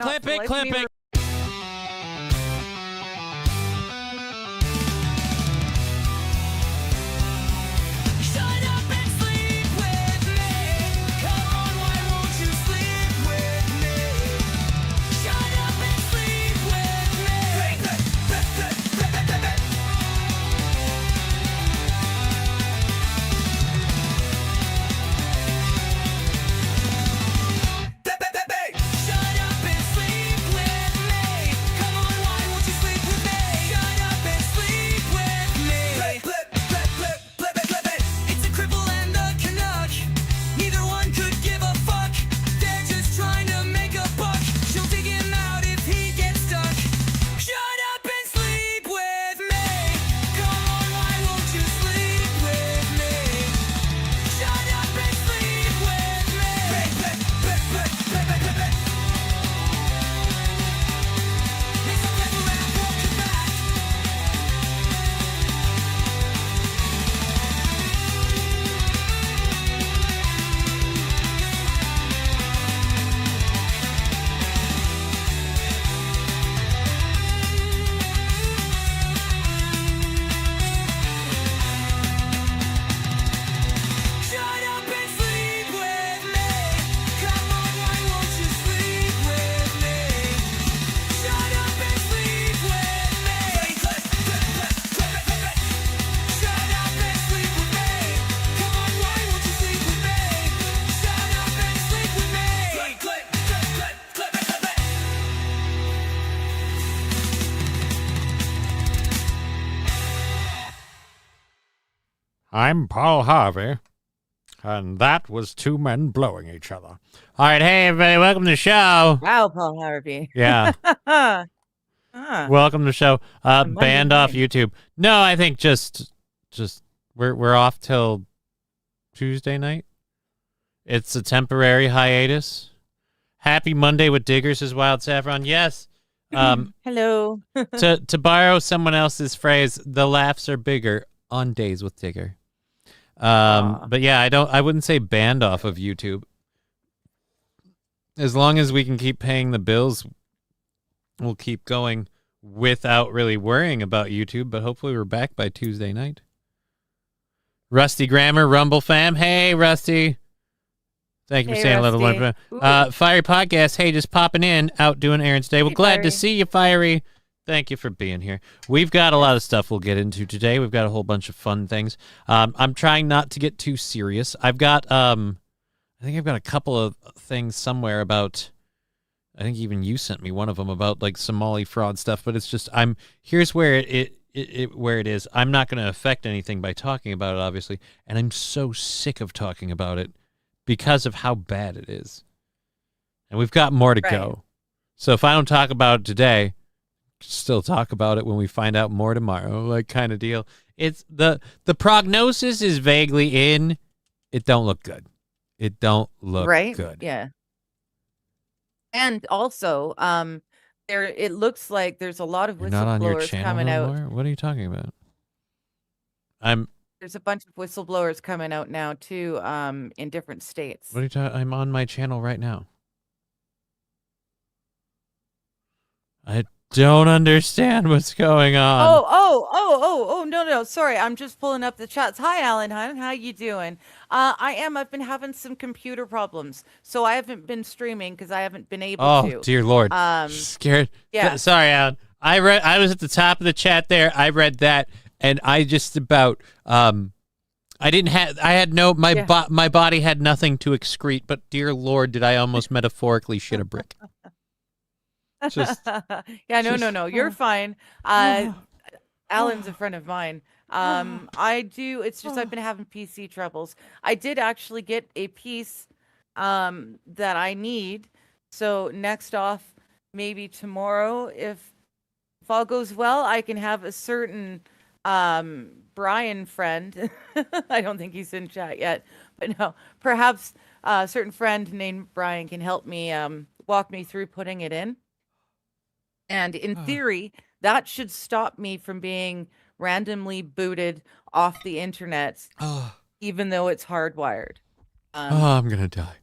Clip it, clip it. I'm Paul Harvey, and that was two men blowing each other. All right, hey, everybody, welcome to the show. Wow, Paul Harvey. Yeah. Welcome to the show. Banned off YouTube. No, I think just we're off till Tuesday night. It's a temporary hiatus. Happy Monday with Diggers, says Wild Saffron. Yes. Hello. to borrow someone else's phrase, the laughs are bigger on days with Digger. But yeah, I wouldn't say banned off of YouTube. As long as we can keep paying the bills, we'll keep going without really worrying about YouTube, but hopefully we're back by Tuesday night. Rusty Grammar, Rumble fam. Hey, Rusty. Thank you for saying Rusty. a little. Fiery Podcast. Hey, just popping in, out doing errands today. Well, glad to see you, Fiery. Thank you for being here. We've got a lot of stuff we'll get into today. We've got a whole bunch of fun things. I'm trying not to get too serious. I've got, I think I've got a couple of things somewhere about, I think even you sent me one of them about like Somali fraud stuff, but it's just, here's where where it is. I'm not going to affect anything by talking about it, obviously. And I'm so sick of talking about it because of how bad it is. And we've got more to go. So if I don't talk about it today, still talk about it when we find out more tomorrow, like kind of deal. It's the prognosis is vaguely in. It don't look good. It don't look good. Yeah. And also, it looks like there's a lot of whistleblowers coming out. What are you talking about? There's a bunch of whistleblowers coming out now too, in different states. What are you talking? I'm on my channel right now. I don't understand what's going on. Oh, no. Sorry, I'm just pulling up the chats. Hi, Alan Hunt. How you doing? I've been having some computer problems, so I haven't been streaming because I haven't been able to. Oh, dear Lord. Scared. Yeah. Sorry, Alan. I was at the top of the chat there. I read that, and I just about, my body had nothing to excrete, but dear Lord, did I almost metaphorically shit a brick. No. You're fine. Alan's a friend of mine. It's just I've been having PC troubles. I did actually get a piece that I need. So next off, maybe tomorrow, if all goes well, I can have a certain Brian friend. I don't think he's in chat yet, but no, perhaps a certain friend named Brian can help me walk me through putting it in. And in theory, that should stop me from being randomly booted off the internet, even though it's hardwired. I'm going to die.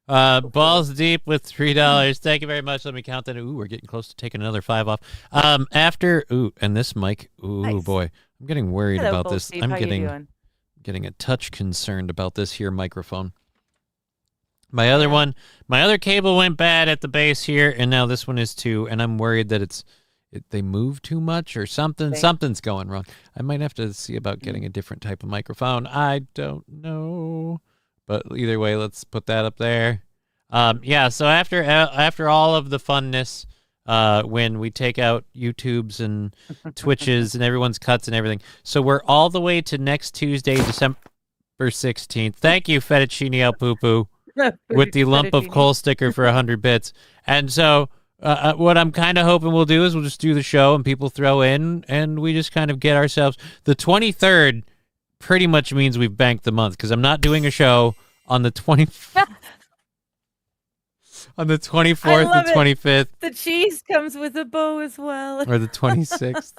Balls Deep with $3. Thank you very much. Let me count that. Ooh, we're getting close to taking another 5 off. And this mic. Ooh, Nice. boy. I'm getting worried Hello, about Balls this. Deep. I'm How you doing? getting a touch concerned about this here microphone. My other cable went bad at the base here, and now this one is too, and I'm worried that they move too much or something. Okay. Something's going wrong. I might have to see about getting a different type of microphone. I don't know. But either way, let's put that up there. So after all of the funness, when we take out YouTubes and Twitches and everyone's cuts and everything, so we're all the way to next Tuesday, December 16th. Thank you, Fettuccine El Poo Poo, with the lump of coal sticker for 100 bits. And so what I'm kind of hoping we'll do is we'll just do the show and people throw in, and we just kind of get ourselves. The 23rd pretty much means we've banked the month, because I'm not doing a show on the 24th, on the 24th and 25th. The cheese comes with a bow as well. Or the 26th.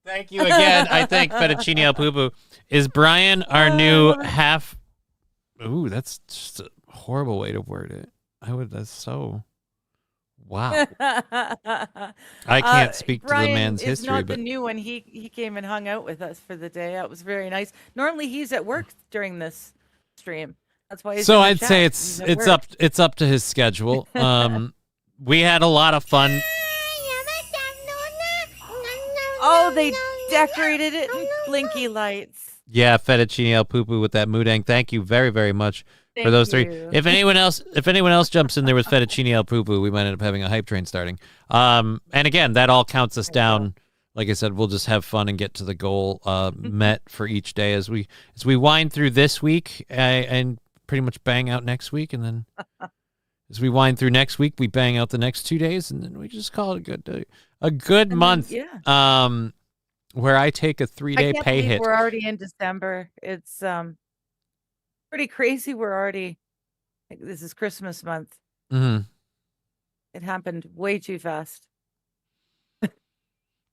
Thank you again. I think Fettuccine El Poo Poo. Is Brian our new half? Ooh, that's just a horrible way to word it. That's so. Wow. I can't speak Brian to the man's history. Brian is not but the new one. He came and hung out with us for the day. That was very nice. Normally he's at work during this stream. That's why. So I'd say it's up to his schedule. We had a lot of fun. Oh, they decorated it in blinky lights. Yeah, Fettuccine El Poo Poo with that moodang. Thank you very, very much for those three. If anyone else jumps in there with Fettuccine El Poo Poo, we might end up having a hype train starting. And again, that all counts us down. Like I said, we'll just have fun and get to the goal met for each day as we wind through this week and pretty much bang out next week, and then as we wind through next week, we bang out the next 2 days, and then we just call it a good day, a good month. Where I take a 3-day pay hit. We're already in December. It's pretty crazy. We're already. This is Christmas month. Mm-hmm. It happened way too fast.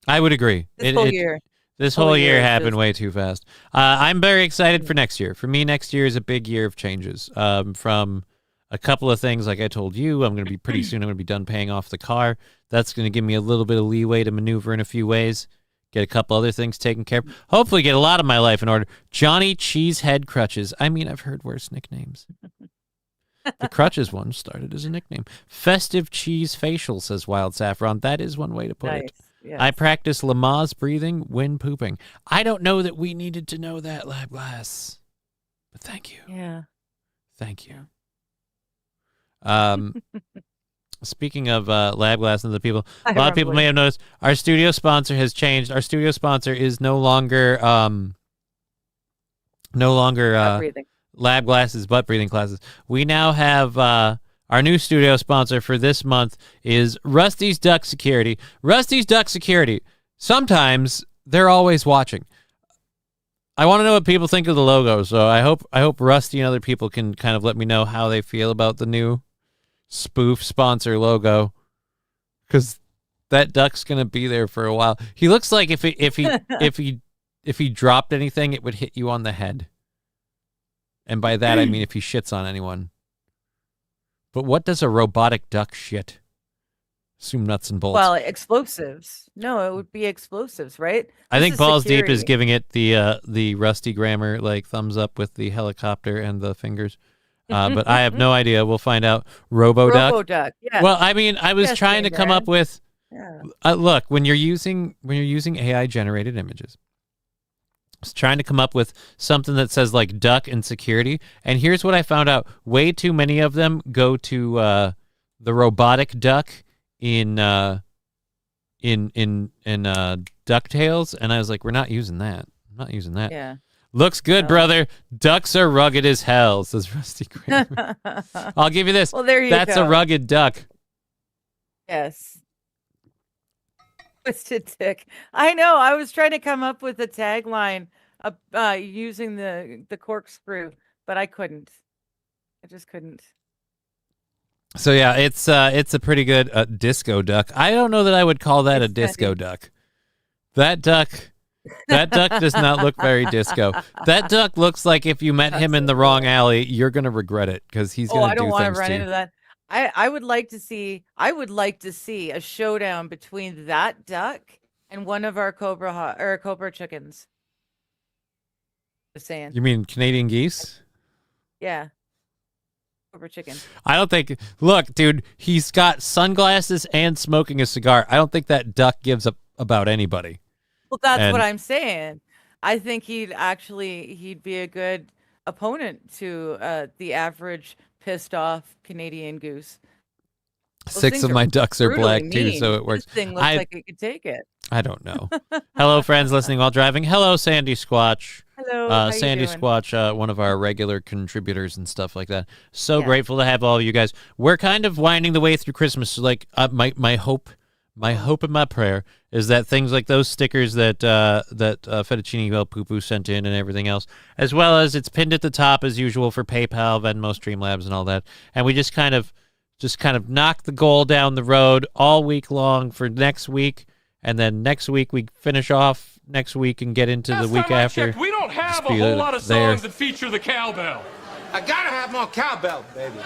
I would agree. This whole year happened way too fast. I'm very excited for next year. For me, next year is a big year of changes. From a couple of things, like I told you, I'm going to be pretty soon. I'm going to be done paying off the car. That's going to give me a little bit of leeway to maneuver in a few ways. Get a couple other things taken care of. Hopefully get a lot of my life in order. Johnny Cheesehead-Krutches. I mean, I've heard worse nicknames. The Crutches one started as a nickname. Festive Cheese Facial, says Wild Saffron. That is one way to put it. Yes. I practice Lamaze breathing when pooping. I don't know that we needed to know that, Lab Glass. But thank you. Yeah. Thank you. Speaking of Lab Glass and the people, a lot of people may have noticed our studio sponsor has changed. Our studio sponsor is no longer Lab Glass's butt breathing classes. We now have our new studio sponsor for this month is Rusty's Duck Security. Rusty's Duck Security. Sometimes they're always watching. I want to know what people think of the logo, so I hope Rusty and other people can kind of let me know how they feel about the new spoof sponsor logo, because that duck's gonna be there for a while. He looks like if he dropped anything, it would hit you on the head, and by that I mean if he shits on anyone. But what does a robotic duck shit? Assume nuts and bolts. Well, explosives. No, it would be explosives, right? I think Balls Deep is giving it the Rusty Grammar like thumbs up with the helicopter and the fingers. But I have no idea. We'll find out. RoboDuck. RoboDuck. Yeah. Well, I mean, I was trying to come up with. Yeah. Look, when you're using AI generated images, I was trying to come up with something that says like duck and security, and here's what I found out: way too many of them go to the robotic duck in DuckTales, and I was like, we're not using that. I'm not using that. Yeah. Looks good, brother. Ducks are rugged as hell, says Rusty Kramer. I'll give you this. Well, there you That's go. a rugged duck. Yes. Twisted Dick. I know. I was trying to come up with a tagline using the corkscrew, but I couldn't. I just couldn't. So yeah, it's a pretty good disco duck. I don't know that I would call that a disco duck. That duck. That duck does not look very disco. That duck looks like if you met him in the wrong alley, you're gonna regret it because he's gonna I don't do want to things run to you. into that. I would like to see a showdown between that duck and one of our cobra chickens. Just saying. You mean Canadian geese? Yeah. Cobra chicken. I don't think. Look, dude, he's got sunglasses and smoking a cigar. I don't think that duck gives up about anybody. Well, that's what I'm saying. I think he'd be a good opponent to the average pissed off Canadian goose. Those 6 of my ducks are black too, so it works. This thing looks like it could take it. I don't know. Hello, friends listening while driving. Hello, Sandy Squatch. Hello, Sandy Squatch, one of our regular contributors and stuff like that. So grateful to have all of you guys. We're kind of winding the way through Christmas. So like my hope and my prayer is that things like those stickers that Fettuccine El Poo sent in and everything else, as well as it's pinned at the top as usual for PayPal, Venmo, Streamlabs, and all that, and we just kind of knock the goal down the road all week long for next week, and then next week we finish off next week and get into the week after. We don't have a whole lot of songs that feature the cowbell. I gotta have more cowbell, baby.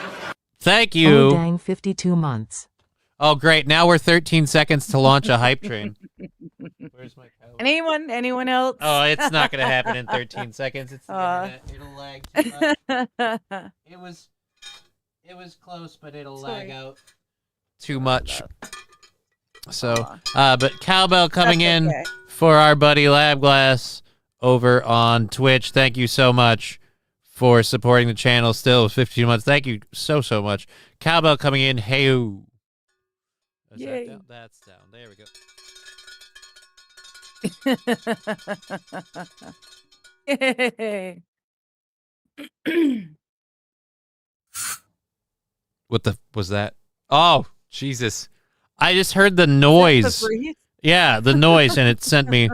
Thank you. Oh, dang, 52 months. Oh, great. Now we're 13 seconds to launch a hype train. Where's my cowbell? Anyone else? Oh, it's not going to happen in 13 seconds. It's the internet. It'll lag too much. It was close, but it'll lag out too much. So, but cowbell coming in for our buddy Labglass over on Twitch. Thank you so much for supporting the channel still 15 months. Thank you so much. Cowbell coming in. Hey-oo. Is that down? That's down. There we go. Yay. What the was that? Oh, Jesus. I just heard the noise. Yeah, the noise, and it sent me.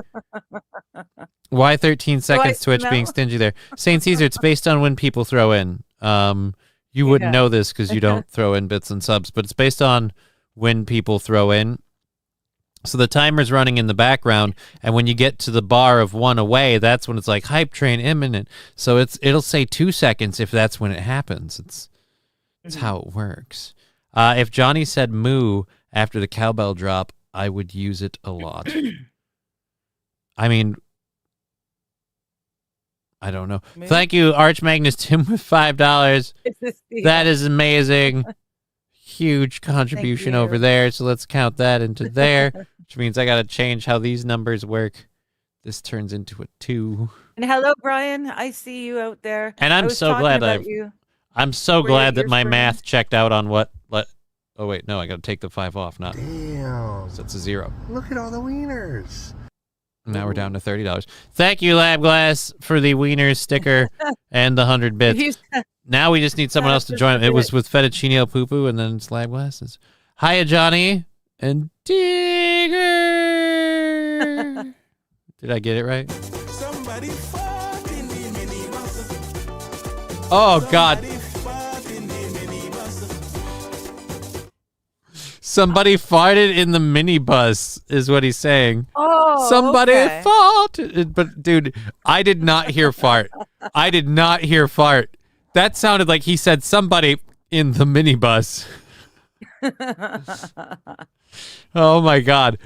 Why 13 seconds Twitch being stingy there? St. Caesar, it's based on when people throw in. You wouldn't know this because you don't throw in bits and subs, but it's based on when people throw in. So the timer's running in the background, and when you get to the bar of 1 away, that's when it's like hype train imminent. So it'll say 2 seconds if that's when it happens. It's how it works. If Johnny said moo after the cowbell drop, I would use it a lot. I mean, I don't know. Moo? Thank you, Arch Magnus Tim, with $5. That is amazing. Huge contribution over there. So let's count that into there, which means I got to change how these numbers work. This turns into a 2. And hello, Brian. I see you out there. And I'm so glad I'm so glad that my math checked out on what. Oh wait, no, I got to take the 5 off. Not. Damn. So it's a 0. Look at all the wieners. Now we're down to $30. Thank you, Labglass, for the wieners sticker and the 100 bits. Now we just need someone else to join. It was with Fettuccine El Poo and then it's Labglass. Hiya, Johnny and Digger. Did I get it right? Oh, God. Somebody farted in the minibus is what he's saying. Oh, somebody farted. But, dude, I did not hear fart. I did not hear fart. That sounded like he said somebody in the minibus. Oh, my God.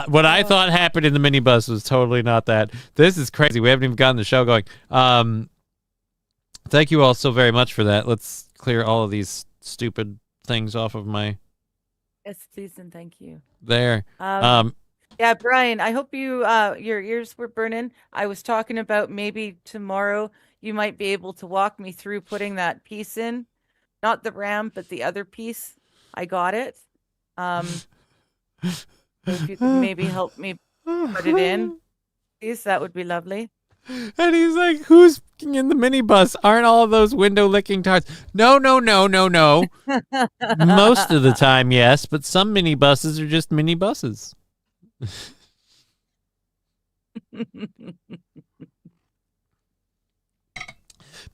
What I thought happened in the minibus was totally not that. This is crazy. We haven't even gotten the show going. Thank you all so very much for that. Let's clear all of these stupid things off of my... Yes, please and thank you. There. Yeah, Brian, I hope your ears were burning. I was talking about maybe tomorrow you might be able to walk me through putting that piece in. Not the RAM, but the other piece. I got it. So if you could maybe help me put it in, please, that would be lovely. And he's like, who's in the minibus? Aren't all of those window-licking tarts? No. Most of the time, yes, but some minibuses are just minibuses.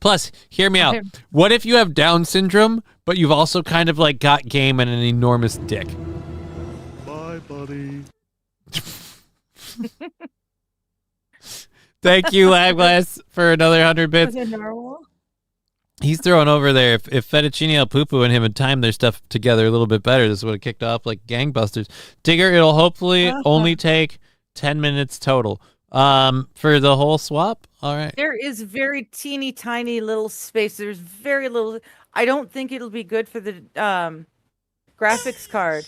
Plus, hear me out. What if you have Down syndrome, but you've also kind of like got game and an enormous dick? Bye, buddy. Thank you, Labglass, for another 100 bits. Was it normal? He's throwing over there. If Fettuccine El Poo and him had timed their stuff together a little bit better, this would have kicked off like gangbusters. Digger, it'll hopefully only take 10 minutes total. For the whole swap. All right. There is very teeny tiny little space. There's very little. I don't think it'll be good for the graphics card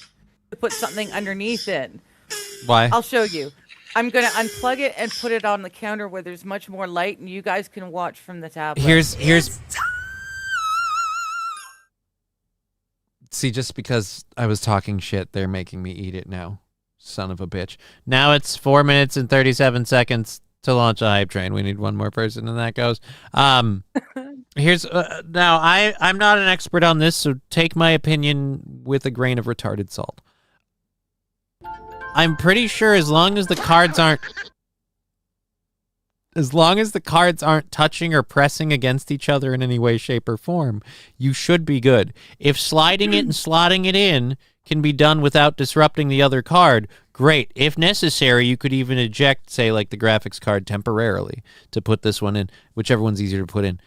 to put something underneath it. Why? I'll show you. I'm going to unplug it and put it on the counter where there's much more light and you guys can watch from the tablet. Here's See, just because I was talking shit, they're making me eat it now. Son of a bitch. Now it's 4 minutes and 37 seconds to launch a hype train. We need one more person and that goes. Here's now I'm not an expert on this, so take my opinion with a grain of retarded salt. I'm pretty sure as long as the cards aren't touching or pressing against each other in any way, shape, or form, you should be good. If sliding it and slotting it in can be done without disrupting the other card, great. If necessary, you could even eject, say, like the graphics card temporarily to put this one in, whichever one's easier to put in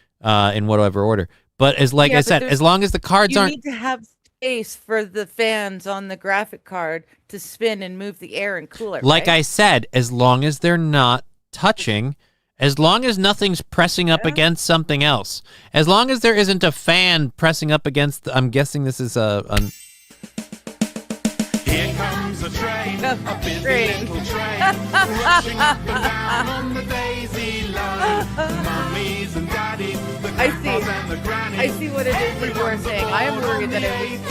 whatever order. But as I said, as long as the cards aren't... You need to have space for the fans on the graphic card to spin and move the air and cool it, Like right? I said, as long as they're not touching, as long as nothing's pressing up against something else, as long as there isn't a fan pressing up against... I'm guessing this is a Here comes a train, a busy little train, rushing up and down on the daisy line. Mummies and daddies, the grandpas and the grannies. I see what it is that you're saying. I am worried that it was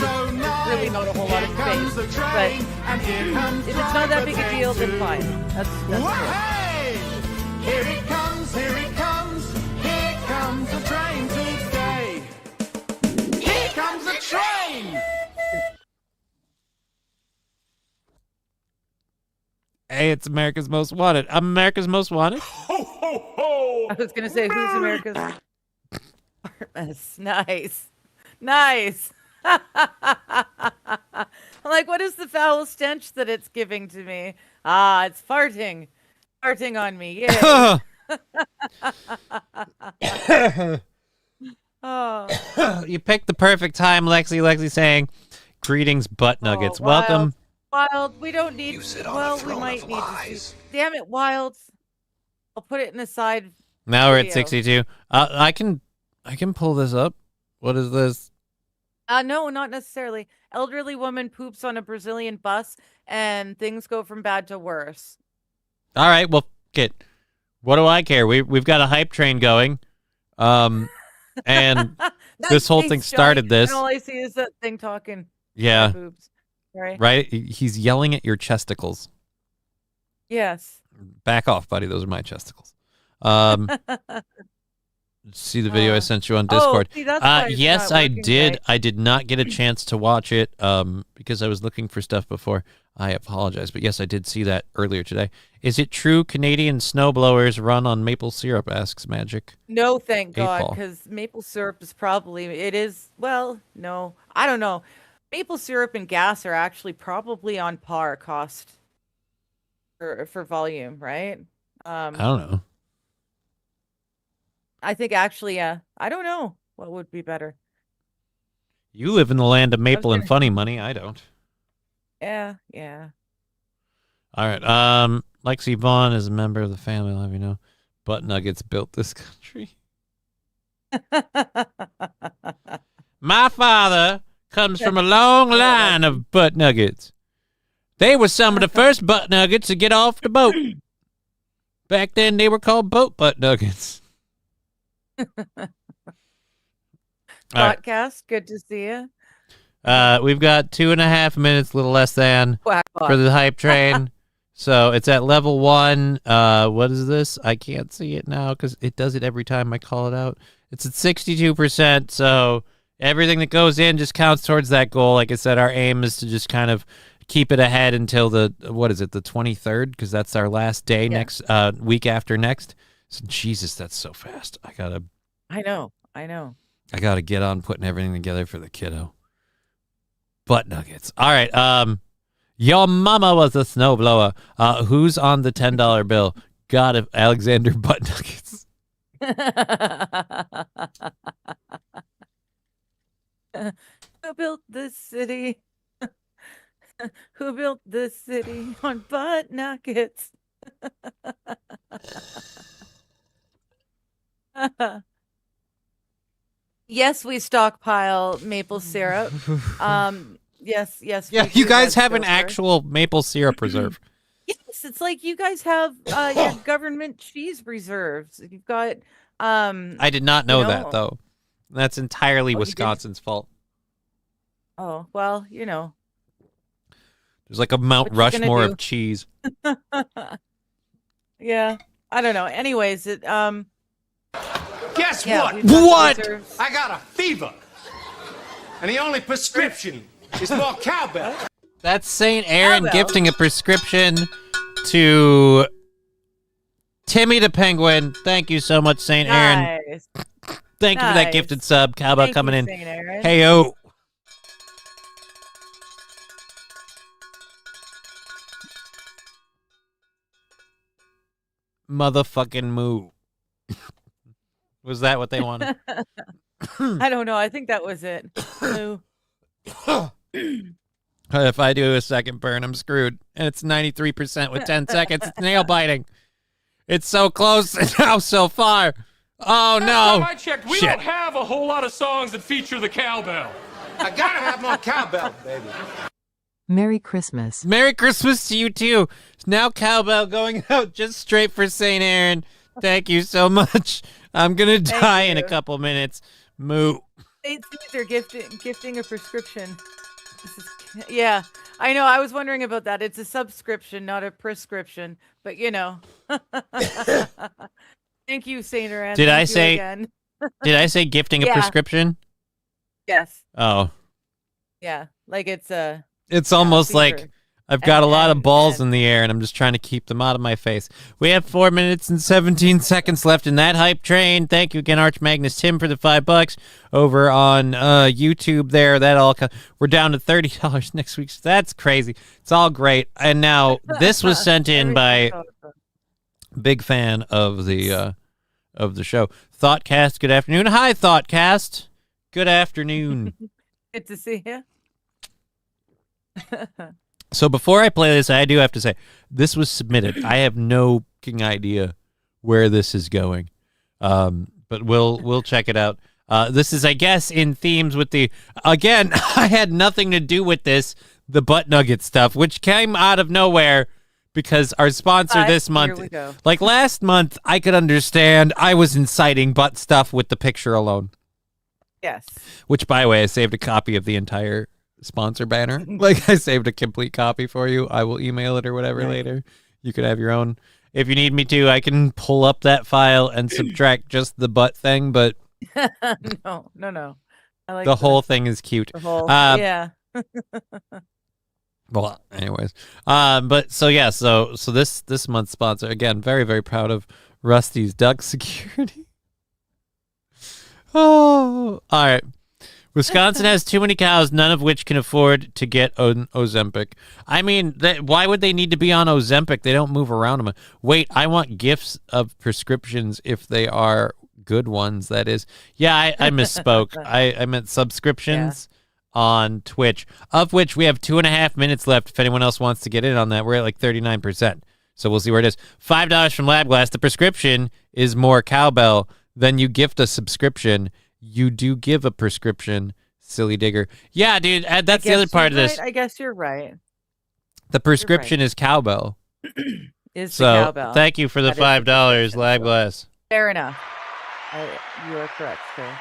really not a whole lot of space. But if it's not that big a deal, then fine. That's Hey! Here it comes, here it comes, here comes a train today. Here comes a train! Hey, it's America's Most Wanted. I'm America's Most Wanted. Ho, ho, ho! I was going to say, who's America's Artemis? Nice. Nice. I'm like, what is the foul stench that it's giving to me? Ah, it's farting. Farting on me. Yay. Oh. You picked the perfect time, Lexi. Lexi saying, greetings, butt nuggets. Welcome. Wild, we don't need. Well, we might need to see. Damn it, Wilds. I'll put it in the side. Now we're at video. 62. I can pull this up. What is this? No, not necessarily. Elderly woman poops on a Brazilian bus, and things go from bad to worse. All right, well, what do I care? We've got a hype train going, and this whole thing started this. And all I see is that thing talking. Yeah. Boobs. Right? He's yelling at your chesticles. Yes. Back off, buddy. Those are my chesticles. See the video I sent you on Discord. See, that's why it's yes, not I working did. right. I did not get a chance to watch it because I was looking for stuff before. I apologize. But yes, I did see that earlier today. Is it true Canadian snowblowers run on maple syrup, asks Magic? No, thank God, Ball. because maple syrup is well, no, I don't know. Maple syrup and gas are actually probably on par cost for volume, right? I don't know. I think actually, I don't know what would be better. You live in the land of maple and funny money. I don't. Yeah. All right. Lexi Vaughn is a member of the family. I'll have you know. Butt nuggets built this country. My father comes from a long line of butt nuggets. They were some of the first butt nuggets to get off the boat. Back then, they were called boat butt nuggets. Podcast, good to see you. We've got 2.5 minutes, a little less than, for the hype train. So it's at level 1. What is this? I can't see it now because it does it every time I call it out. It's at 62%. So everything that goes in just counts towards that goal. Like I said, our aim is to just kind of keep it ahead until the 23rd, because that's our last day next week after next. So Jesus, that's so fast. I know. I gotta get on putting everything together for the kiddo. Butt nuggets. All right. Your mama was a snowblower. Who's on the $10 bill? God of Alexander butt nuggets. Who built this city? Who built this city on butt nuggets? Yes, we stockpile maple syrup. Yes. Yeah, we you do, guys have an Gopher. actual maple syrup reserve. Yes, it's like you guys have your government cheese reserves. You've got I did not know that, know. though. That's entirely Oh, you didn't? Wisconsin's fault. Oh, well, There's like a Mount What you gonna Rushmore do? of cheese. Yeah. I don't know. Anyways, it Guess yeah, what? we've got the What? reserves. I got a fever. And the only prescription is more cowbell. That's St. Aaron Cowbell. gifting a prescription to Timmy the Penguin. Thank you so much, St. Aaron. Nice. Thank you for that Nice. gifted sub. Cowbell Thank coming you, in. St. Aaron. Hey, yo. Motherfucking moo. Was that what they wanted? I don't know. I think that was it. Moo. If I do a second burn, I'm screwed. And it's 93% with 10 seconds. It's nail biting. It's so close and now so far. Oh, Last no. time I checked, we Shit. don't have a whole lot of songs that feature the cowbell. I gotta have more cowbell, baby. Merry Christmas. Merry Christmas to you, too. Now cowbell going out just straight for St. Aaron. Thank you so much. I'm going to die in a you. couple minutes. Moo. St. Caesar gifting a prescription. Yeah, I know. I was wondering about that. It's a subscription, not a prescription. But Thank you, Saint Aaron. Did Thank I you say- again. Did I say gifting a Yeah. prescription? Yes. Oh. Yeah. Like it's a. It's almost like fever. I've got a lot of and- balls and- in the air, and I'm just trying to keep them out of my face. We have 4 minutes and 17 seconds left in that hype train. Thank you again, Arch Magnus Tim, for the $5 over on YouTube. There, we're down to $30 next week. So that's crazy. It's all great. And now this was sent in by Everything's awesome. big fan of the show. Thoughtcast. Good afternoon. Hi, Thoughtcast. Good afternoon. Good to see you. So before I play this, I do have to say this was submitted. I have no fucking idea where this is going, but we'll check it out. This is, I guess, in themes with the again. I had nothing to do with this, the butt nugget stuff, which came out of nowhere because our sponsor But this here month, we go. like last month, I could understand. I was inciting butt stuff with the picture alone. Yes. Which, by the way, I saved a copy of the entire sponsor banner. Like, I saved a complete copy for you. I will email it or whatever Right. later. You could have your own. If you need me to, I can pull up that file and subtract just the butt thing, but No. I like the whole thing is cute. The whole. Uh, Yeah. Well, anyways. But so yeah, so this month's sponsor, again, very, very proud of Rusty's Duck Security. Oh, all right. Wisconsin has too many cows, none of which can afford to get Ozempic. I mean, why would they need to be on Ozempic? They don't move around them. Wait, I want gifts of prescriptions if they are good ones, that is. Yeah, I misspoke. I meant subscriptions on Twitch, of which we have 2.5 minutes left if anyone else wants to get in on that. We're at like 39%. So we'll see where it is. $5 from Labglass. The prescription is more cowbell. Then you gift a subscription. You do give a prescription, silly digger. Yeah, dude, that's the other part of this. I guess you're right. The prescription is cowbell. Is So the cowbell. thank you for the That is the $5, prescription, Lab so- Glass. Fair enough. You are correct, sir.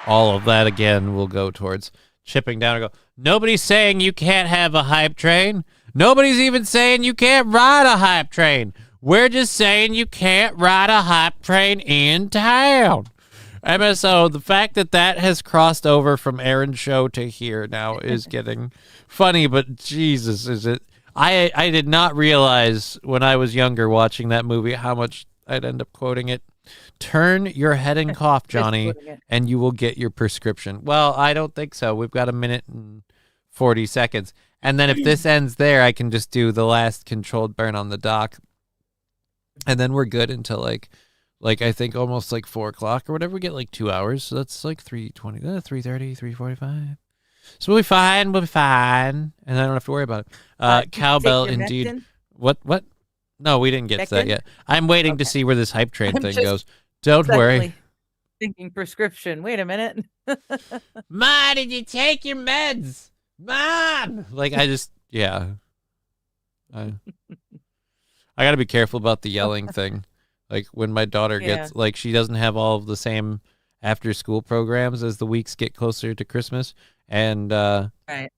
All of that again will go towards chipping down and go. Nobody's saying you can't have a hype train. Nobody's even saying you can't ride a hype train. We're just saying you can't ride a hype train in town. MSO, the fact that has crossed over from Aaron's show to here now is getting funny, but Jesus, is it? I did not realize when I was younger watching that movie how much I'd end up quoting it. Turn your head and cough, Johnny, Quoting it. and you will get your prescription. Well, I don't think so. We've got 1 minute and 40 seconds. And then if this ends there, I can just do the last controlled burn on the dock. and then we're good until like I think almost like 4 o'clock or whatever. We get like 2 hours, so that's like 3:20, 3:30, 3:45. So we'll be fine. We'll be fine, and I don't have to worry about it. Cowbell, indeed. Mectin? What? No, we didn't get to that Mectin? yet. I'm waiting to Okay. see where this hype train I'm thing just goes. Don't worry. Suddenly thinking prescription. Wait a minute. Ma, did you take your meds? Mom! Like, I just, yeah. I got to be careful about the yelling thing. Like, when my daughter gets, like, she doesn't have all of the same after-school programs as the weeks get closer to Christmas. And Right.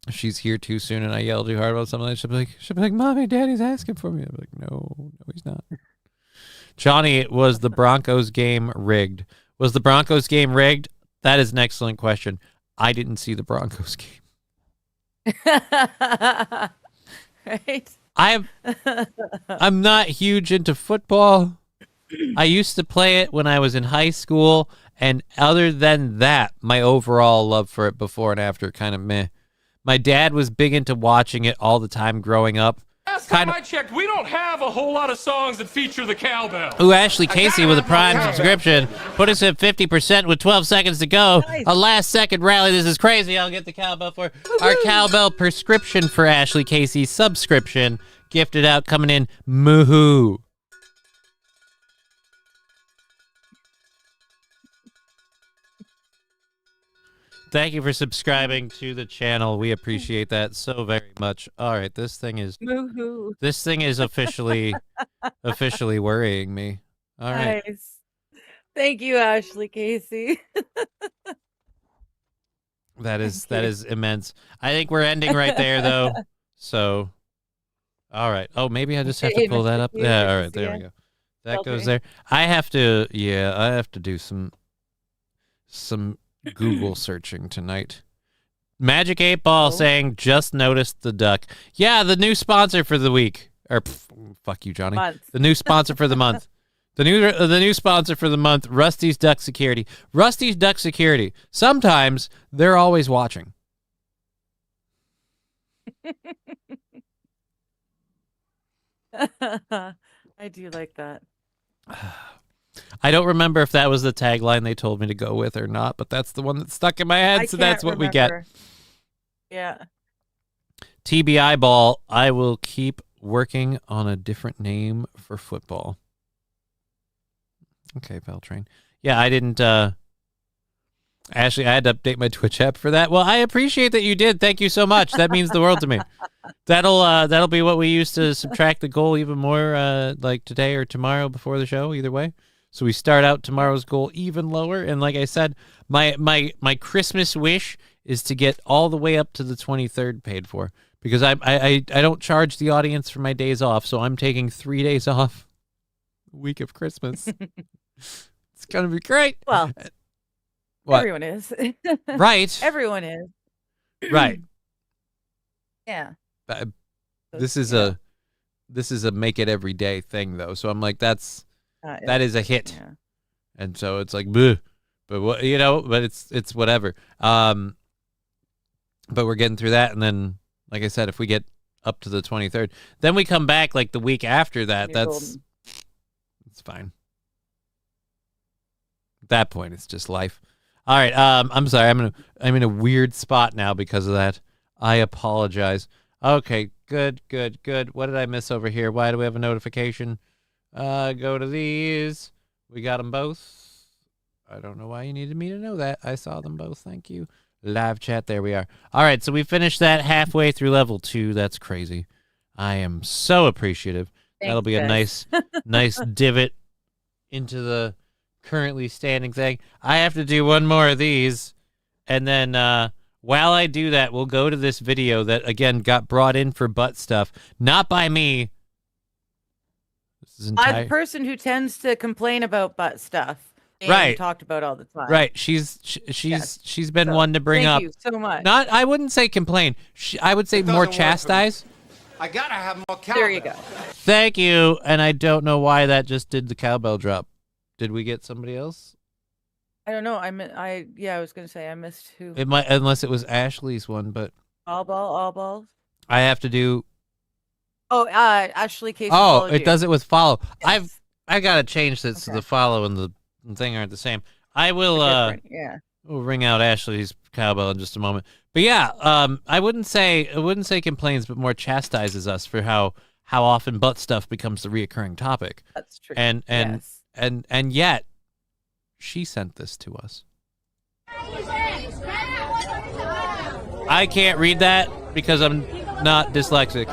if she's here too soon and I yell too hard about something, she'll be like, Mommy, Daddy's asking for me. I'm like, no, he's not. Johnny, was the Broncos game rigged? Was the Broncos game rigged? That is an excellent question. I didn't see the Broncos game. Right. I'm not huge into football. I used to play it when I was in high school, and other than that, my overall love for it before and after kind of meh. My dad was big into watching it all the time growing up. Last time I checked, we don't have a whole lot of songs that feature the cowbell. Ooh, Ashley Casey with a Prime subscription. Put us at 50% with 12 seconds to go. Nice. A last-second rally. This is crazy. I'll get the cowbell for our cowbell prescription for Ashley Casey subscription. Gifted out, coming in. Moo-hoo. Thank you for subscribing to the channel. We appreciate that so very much. All right, this thing is Moo-hoo. officially worrying me. All right. Nice. Thank you, Ashley Casey. That is immense. I think we're ending right there though. So all right. Oh, maybe I just have to pull that up. Yeah, all right, there we go. That goes there. I have to do some Google searching tonight. Magic 8 Ball saying, just noticed the duck. Yeah, the new sponsor for the week. Or fuck you, Johnny. The new sponsor for the month. The new sponsor for the month, Rusty's Duck Security. Rusty's Duck Security. Sometimes they're always watching. I do like that. I don't remember if that was the tagline they told me to go with or not, but that's the one that stuck in my head, so that's what we get. Yeah. TBI Ball, I will keep working on a different name for football. Okay, Beltrain. Yeah, I didn't, Ashley, I had to update my Twitch app for that. Well, I appreciate that you did. Thank you so much. That means the world to me. That'll be what we use to subtract the goal even more, like today or tomorrow before the show, either way. So we start out tomorrow's goal even lower. And like I said, my Christmas wish is to get all the way up to the 23rd paid for, because I don't charge the audience for my days off. So I'm taking 3 days off week of Christmas. It's going to be great. Well, what? Everyone is. Right. Everyone is. Right. Yeah. This is a make it every day thing though. So I'm like, that is a hit. Yeah. And so it's like, bleh. But what, but it's whatever. But we're getting through that. And then, like I said, if we get up to the 23rd, then we come back like the week after that. It's fine. At that point, it's just life. All right. I'm sorry. I'm in a weird spot now because of that. I apologize. Okay. Good. What did I miss over here? Why do we have a notification? Go to these. We got them both. I don't know why you needed me to know that. I saw them both. Thank you. Live chat. There we are. All right. So we finished that halfway through level 2. That's crazy. I am so appreciative. That'll be a nice divot into the currently standing thing. I have to do one more of these, and then while I do that, we'll go to this video that again got brought in for butt stuff, not by me. This is I'm the person who tends to complain about butt stuff. Right. Talked about all the time. Right. She's been one to bring up. Thank you so much. I wouldn't say complain. I would say more chastise. I gotta have more cowbell. There you go. Thank you. And I don't know why that just did the cowbell drop. Did we get somebody else? I don't know. I was gonna say I missed who. It might, unless it was Ashley's one, but All balls. I have to do. Oh, Ashley Casey. Oh, followed it you. does it with follow. Yes. I gotta change this so Okay. the follow and the thing aren't the same. I will Different, yeah. we'll ring out Ashley's cowbell in just a moment. But yeah, I wouldn't say complains, but more chastises us for how often butt stuff becomes the reoccurring topic. That's true. And Yes. and yet she sent this to us. I can't read that because I'm not dyslexic.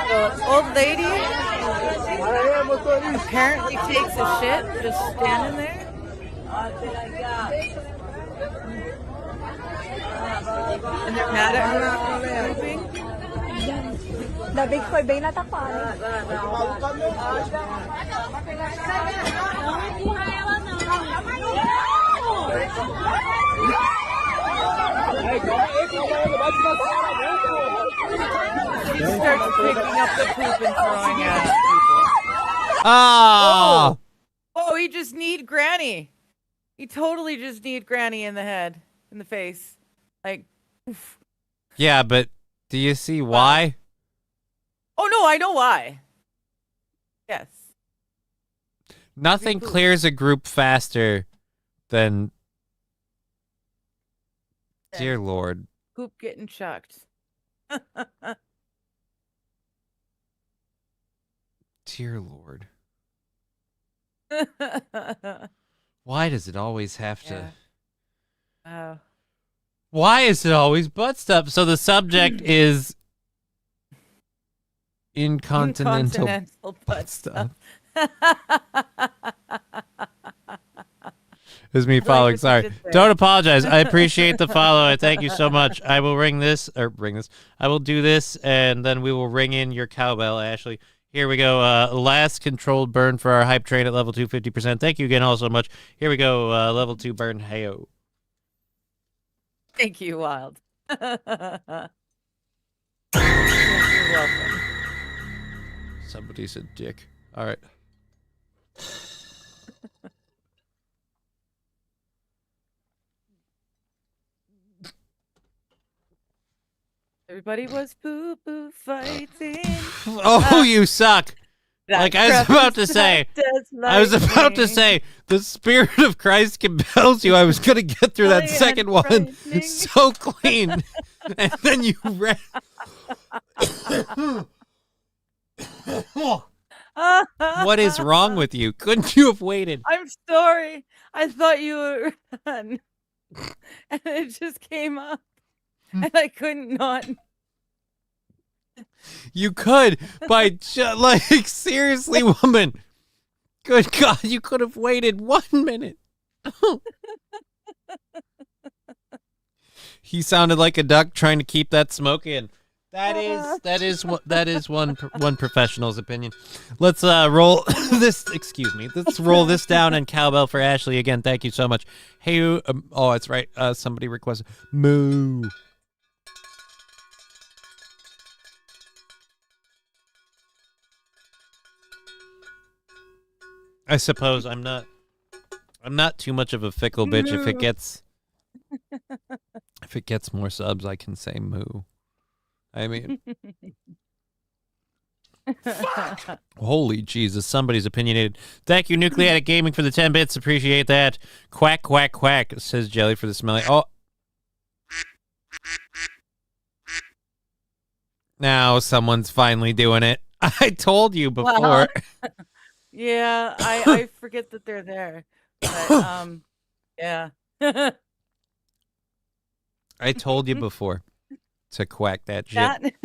The old lady apparently takes a shit just standing there. And they're mad at her for pooping. Dabi ko bem natakpan. She starts picking up the poop and throwing at people. Ah. Oh, he just need Granny. He totally just need Granny in the head, in the face. Like, oof. Yeah, but do you see why? Oh no, I know why. Yes. Nothing clears a group faster than dear Lord. Poop getting chucked. Dear Lord. Why does it always have to? Oh. Why is it always butt stuff? So the subject is incontinental butt stuff. It's me following. what you Sorry. did there. Don't apologize. I appreciate the follow. I thank you so much. I will ring this. I will do this, and then we will ring in your cowbell, Ashley. Here we go. Last controlled burn for our hype train at level 2, 50%. Thank you again all so much. Here we go. Level 2 burn. Heyo. Thank you, Wild. You're welcome. Somebody's a dick. All right. Everybody was poo-poo fighting. Oh, you suck. Like I was about to say, the Spirit of Christ compels you. I was going to get through that second one so clean. And then you ran. What is wrong with you? Couldn't you have waited? I'm sorry. I thought you were done. And it just came up. And I couldn't not. You could by like seriously, woman. Good God, you could have waited 1 minute. He sounded like a duck trying to keep that smoke in. That is one professional's opinion. Let's roll this. Excuse me. Let's roll this down and cowbell for Ashley again. Thank you so much. Hey, oh, that's right. Somebody requested moo. I suppose I'm not too much of a fickle bitch. If it gets more subs, I can say moo. I mean, holy Jesus, somebody's opinionated. Thank you, Nucleatic Gaming, for the 10 bits. Appreciate that. Quack, quack, quack, says Jelly for the smelly. Oh. Now someone's finally doing it. I told you before. Well, yeah, I forget that they're there. But, yeah. I told you before to quack that shit.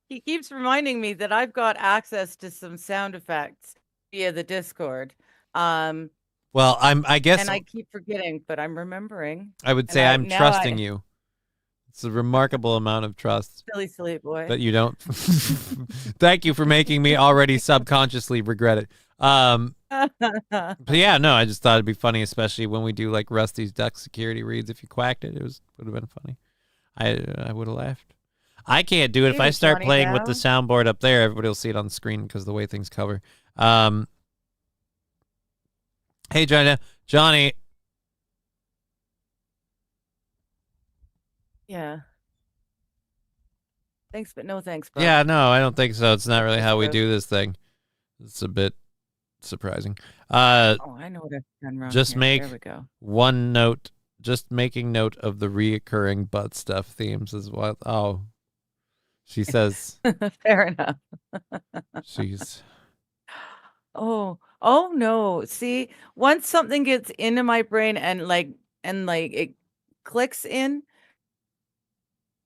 He keeps reminding me that I've got access to some sound effects via the Discord. Well, I guess, and I keep forgetting, but I'm remembering. I would say I'm trusting you. It's a remarkable amount of trust. Silly boy. That you don't. Thank you for making me already subconsciously regret it. But yeah, no, I just thought it'd be funny, especially when we do like Rusty's duck security reads. If you quacked it, would have been funny. I would have laughed. I can't do it. If I start playing with the soundboard up there, everybody will see it on the screen because of the way things cover. Hey, Thanks, but no thanks, bro. Yeah, no, I don't think so. It's not really how we do this thing. It's a bit surprising. Oh, I know what I've done wrong. Just here. make There we go. one note. Just making note of the reoccurring butt stuff themes is what. Oh, she says. Fair enough. She's. Oh no. See, once something gets into my brain and it clicks in,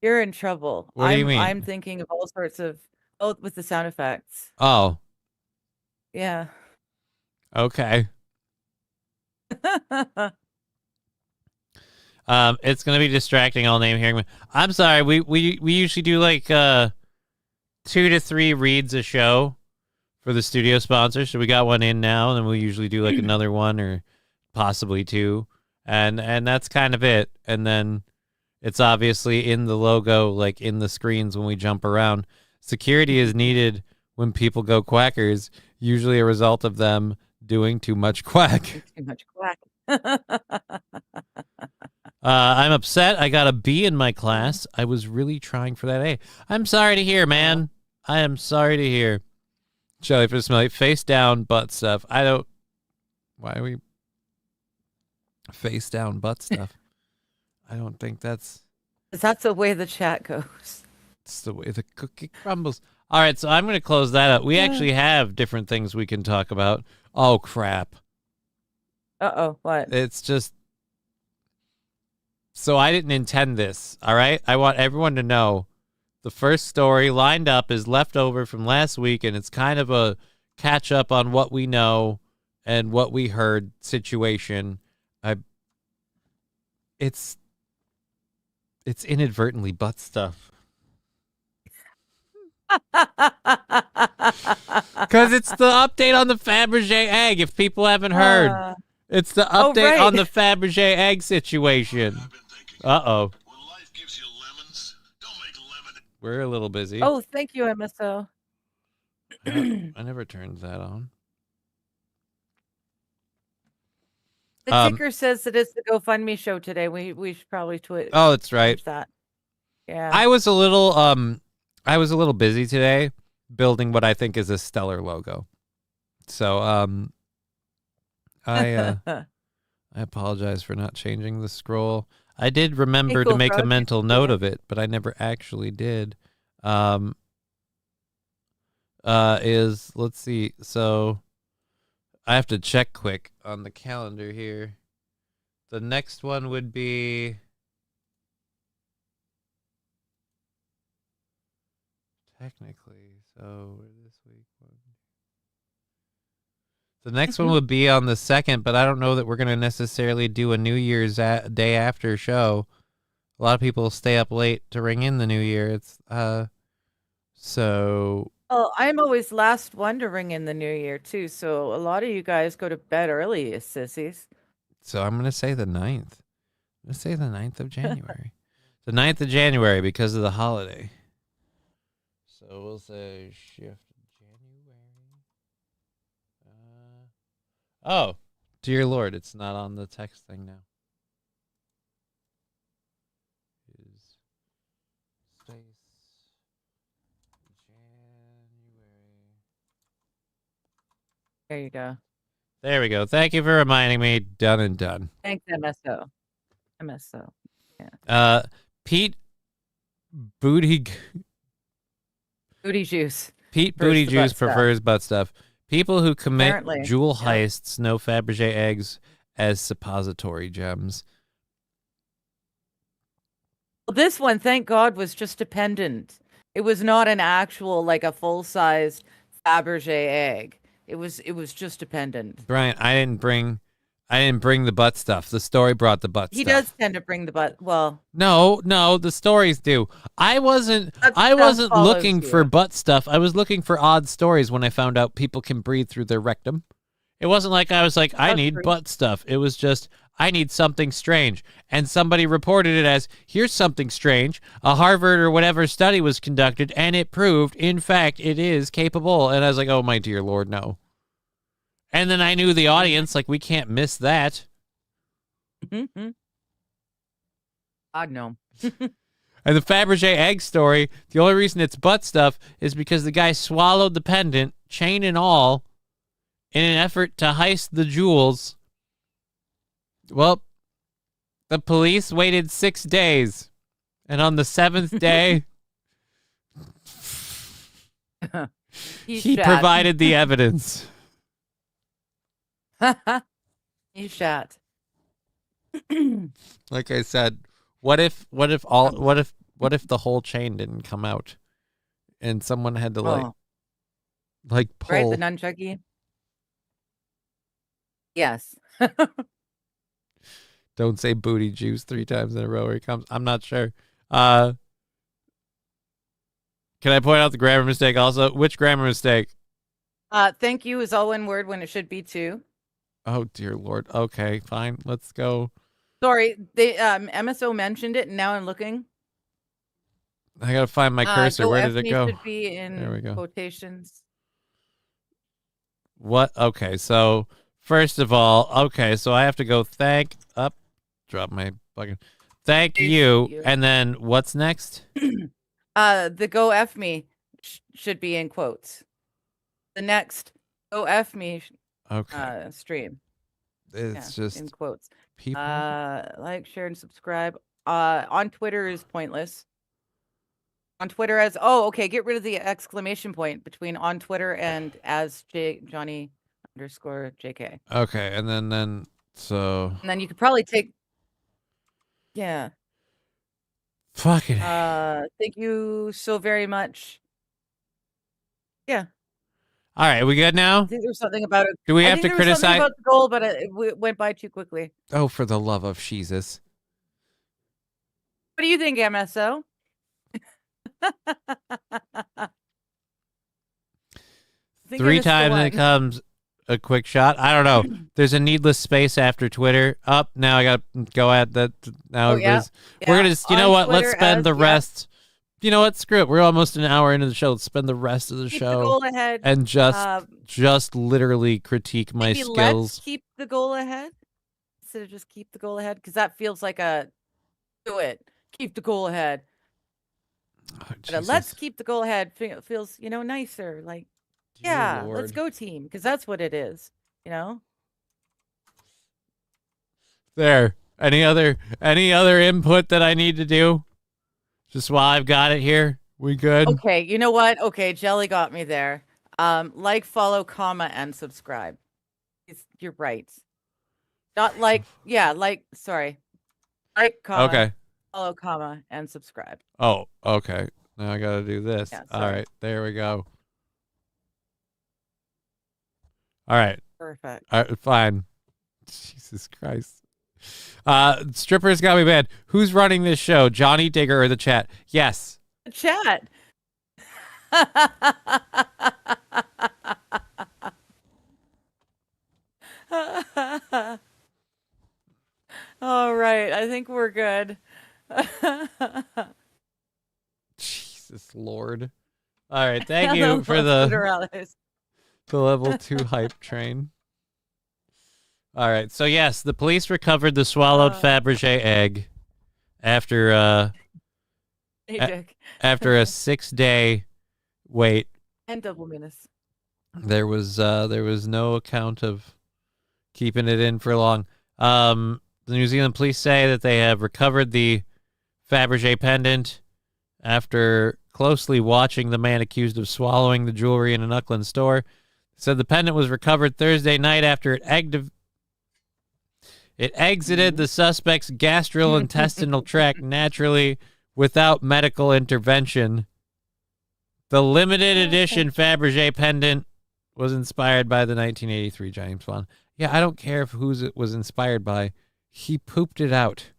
you're in trouble. What do you mean? I'm thinking of all sorts of with the sound effects. Oh, Yeah. okay. It's gonna be distracting all name hearing. I'm sorry. We usually do like 2 to 3 reads a show for the studio sponsor. So we got one in now, and then we'll usually do like another one or possibly 2, and that's kind of it. And then it's obviously in the logo, like in the screens when we jump around. Security is needed when people go quackers, usually a result of them doing too much quack. Too much quack. I'm upset. I got a B in my class. I was really trying for that A. I'm sorry to hear, man. I am sorry to hear. Jellyfish smell like face down butt stuff. I don't. Why are we face down butt stuff? I don't think that's the way the chat goes. It's the way the cookie crumbles. All right, so I'm going to close that up. We actually have different things we can talk about. Oh, crap. Uh-oh, what? It's just... So I didn't intend this, all right? I want everyone to know the first story lined up is leftover from last week, and it's kind of a catch-up on what we know and what we heard situation. It's inadvertently butt stuff. Because it's the update on the Fabergé egg, if people haven't heard. It's the update on the Fabergé egg situation. Uh-oh. When life gives you lemons, don't make lemon. We're a little busy. Oh, thank you, MSO. I never turned that on. The ticker says that it's the GoFundMe show today. We should probably tweet. Oh, that's right. That. Yeah. I was a little busy today building what I think is a stellar logo. So I apologize for not changing the scroll. I did remember to make a mental note of it, but I never actually did. Let's see. So I have to check quick on the calendar here. The next one would be technically, so this week. The next one would be on the 2nd, but I don't know that we're going to necessarily do a New Year's day after show. A lot of people stay up late to ring in the New Year. It's so. Oh, I'm always last one to ring in the New Year too. So a lot of you guys go to bed early, you sissies. So I'm going to say the 9th. I'm going to say the 9th of January. The 9th of January because of the holiday. So we'll say shift January. Oh, dear Lord, it's not on the text thing now. Is space January. There you go. There we go. Thank you for reminding me. Done and done. Thanks, MSO. MSO. Yeah. Pete Booty Juice. Pete Booty Juice prefers butt stuff. People who commit Apparently. jewel heists know Fabergé eggs as suppository gems. Well, this one, thank God, was just a pendant. It was not an actual, like a full-sized Fabergé egg. It was just a pendant. Brian, I didn't bring the butt stuff. The story brought the butt stuff. He does tend to bring the butt. Well, no, the stories do. I wasn't looking for butt stuff. I was looking for odd stories when I found out people can breathe through their rectum. It wasn't like I was like, I need butt stuff. It was just, I need something strange. And somebody reported it as, here's something strange. A Harvard or whatever study was conducted, and it proved, in fact, it is capable. And I was like, oh, my dear Lord, no. And then I knew the audience, like, we can't miss that. God, no. And the Fabergé egg story, the only reason it's butt stuff is because the guy swallowed the pendant, chain and all, in an effort to heist the jewels. Well, the police waited 6 days. And on the 7th day, he provided the evidence. He shat. Like I said, what if the whole chain didn't come out, and someone had to like pull? Right, the nunchucky. Yes. Don't say booty juice 3 times in a row. Here he comes. I'm not sure. Can I point out the grammar mistake also? Which grammar mistake? Thank you is all one word when it should be 2. Oh dear Lord. Okay, fine. Let's go. Sorry, they MSO mentioned it, and now I'm looking. I gotta find my cursor. Where did it go? Should be in there we go. Quotations. What? Okay, so first of all, so I have to go drop my fucking thank you, and then what's next? The go F me should be in quotes. The next go F me stream. It's just in quotes. People like, share, and subscribe. On Twitter is pointless. On Twitter get rid of the exclamation point between on Twitter and as Johnny_JK. Okay, and then And then you could probably take fucking thank you so very much. Yeah. All right, we good now? I think there's something about it. Do we have to criticize about the goal, but it went by too quickly. Oh, for the love of Jesus. What do you think, MSO? 3 times it comes a quick shot. I don't know. There's a needless space after Twitter. Now I got to go at that. Now we're going to, you know what? Let's spend the rest. You know what? Screw it. We're almost an hour into the show. Let's spend the rest of the show the goal ahead, and just literally critique my skills. Let's keep the goal ahead instead of just keep the goal ahead, because that feels like a do it. Keep the goal ahead. Let's keep the goal ahead feels nicer. Like, Lord. Let's go team, because that's what it is. There. Any other input that I need to do? Just while I've got it here, we good? Okay, you know what? Okay, Jelly got me there. Like, follow, comma, and subscribe. You're right. Not like, sorry. Like, comma, follow, comma, and subscribe. Oh, okay. Now I got to do this. Yeah, all right, there we go. All right. Perfect. All right, fine. Jesus Christ. Strippers got me bad. Who's running this show? Johnny, Digger, or the chat? Yes. The chat. All right. I think we're good. Jesus Lord. All right. Thank you for the level 2 hype train. All right. So, yes, the police recovered the swallowed Fabergé egg after after a 6-day wait. And double minus. There was no account of keeping it in for long. The New Zealand police say that they have recovered the Fabergé pendant after closely watching the man accused of swallowing the jewelry in an Auckland store. Said the pendant was recovered Thursday night after it exited the suspect's gastrointestinal tract naturally without medical intervention. The limited edition Fabergé pendant was inspired by the 1983 James Bond. Yeah, I don't care if whose it was inspired by. He pooped it out.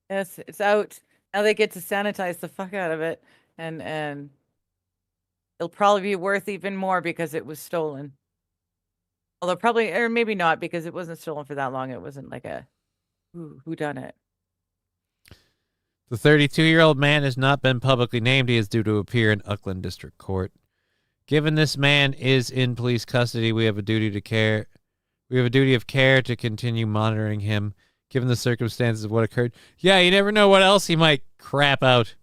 Yes, it's out. Now they get to sanitize the fuck out of it, and it'll probably be worth even more because it was stolen. Although probably, or maybe not, because it wasn't stolen for that long. It wasn't like a who done it. The 32-year-old man has not been publicly named. He is due to appear in Auckland District Court. Given this man is in police custody, we have a duty of care to continue monitoring him. given the circumstances of what occurred. Yeah, you never know what else he might crap out.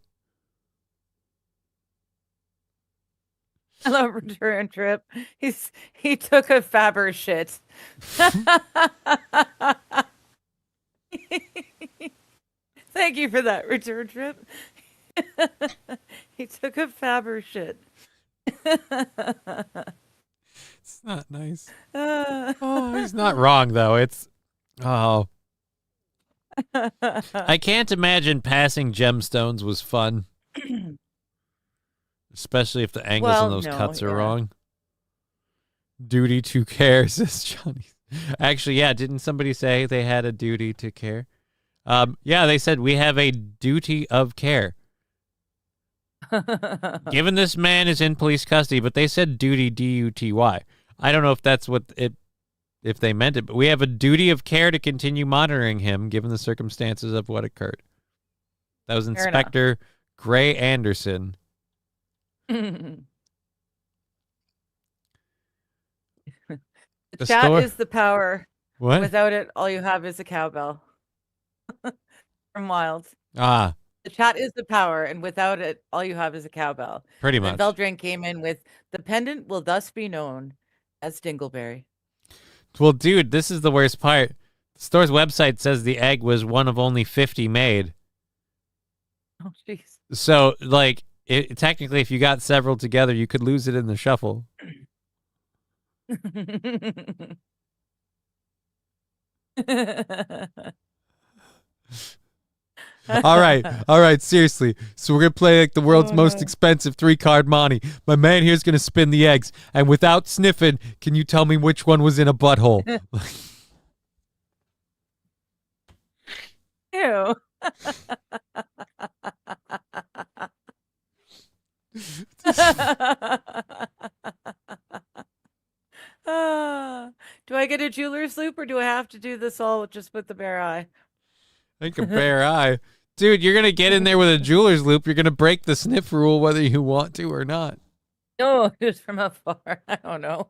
I love return trip. He took a Faber shit. Thank you for that return trip. He took a Faber shit. It's not nice. Oh, he's not wrong though. It's I can't imagine passing gemstones was fun. Especially if the angles on those cuts are wrong. Duty to care, says Johnny. Actually, yeah, didn't somebody say they had a duty to care? Yeah, they said we have a duty of care. Given this man is in police custody, but they said duty, D-U-T-Y. I don't know if that's what it, if they meant it, but we have a duty of care to continue monitoring him given the circumstances of what occurred. That was Inspector Gray Anderson. The The chat store- is the power. What? Without it, all you have is a cowbell. From Wild. Ah, The chat is the power, and without it, all you have is a cowbell. pretty And much. Veldrin came in with the pendant will thus be known as Dingleberry. Well, dude, this is the worst part. The store's website says the egg was one of only 50 made. Oh, jeez. So, like, technically, if you got several together, you could lose it in the shuffle. All right, seriously. So we're gonna play like the world's most expensive 3-card monte. My man here's gonna spin the eggs, and without sniffing, can you tell me which one was in a butthole? Ew. Do I get a jeweler's loop, or do I have to do this all just with the bare eye? I think a bare eye. Dude, you're gonna get in there with a jeweler's loop. You're gonna break the sniff rule whether you want to or not. No, just from afar. I don't know.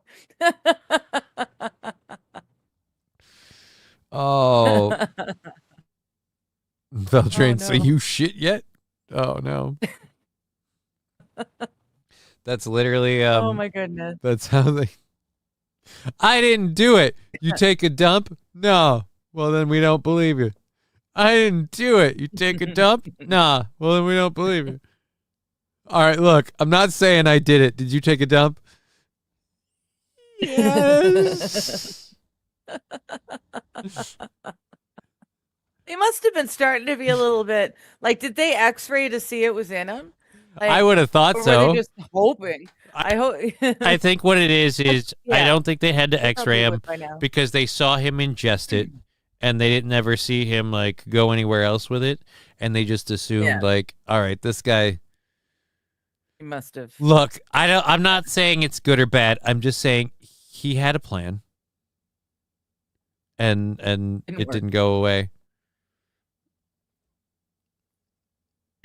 Oh. Veltrain, no. so you shit yet? Oh no. That's literally Oh my goodness. that's how they I didn't do it. You take a dump? No. Well then we don't believe you. I didn't do it. You take a dump? Nah. Well then we don't believe you. All right, look, I'm not saying I did it. Did you take a dump? Yes. They must have been starting to be a little bit like, did they X-ray to see it was in them? Like, I would have thought or were so. they just hoping? I hope. I think what it is I Yeah. don't think they had to X-ray Probably him would by now. because they saw him ingest it, and they didn't ever see him like go anywhere else with it, and they just assumed Yeah. like, all right, this guy. He must have. Look, I'm not saying it's good or bad. I'm just saying he had a plan, and Didn't it work. didn't go away.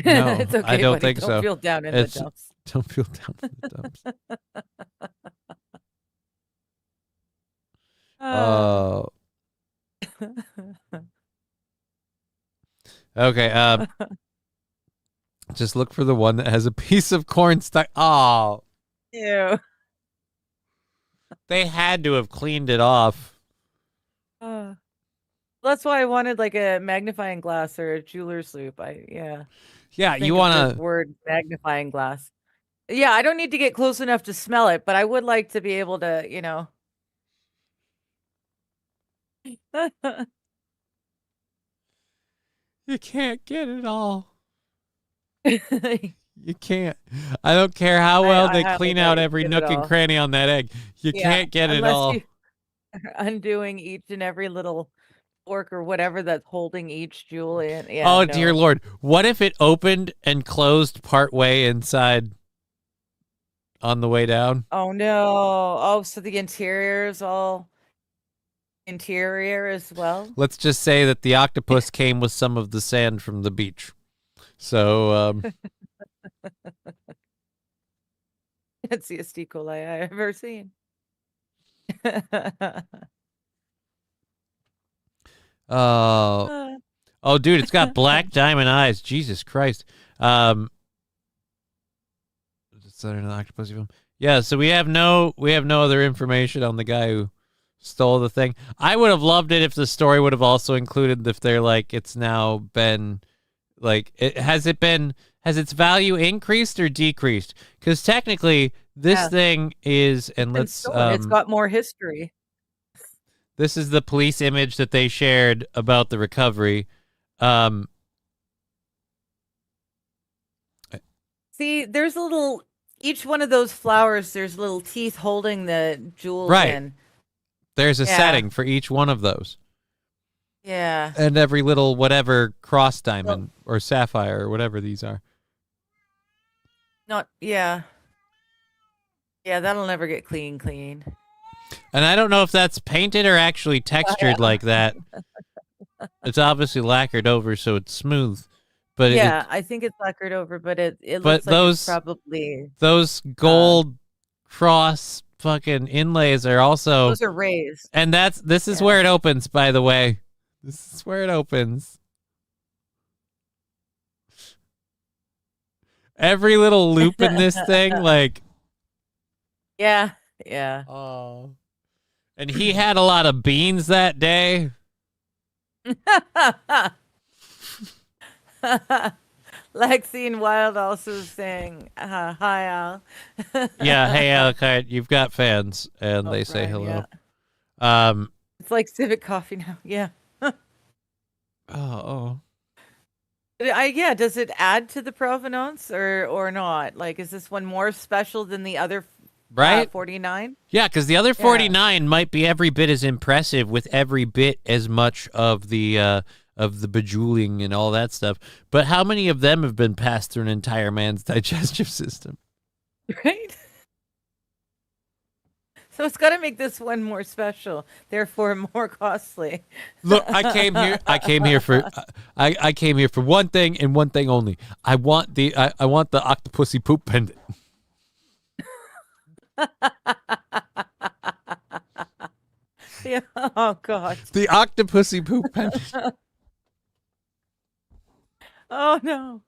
No, It's okay, I don't buddy. think Don't so. feel down in It's- the dumps. Don't feel down in the dumps. Oh. Okay. Just look for the one that has a piece of corn stuck. Oh, Ew. they had to have cleaned it off. That's why I wanted like a magnifying glass or a jeweler's loop. Yeah, Think you of want this to. word magnifying glass. Yeah, I don't need to get close enough to smell it, but I would like to be able to, you know. You can't get it all. You can't. I don't care how well I they highly clean doubt out you can every get it nook and all. cranny on that egg. You Yeah, can't get it unless all. you are undoing each and every little fork or whatever that's holding each jewel in. Yeah, Oh, no. dear Lord. What if it opened and closed part way inside on the way down? Oh no. Oh, so the interior is all interior as well. Let's just say that the octopus came with some of the sand from the beach. So, That's the E. coli I've ever seen. Oh, dude, it's got black diamond eyes. Jesus Christ. It's an octopus film. Yeah, so we have no other information on the guy who stole the thing. I would have loved it if the story would have also included if they're like it's now been like has its value increased or decreased? Because technically this thing is, and let's it's got more history. This is the police image that they shared about the recovery. See, there's each one of those flowers, there's little teeth holding the jewels right. in. There's a setting for each one of those. Yeah. And every little whatever cross diamond or sapphire or whatever these are. Yeah, that'll never get clean. And I don't know if that's painted or actually textured like that. It's obviously lacquered over, so it's smooth. But I think it's lacquered over, but it looks like it's probably those gold cross fucking inlays are also those are raised. And this is where it opens, by the way. This is where it opens. Every little loop in this thing, like yeah. Oh. And he had a lot of beans that day. Lexi and Wild also saying, hi, Al. Yeah, hey, Alucard, you've got fans, and they say hello. Yeah. It's like Civic Coffee now, yeah. Oh. Does it add to the provenance or not? Like, is this one more special than the other 49? Yeah, because the other 49 might be every bit as impressive with every bit as much of the bejeweling and all that stuff. But how many of them have been passed through an entire man's digestive system? Right? So it's got to make this one more special, therefore more costly. Look, I came here for one thing and one thing only. I want the octopussy poop pendant. Yeah. Oh God. The octopussy poop pendant. Oh no.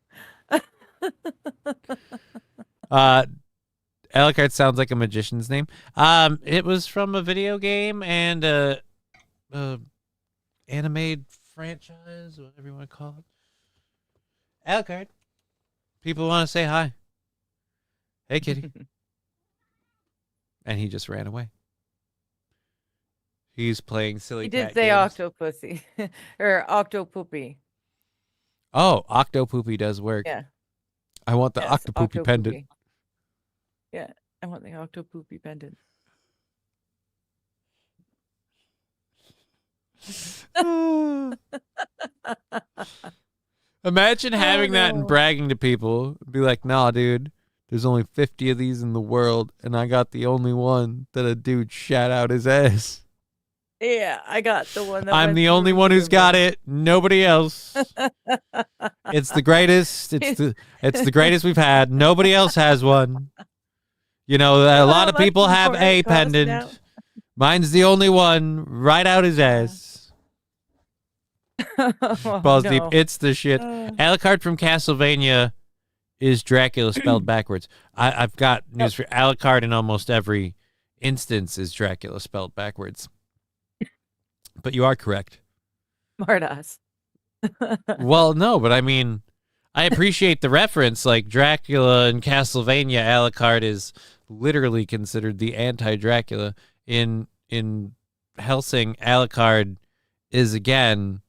Alucard sounds like a magician's name. It was from a video game and a animated franchise, whatever you want to call it. Alucard, people want to say hi. Hey, kitty. And he just ran away. He's playing silly cat games. He did say octopussy or octopoopy. Oh, octopoopy does work. Yeah. I want the octopoopy pendant. Yeah, I want the octopoopy pendant. Imagine having that and bragging to people. Be like, nah, dude, there's only 50 of these in the world, and I got the only one that a dude shat out his ass. Yeah, I got the one that I'm the only one who's got it. Nobody else. It's the greatest. It's the greatest we've had. Nobody else has one. You know, a lot of people have a pendant. Now. Mine's the only one right out his ass. Balls deep. It's the shit. Alucard from Castlevania is Dracula spelled backwards. I've got news for Alucard in almost every instance is Dracula spelled backwards. But you are correct. Smartass. Well, no, but I mean, I appreciate the reference. Like Dracula in Castlevania, Alucard is literally considered the anti-Dracula. In Helsing, Alucard is again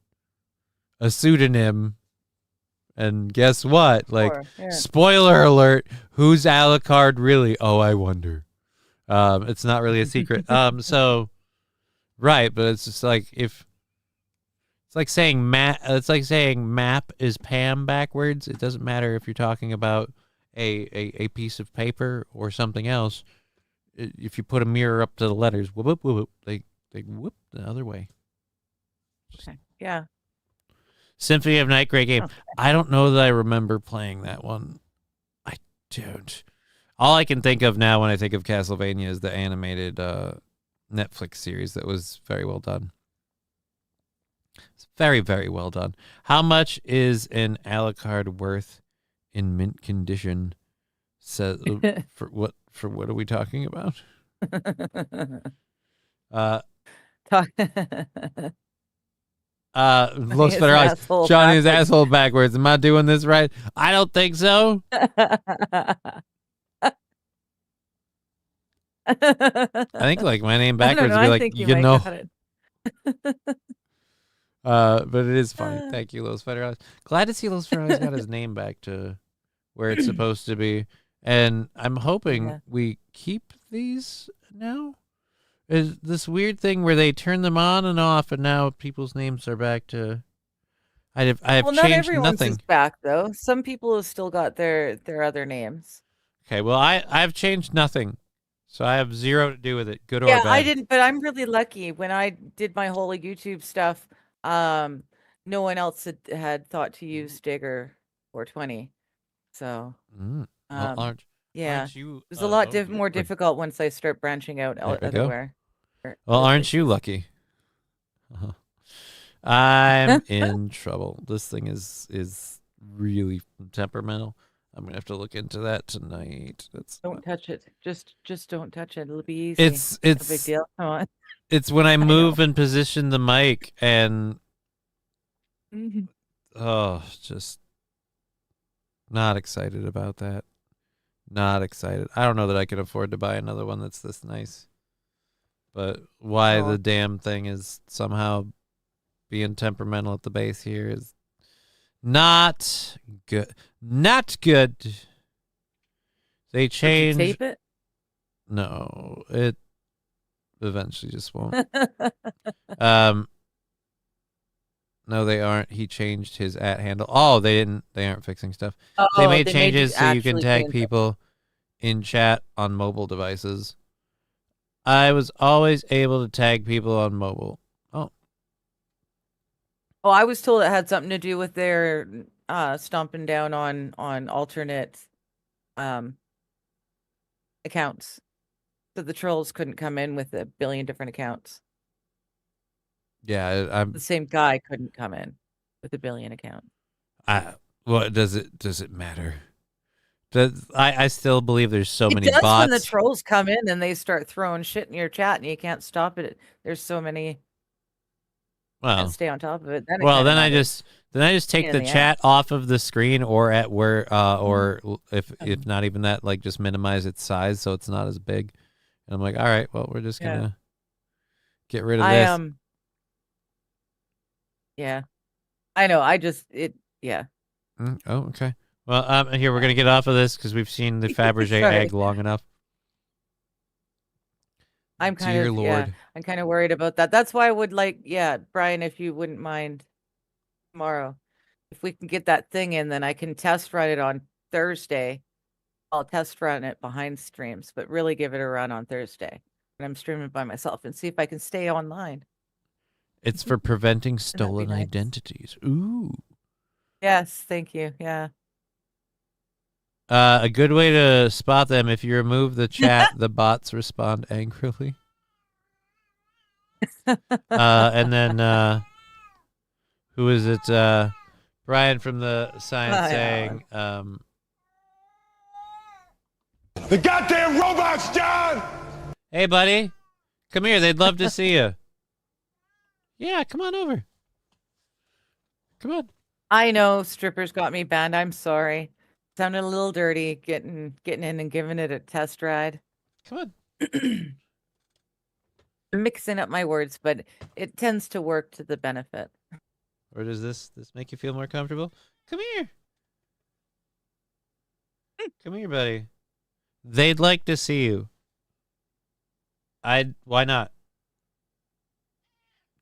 a pseudonym. And guess what? Like, spoiler alert, who's Alucard really? Oh, I wonder. It's not really a secret. So right, but it's just like it's like saying map is Pam backwards. It doesn't matter if you're talking about a piece of paper or something else. If you put a mirror up to the letters, whoop, whoop, whoop, they whoop the other way. Okay. Yeah. Symphony of Night, great game. I don't know that I remember playing that one. I don't. All I can think of now when I think of Castlevania is the animated Netflix series that was very well done. It's very, very well done. How much is an Alucard worth in mint condition? Says for what are we talking about? Talk- Los his Federales. asshole Johnny is backwards. asshole backwards. Am I doing this right? I don't think so. I think like my name I don't backwards know. would be I like, think you you might know. got it. But it is funny. Thank you, Los Federales. Glad to see Los Federales got his name back to where it's supposed to be. And I'm hoping we keep these now. Is this weird thing where they turn them on and off, and now people's names are back to. I have Well, not changed everyone's nothing. is back though. Some people have still got their other names. Okay, well I've changed nothing, so I have zero to do with it, good or Yeah, bad. I didn't, but I'm really lucky. When I did my whole YouTube stuff, no one else had thought to use Digger 420. So, Well, aren't you? it was a lot more difficult once I start branching out everywhere. Well, aren't you lucky? I'm in trouble. This thing is really temperamental. I'm gonna have to look into that tonight. Don't touch it. Just don't touch it. It'll be easy. It's no big deal. Come on. It's when I move and position the mic and just not excited about that. Not excited. I don't know that I can afford to buy another one that's this nice. But why the damn thing is somehow being temperamental at the base here is not good. Not good. They changed. Did you tape it? No, it eventually just won't. No, they aren't. He changed his @handle. Oh, they didn't. They aren't fixing stuff. They made changes so you can tag people in chat on mobile devices. I was always able to tag people on mobile. Oh, I was told it had something to do with their stomping down on alternate accounts. So the trolls couldn't come in with a billion different accounts. Yeah, The same guy couldn't come in with a billion accounts. What does it matter? I still believe there's so many It does bots. when the trolls come in and they start throwing shit in your chat and you can't stop it. There's so many. Can't stay on top of it. Then I just take the chat off of the screen or at where or if not even that, like just minimize its size so it's not as big. And I'm like, all right, well, we're just gonna get rid of this. Yeah, I know. Oh, okay. Well, here we're gonna get off of this because we've seen the Fabergé egg long enough. I'm kind of worried about that. That's why I would like, Brian, if you wouldn't mind tomorrow, if we can get that thing in, then I can test run it on Thursday. I'll test run it behind streams, but really give it a run on Thursday when I'm streaming by myself and see if I can stay online. It's for preventing stolen identities. Ooh. Yes, thank you. Yeah. A good way to spot them, if you remove the chat, the bots respond angrily. And then, who is it? Brian from the science saying, The goddamn robots, John! hey, buddy, come here. They'd love to see you. Yeah, come on over. Come on. I know strippers got me banned. I'm sorry. Sounded a little dirty getting in and giving it a test ride. Come on. Mixing up my words, but it tends to work to the benefit. Or does this make you feel more comfortable? Come here. Come here, buddy. They'd like to see you. Why not?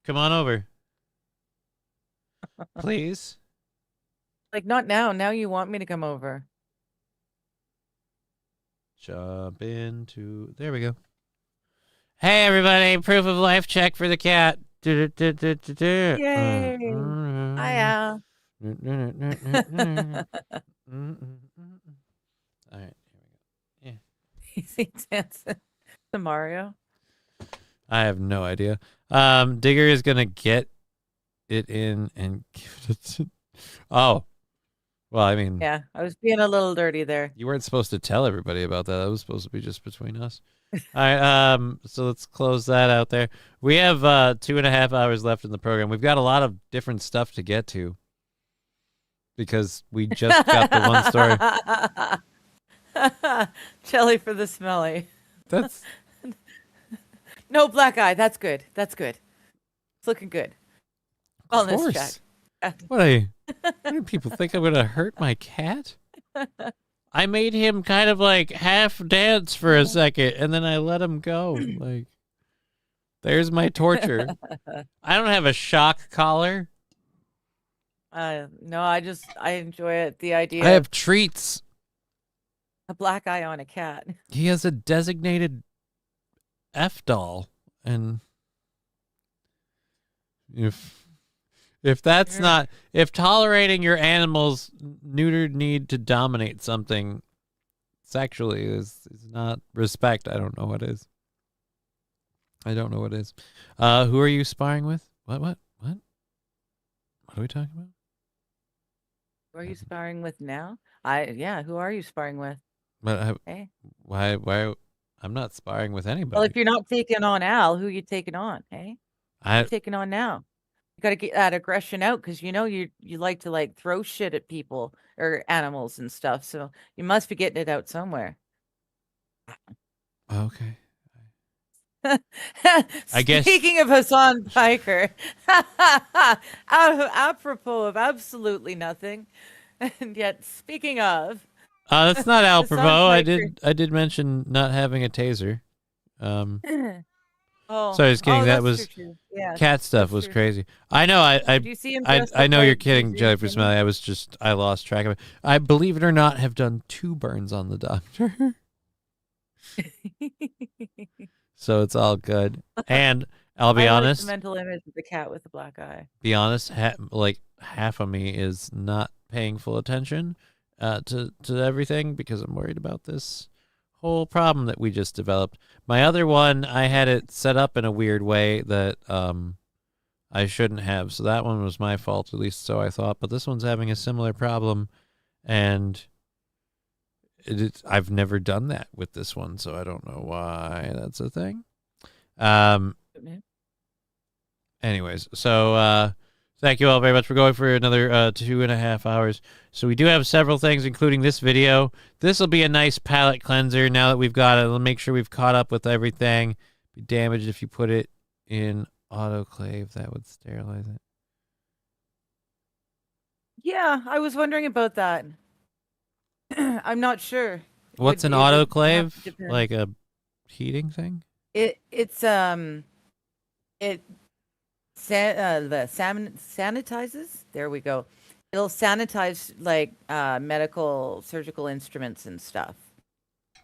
Come on over. Please. Like, not now. Now you want me to come over. Jump into... There we go. Hey, everybody. Proof of life check for the cat. Yay. Hiya. All right. Here we go. Yeah. Easy dancing to Mario. I have no idea. Digger is going to get it in and give it to... Oh, well, I mean, Yeah, I was being a little dirty there. you weren't supposed to tell everybody about that. That was supposed to be just between us. All right, so let's close that out there. We have 2.5 hours left in the program. We've got a lot of different stuff to get to because we just got the one story. Jelly for the smelly. That's No black eye. That's good. That's good. It's looking good. of Wellness course. check. What do people think I'm gonna hurt my cat? I made him kind of like half dance for a second, and then I let him go. Like, there's my torture. I don't have a shock collar. No, I enjoy it. The idea I of have treats. a black eye on a cat. He has a designated F doll, and if that's not, if tolerating your animal's neutered need to dominate something sexually is not respect, I don't know what is. I don't know what is. Who are you sparring with? What are we talking about? Who are you sparring with now? Who are you sparring with? But Hey. why I'm not sparring with anybody. Well, if you're not taking on Al, who are you taking on? Hey, who I you taking on now? You got to get that aggression out because you like to like throw shit at people or animals and stuff. So you must be getting it out somewhere. okay. I guess- Speaking of Hassan Piker, apropos of absolutely nothing, and yet speaking of, That's not apropos. I Piker. did mention not having a taser. Oh, Sorry, I was kidding. That that's was true. Yeah, cat stuff that's was true. crazy. I know. Do you see him? I dressed I up know you're like kidding, Susie Jelly for Skinner? Smelly. I lost track of it. I believe it or not have done 2 burns on the doctor. So it's all good. And I'll be I like honest. the mental image of the cat with the black eye. Be honest. Like half of me is not paying full attention to everything because I'm worried about this whole problem that we just developed. My other one, I had it set up in a weird way that I shouldn't have. So that one was my fault, at least so I thought. But this one's having a similar problem, and I've never done that with this one, so I don't know why that's a thing. Anyways, so thank you all very much for going for another 2.5 hours. So we do have several things, including this video. This will be a nice palate cleanser now that we've got it. We'll make sure we've caught up with everything. Be damaged if you put it in autoclave. That would sterilize it. Yeah, I was wondering about that. I'm not sure. What's an It would have to autoclave? depend. Like a heating thing? It sanitizes. There we go. It'll sanitize like medical surgical instruments and stuff.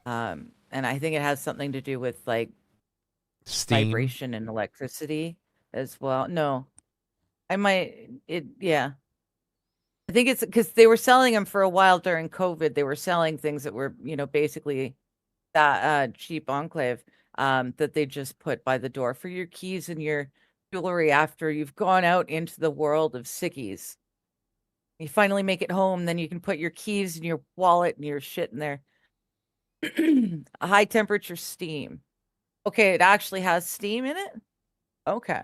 And I think it has something to do with like Steam. vibration and electricity as well. No, yeah. I think it's because they were selling them for a while during COVID. They were selling things that were, basically that cheap enclave that they just put by the door for your keys and your jewelry after you've gone out into the world of sickies. You finally make it home, then you can put your keys and your wallet and your shit in there. A high temperature steam. Okay, it actually has steam in it? Okay.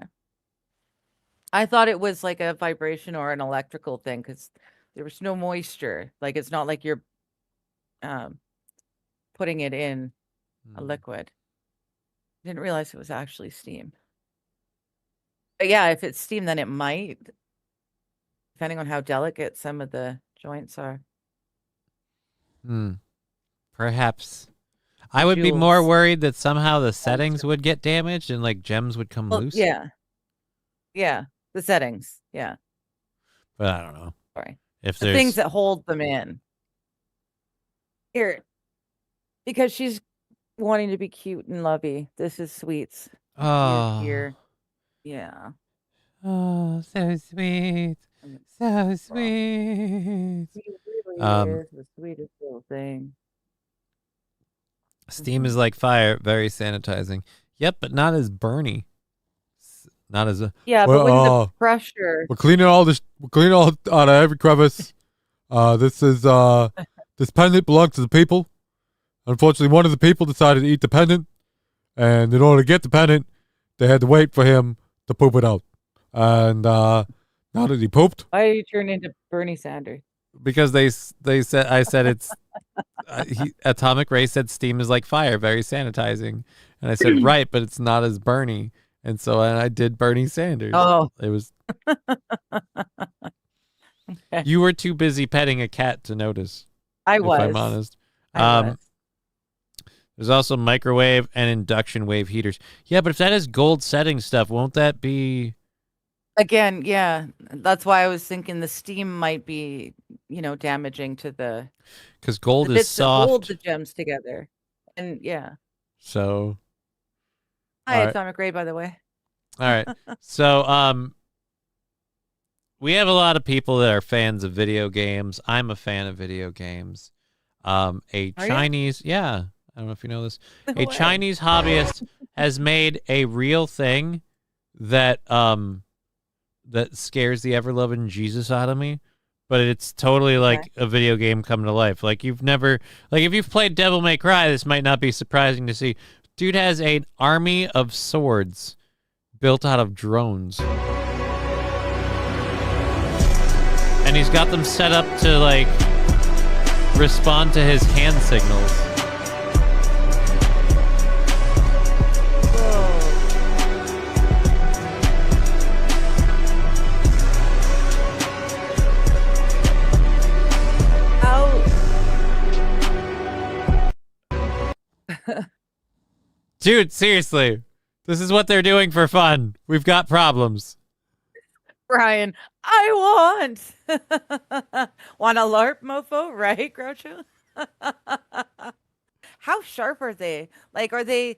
I thought it was like a vibration or an electrical thing because there was no moisture. Like it's not like you're putting it in a liquid. Didn't realize it was actually steam. But yeah, if it's steam, then it might, depending on how delicate some of the joints are. Perhaps. I would be more Jewels. worried that somehow the settings would get damaged and like gems would come Well, loose. yeah. Yeah. The settings. Yeah. But I don't know. Sorry. If The there's things that hold them in. Here. Because she's wanting to be cute and lovey. This is sweets. Here. Yeah. Oh, so sweet. So sweet. He really is the sweetest little thing. Steam is like fire, very sanitizing. Yep, but not as burny. Not as a Yeah, but when the pressure. We're cleaning all out of every crevice. This pendant belongs to the people. Unfortunately, one of the people decided to eat the pendant, and in order to get the pendant, they had to wait for him to poop it out. And now that he pooped, Why are you turning into Bernie Sanders? because they said I said it's Atomic Ray said steam is like fire, very sanitizing, and I said right, but it's not as Bernie, and so I did Bernie Sanders. Oh, It was okay. you were too busy petting a cat to notice. I if was. I'm honest. I was. There's also microwave and induction wave heaters. Yeah, but if that is gold setting stuff, won't that be? Again, yeah. That's why I was thinking the steam might be, damaging to the Because gold is bits that hold soft. the gems together. And yeah. So. Hi, all right. Atomic Ray, by the way. All right. So, we have a lot of people that are fans of video games. I'm a fan of video games. Are you? Chinese, yeah. I don't know if you know this. No A way. Chinese hobbyist has made a real thing that that scares the ever-loving Jesus out of me. But it's totally like a video game come to life. Like if you've played Devil May Cry, this might not be surprising to see. Dude has an army of swords built out of drones. And he's got them set up to like respond to his hand signals. Dude, seriously. This is what they're doing for fun. We've got problems. Brian, I want a LARP, mofo, right, Groucho? How sharp are they? Like, are they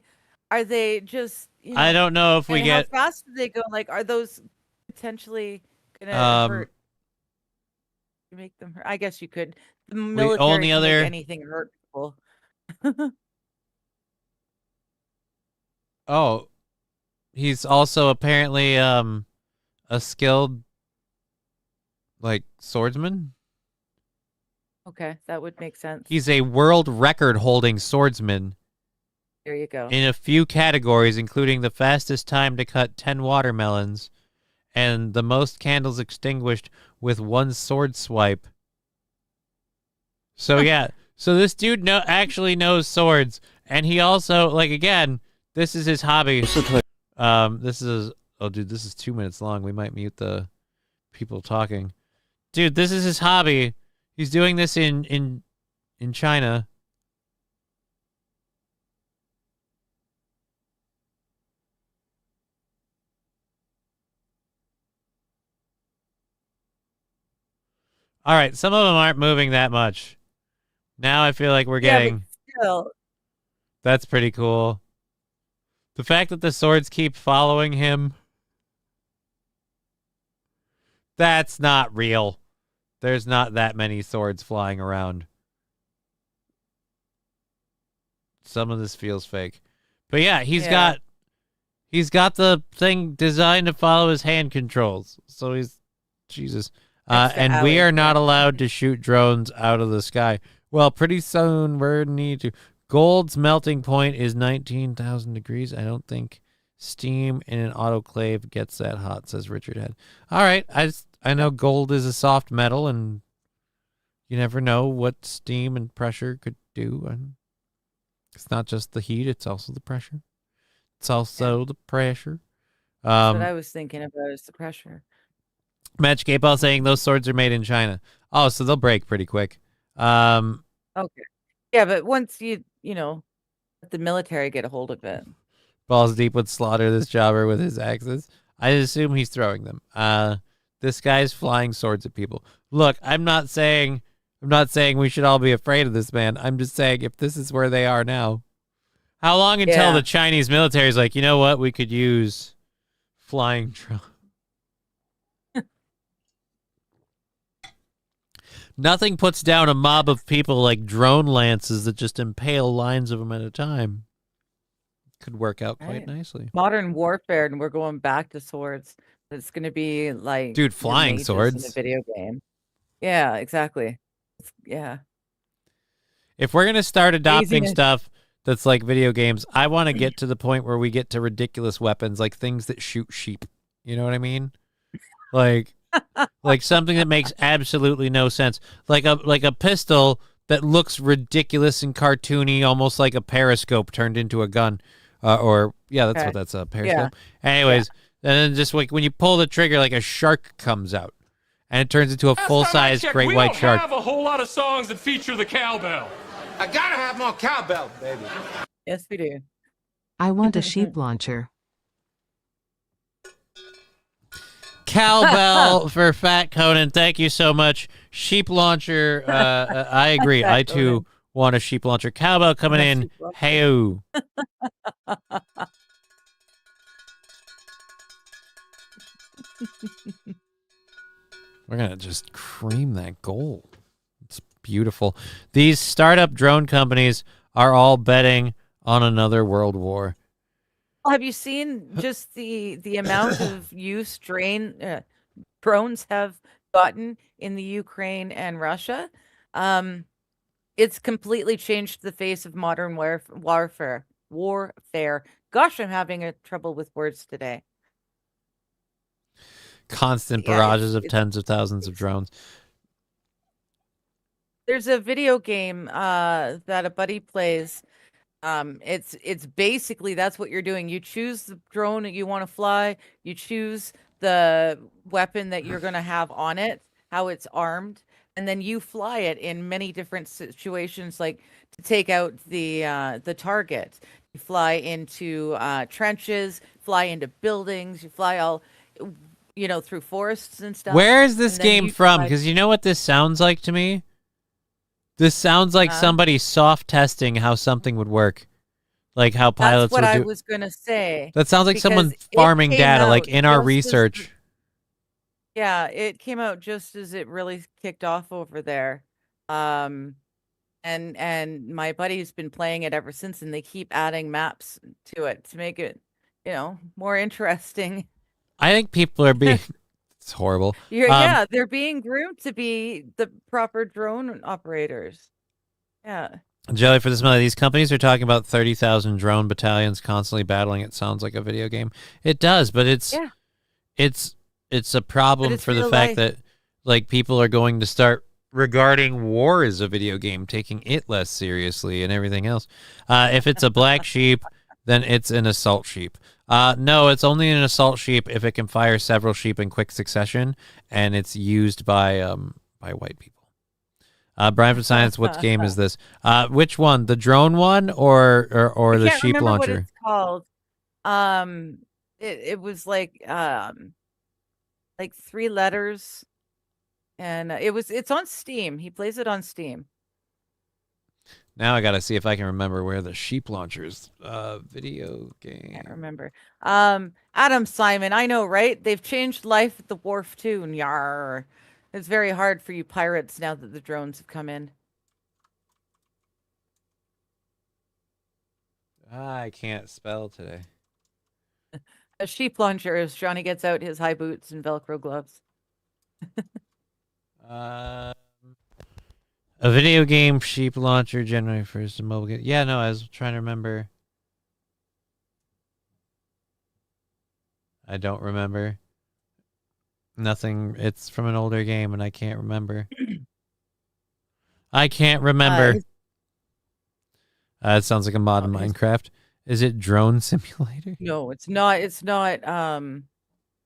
just, I don't know if we and get. how fast do they go? Like, are those potentially gonna hurt? Make them hurt? I guess you could. The military only can other- make anything hurtful. Oh, he's also apparently a skilled like swordsman. Okay, that would make sense. He's a world record holding swordsman There you go. in a few categories, including the fastest time to cut 10 watermelons and the most candles extinguished with one sword swipe. So yeah, so this dude actually knows swords, and he also, like, again, this is his hobby. This is oh dude, this is 2 minutes long. We might mute the people talking. Dude, this is his hobby. He's doing this in China. All right, some of them aren't moving that much. Now I feel like we're getting. But still, That's pretty cool. The fact that the swords keep following him. That's not real. There's not that many swords flying around. Some of this feels fake. But yeah, he's got the thing designed to follow his hand controls. So he's Jesus. And we are not allowed to shoot drones out of the sky. Well, pretty soon we're need to. Gold's melting point is 19,000 degrees. I don't think steam in an autoclave gets that hot, says Richard Head. All right, I know gold is a soft metal, and you never know what steam and pressure could do. And it's not just the heat; it's also the pressure. It's also the pressure. that's what I was thinking about is the pressure. Match K-Ball saying those swords are made in China. Oh, so they'll break pretty quick. Okay. Yeah, but once you let the military get a hold of it. Balls Deep would slaughter this jobber with his axes. I assume he's throwing them. This guy's flying swords at people. Look, I'm not saying we should all be afraid of this man. I'm just saying if this is where they are now. How long until the Chinese military is like, you know what, we could use flying drones? Nothing puts down a mob of people like drone lances that just impale lines of them at a time. could work out quite Right. nicely. Modern warfare, and we're going back to swords. It's going to be like Dude, your flying mages in a swords. video game. Yeah, exactly. Yeah. If we're gonna start adopting Amazing. stuff that's like video games, I want to get to the point where we get to ridiculous weapons, like things that shoot sheep. You know what I mean? Like something that makes absolutely no sense, like a pistol that looks ridiculous and cartoony, almost like a periscope turned into a gun, or yeah, that's Okay. what that's a periscope. Anyways, and then just like when you pull the trigger, like a shark comes out, and it turns into a Last full time I size checked, great we white don't shark. have a whole lot of songs that feature the cowbell. I gotta have more cowbell, baby. Yes, we do. I want a sheep launcher. Cowbell for Fat Conan. Thank you so much. Sheep launcher. I agree. Fat I too want a sheep launcher. Cowbell coming A in. sheep launcher. Hey-o. We're going to just cream that gold. It's beautiful. These startup drone companies are all betting on another world war. Have you seen just the amount of use drones have gotten in the Ukraine and Russia? It's completely changed the face of modern warfare. Gosh, I'm having a trouble with words today. Constant Yeah, barrages of it's- tens of thousands of drones. There's a video game that a buddy plays. It's basically that's what you're doing. You choose the drone that you want to fly. You choose the weapon that you're going to have on it, how it's armed, and then you fly it in many different situations, like to take out the target. You fly into trenches, fly into buildings. You fly all, through forests and stuff. Where is this and then game you from? fly- Because you know what this sounds like to me? This sounds like somebody soft testing how something would work. Like how pilots That's what would I do. was going to say. That sounds like someone because it farming came data, like out in our just as research. Yeah, it came out just as it really kicked off over there. And my buddy's been playing it ever since, and they keep adding maps to it to make it, more interesting. I think people are being. It's horrible. Yeah, they're being groomed to be the proper drone operators. Yeah. Jelly, for this month, these companies are talking about 30,000 drone battalions constantly battling. It sounds like a video game. It does, but it's a problem it's for the real fact life. that like people are going to start regarding war as a video game, taking it less seriously and everything else. If it's a black sheep, then it's an assault sheep. No, it's only an assault sheep if it can fire several sheep in quick succession, and it's used by white people. Brian from Science, what game is this? Which one? The drone one or the I can't sheep remember what launcher? it's called. It was like 3 letters, and it's on Steam. He plays it on Steam. Now I gotta see if I can remember where the sheep launchers video I game. can't remember. Adam Simon, I know, right? They've changed life at the wharf too. Yar. It's very hard for you pirates now that the drones have come in. I can't spell today. A sheep launcher as Johnny gets out his high boots and Velcro gloves. A video game sheep launcher generally refers to mobile game. Yeah, no, I was trying to remember. I don't remember. Nothing. It's from an older game, and I can't remember. I can't remember. It sounds like a mod in Minecraft. Is it Drone Simulator? No, it's not. It's not.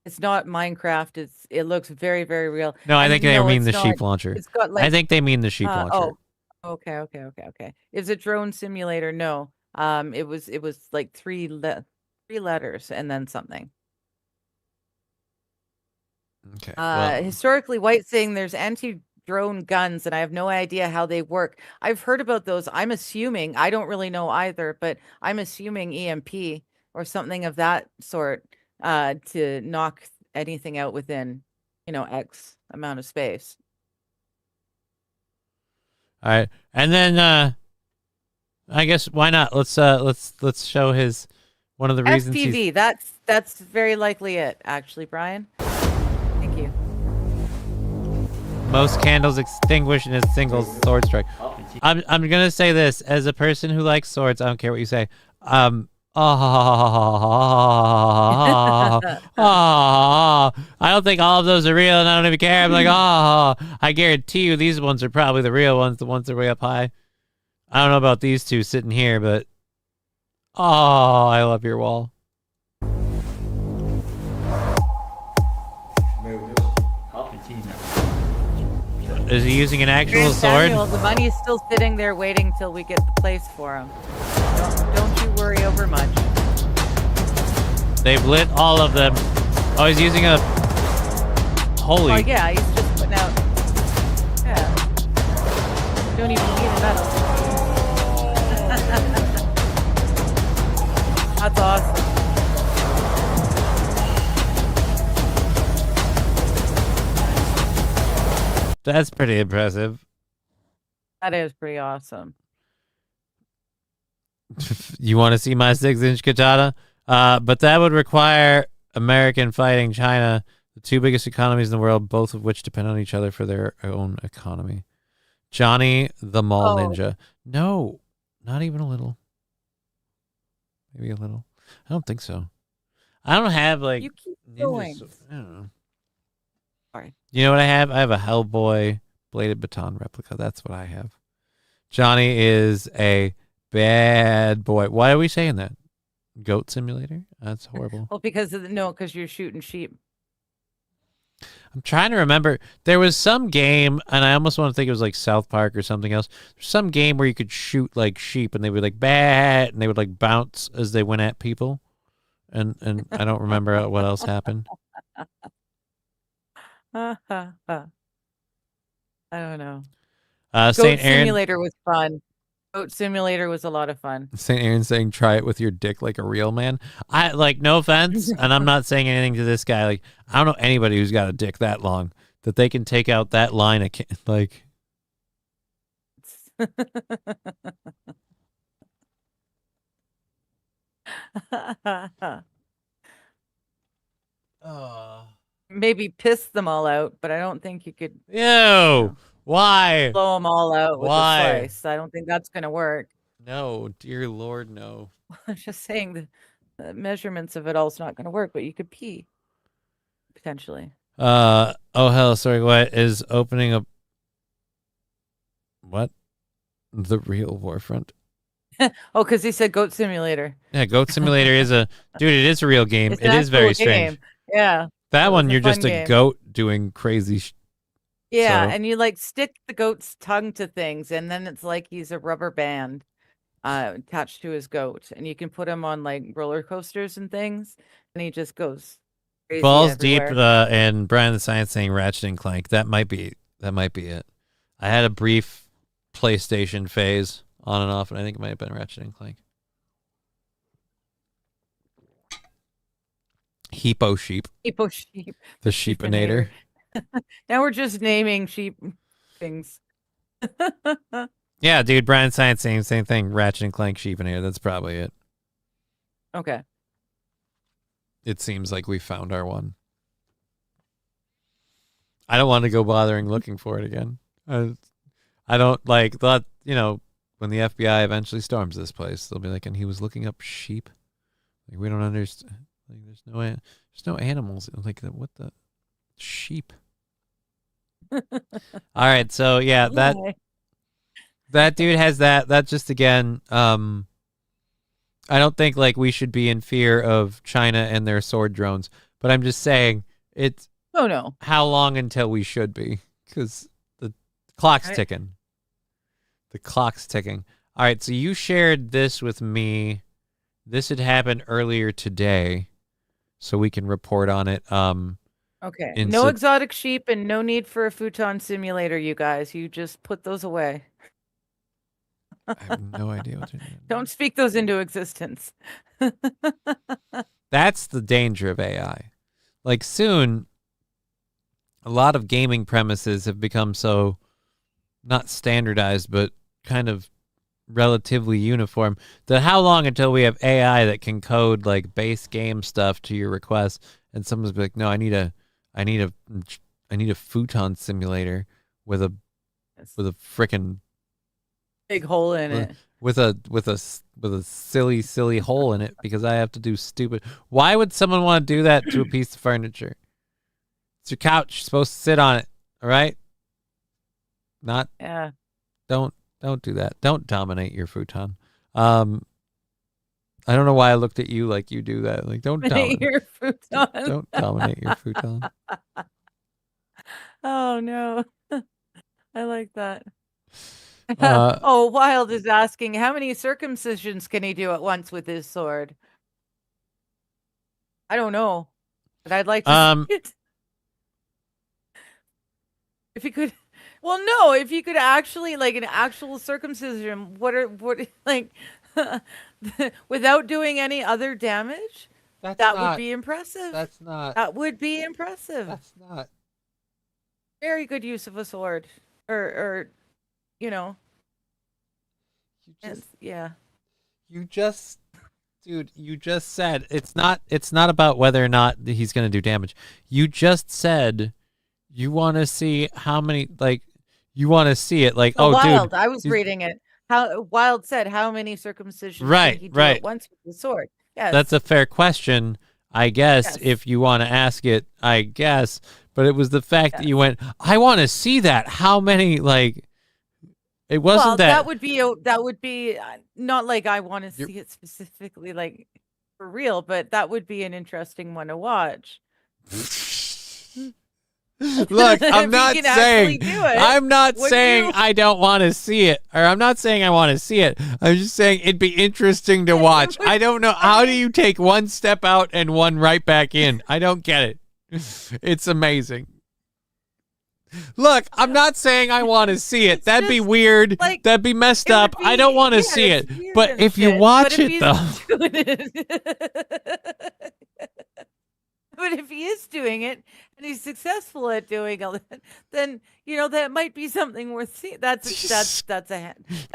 It's not Minecraft. It looks very, very real. No, I And think they no, mean the it's sheep not. launcher. It's got like. I think they mean the sheep launcher. Oh, okay. Is it drone simulator? No. It was like three letters and then something. Okay. Well, Historically, White saying there's anti-drone guns, and I have no idea how they work. I've heard about those. I'm assuming, I don't really know either, but I'm assuming EMP or something of that sort to knock anything out within, X amount of space. all right. And then I guess why not? Let's show his One of the reasons FPV. That's very likely it, actually, Brian. Thank you. most candles extinguished in a single sword strike. I'm gonna say this as a person who likes swords. I don't care what you say. I don't think all of those are real, and I don't even care. I'm like, I guarantee you these ones are probably the real ones, the ones that are way up high. I don't know about these two sitting here, but I love your wall. Is he using an actual sword? Samuel, the money is still sitting there waiting till we get the place for him. Don't you worry over much. They've lit all of them. Oh, he's using a... Holy... Oh, yeah, he's just putting out... Yeah. Don't even need a medal. That's awesome. That's pretty impressive. That is pretty awesome. You want to see my 6-inch katana? But that would require American fighting China, the two biggest economies in the world, both of which depend on each other for their own economy. Johnny the Mall Ninja. No, not even a little. Maybe a little. I don't think so. I don't have like You keep ninjas. going. I don't know. Sorry. You know what I have? I have a Hellboy bladed baton replica. That's what I have. Johnny is a bad boy. Why are we saying that? Goat simulator? That's horrible. Well, because you're shooting sheep. I'm trying to remember. There was some game, and I almost want to think it was like South Park or something else. There's some game where you could shoot like sheep, and they would like bat, and they would like bounce as they went at people. And I don't remember what else happened. I don't know. St. Goat Aaron Simulator was fun. Goat Simulator was a lot of fun. St. Aaron saying, "Try it with your dick like a real man." I like, no offense, and I'm not saying anything to this guy. Like, I don't know anybody who's got a dick that long that they can take out that line. Like, Maybe piss them all out, but I don't think you could ew. Why? blow them all out with Why? a slice. I don't think that's going to work. No, dear Lord, no. I'm just saying the measurements of it all is not going to work, but you could pee potentially. Oh hell, sorry. What is opening up? What? The real Warfront? Oh, because he said Goat Simulator. Yeah, Goat Simulator is a dude. It is a real game. It's It an is very actual strange. game. Yeah. That It one, was a you're just fun a game. goat doing crazy. Yeah, So- and you like stick the goat's tongue to things, and then it's like he's a rubber band attached to his goat, and you can put him on like roller coasters and things, and he just goes crazy Balls deep, everywhere. and Brian the Science saying Ratchet and Clank. That might be it. I had a brief PlayStation phase on and off, and I think it might have been Ratchet and Clank. Heapo sheep, Hippo sheep. the sheepinator. Now we're just naming sheep things. Yeah, dude. Brian Science saying same thing. Ratchet and Clank sheepinator. That's probably it. Okay. It seems like we found our one. I don't want to go bothering looking for it again. I don't like that. You know, when the FBI eventually storms this place, they'll be like, and he was looking up sheep. Like, we don't understand. Like, there's no animals. Like, what the sheep? All right, so yeah, that dude has that. That just again, I don't think like we should be in fear of China and their sword drones, but I'm just saying it's. Oh no. How long until we should be? Because the clock's ticking. The clock's ticking. All right, so you shared this with me. This had happened earlier today, so we can report on it. Okay. in No Sep- exotic sheep and no need for a futon simulator, you guys. You just put those away. I have no idea what you're doing. Don't speak those into existence. That's the danger of AI. Like soon, a lot of gaming premises have become so not standardized, but kind of relatively uniform. Then how long until we have AI that can code like base game stuff to your request, and someone's be like, no, I need a futon simulator with a frickin' big hole in it. with a silly hole in it because I have to do stupid. Why would someone want to do that to a piece of furniture? It's your couch. You're supposed to sit on it. All right. Not. Yeah. Don't do that. Don't dominate your futon. I don't know why I looked at you like you do that. Like, don't dominate your futon. Don't dominate your futon. Oh no. I like that. Wild is asking, how many circumcisions can he do at once with his sword? I don't know, but I'd like to see it. If he could, well, no, if you could actually, like, an actual circumcision, what like, without doing any other damage, would be impressive. That would be impressive. That's not. Very good use of a sword, or you know. You just said it's not about whether or not he's going to do damage. You just said you want to see how many, like, you want to see it, like, Wild, dude. I was reading it. Wild said how many circumcisions right, can he do right. at once with the sword? Yes. That's a fair question, I guess, yes. if you want to ask it, I guess. But it was the fact that you went, I want to see that. How many, like, it wasn't that would be not like I want to see it specifically, like, for real, but that would be an interesting one to watch. Look, I'm not saying I don't want to see it, or I'm not saying I want to see it. I'm just saying it'd be interesting to watch. I don't know, how do you take one step out and one right back in? I don't get it. It's amazing. Look, I'm not saying I want to see it. That'd be weird. Like, that'd be messed up. I don't want to see it. But if you watch it, though. But if he is doing it and he's successful at doing all that, then that might be something worth seeing. That's a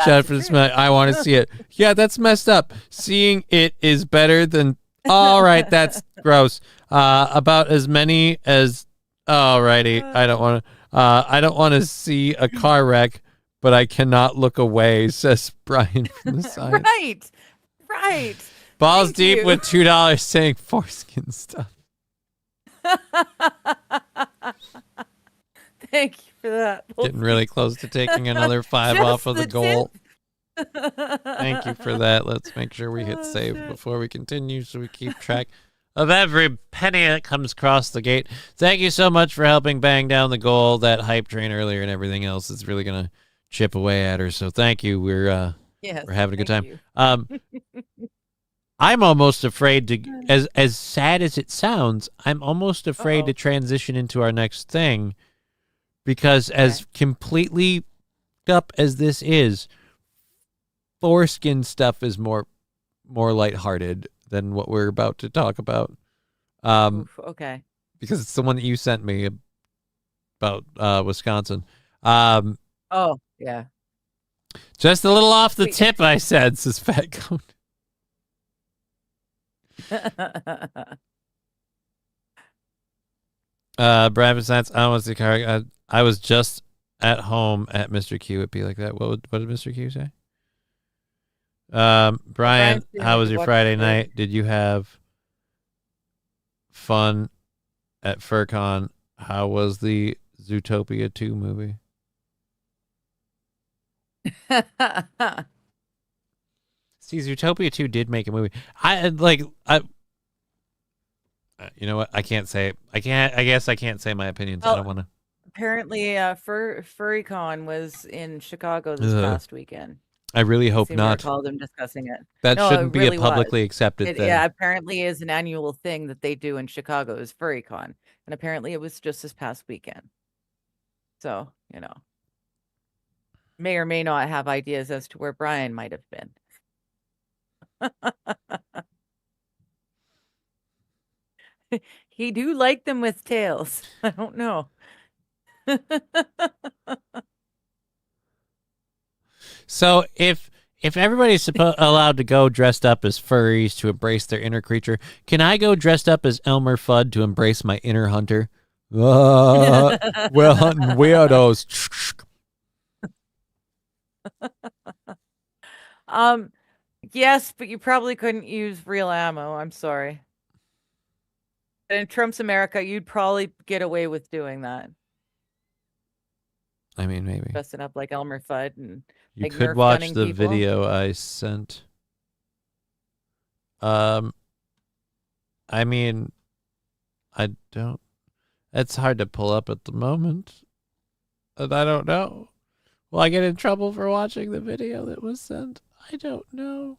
Jennifer Smith, I want to see it. Yeah, that's messed up. Seeing it is better than. All right, that's gross. About as many as. Alrighty, I don't want to. I don't want to see a car wreck, but I cannot look away, says Brian from the side. Right. Balls Thank deep you. With $2 saying foreskin stuff. Thank you for that. Getting really close to taking another 5 off of the goal. Thank you for that. Let's make sure we hit save before we continue so we keep track of every penny that comes across the gate. Thank you so much for helping bang down the goal. That hype train earlier and everything else is really going to chip away at her. So thank you. We're having a good time. I'm almost afraid to, as sad as it sounds, I'm almost afraid to transition into our next thing because as completely up as this is, foreskin stuff is more lighthearted than what we're about to talk about. Okay. Because it's the one that you sent me about Wisconsin. Oh, yeah. Just a little off the tip, I said, says Fat Goat. Brad Science, I don't want to see car. I was just at home at Mr. Q. It'd be like that. What did Mr. Q say? Brian, how was your Friday night? Did you have fun at FurCon? How was the Zootopia 2 movie? See, Zootopia 2 did make a movie. You know what? I can't say. I guess I can't say my opinions. I don't want to. Apparently, FurryCon was in Chicago this past weekend. I really hope not. I recall them discussing it. That shouldn't be a publicly accepted thing. Yeah, apparently is an annual thing that they do in Chicago is FurryCon. And apparently it was just this past weekend. So, may or may not have ideas as to where Brian might have been. He do like them with tails. I don't know. So if if everybody's allowed to go dressed up as furries to embrace their inner creature, can I go dressed up as Elmer Fudd to embrace my inner hunter? We're hunting weirdos. Yes, but you probably couldn't use real ammo. I'm sorry. In Trump's America, you'd probably get away with doing that. I mean, maybe. Dressing up like Elmer Fudd and You like could Nerf watch gunning the people. video I sent. I mean, I don't. It's hard to pull up at the moment, and I don't know. Will I get in trouble for watching the video that was sent? I don't know.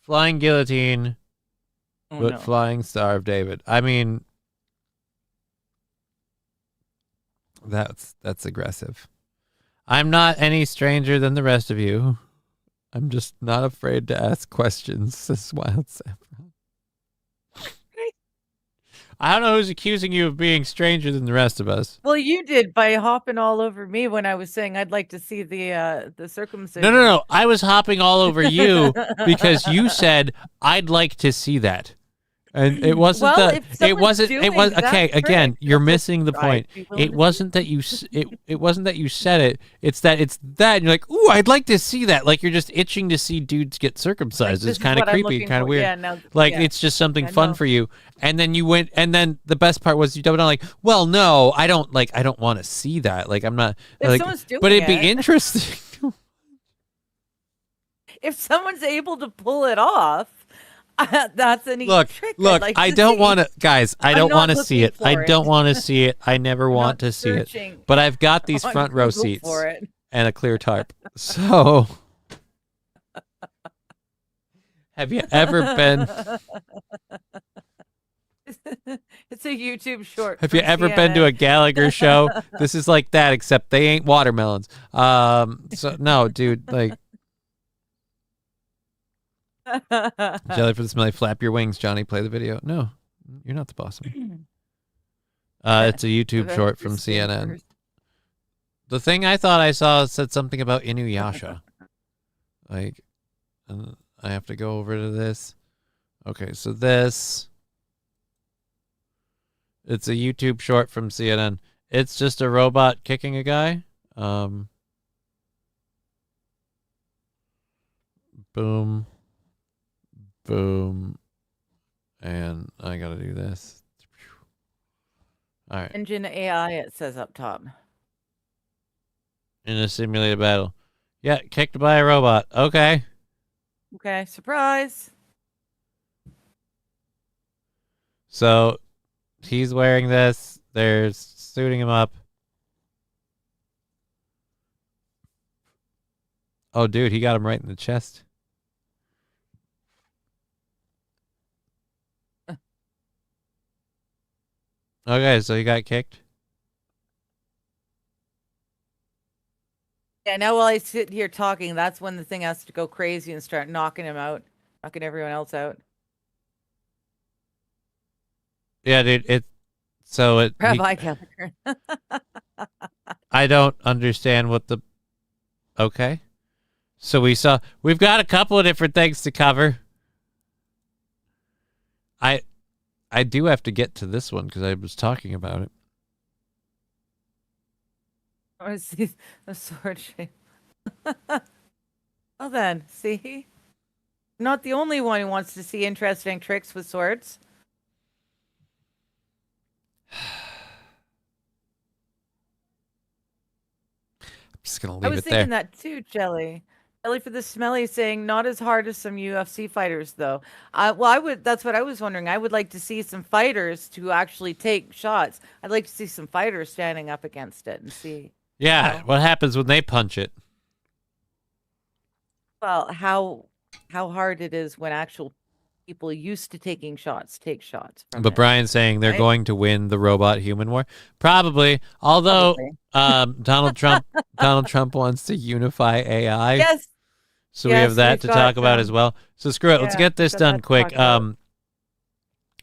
Flying guillotine, but no. flying Star of David. I mean, that's aggressive. I'm not any stranger than the rest of you. I'm just not afraid to ask questions, says Wild Saffron. I don't know who's accusing you of being stranger than the rest of us. Well, you did by hopping all over me when I was saying I'd like to see the circumcision. No. I was hopping all over you because you said I'd like to see that. And it wasn't Well, that if it wasn't someone's it was doing that okay, again, trick, you're they'll missing the try point. to be willing It to wasn't that you it wasn't that you said it. It's that and you're like, "Ooh, I'd like to see that." Like you're just itching to see dudes get circumcised. Like, It's this is kind of what I'm creepy, looking kind of for. weird. Yeah, no, like yeah. it's just something I fun know. for you. And then you went and then the best part was you doubled down like, "Well, no, I don't want to see that." Like I'm not If like someone's doing but it'd be it. interesting. If someone's able to pull it off, that's a neat trick. Look, I'd like I to don't see. want to, guys. I I'm don't not want to see it. looking I for it. don't want to see it. I never want to see it. searching But I've got these on front row Google seats for it. and a clear tarp. So, have you ever been? It's a YouTube short. Have you from ever been to a CNN. Gallagher show? This is like that, except they ain't watermelons. So no, dude, like. Jelly for the smelly, flap your wings, Johnny. Play the video. No, you're not the boss man. It's a YouTube short from CNN. The thing I thought I saw said something about Inuyasha. Like, I have to go over to this. Okay, so this. It's a YouTube short from CNN. It's just a robot kicking a guy. Boom. Boom. And I gotta do this. All right. Engine AI, it says up top. In a simulated battle. Yeah, kicked by a robot. Okay. Okay, surprise. So he's wearing this. They're suiting him up. Oh, dude, he got him right in the chest. Okay, so he got kicked. Yeah, now while I sit here talking, that's when the thing has to go crazy and start knocking him out, knocking everyone else out. Yeah, dude, Rabbi Gallagher. I don't understand what the... Okay. So we've got a couple of different things to cover. I do have to get to this one because I was talking about it. I want to see the sword shape. Well then, see? I'm not the only one who wants to see interesting tricks with swords. I'm just going to I leave was it there. thinking that too, Jelly. Jelly for the smelly saying not as hard as some UFC fighters though. That's what I was wondering. I would like to see some fighters to actually take shots. I'd like to see some fighters standing up against it and see Yeah, what happens when they punch it? well how hard it is when actual people used to taking shots take shots from But it. Brian's saying they're right? going to win the robot human war. Probably. Although Probably. Donald Trump wants to unify AI. Yes. So we Yes, have that we've to got talk about some- as well. So screw it. Let's Yeah, get this we've got done that to quick. talk about.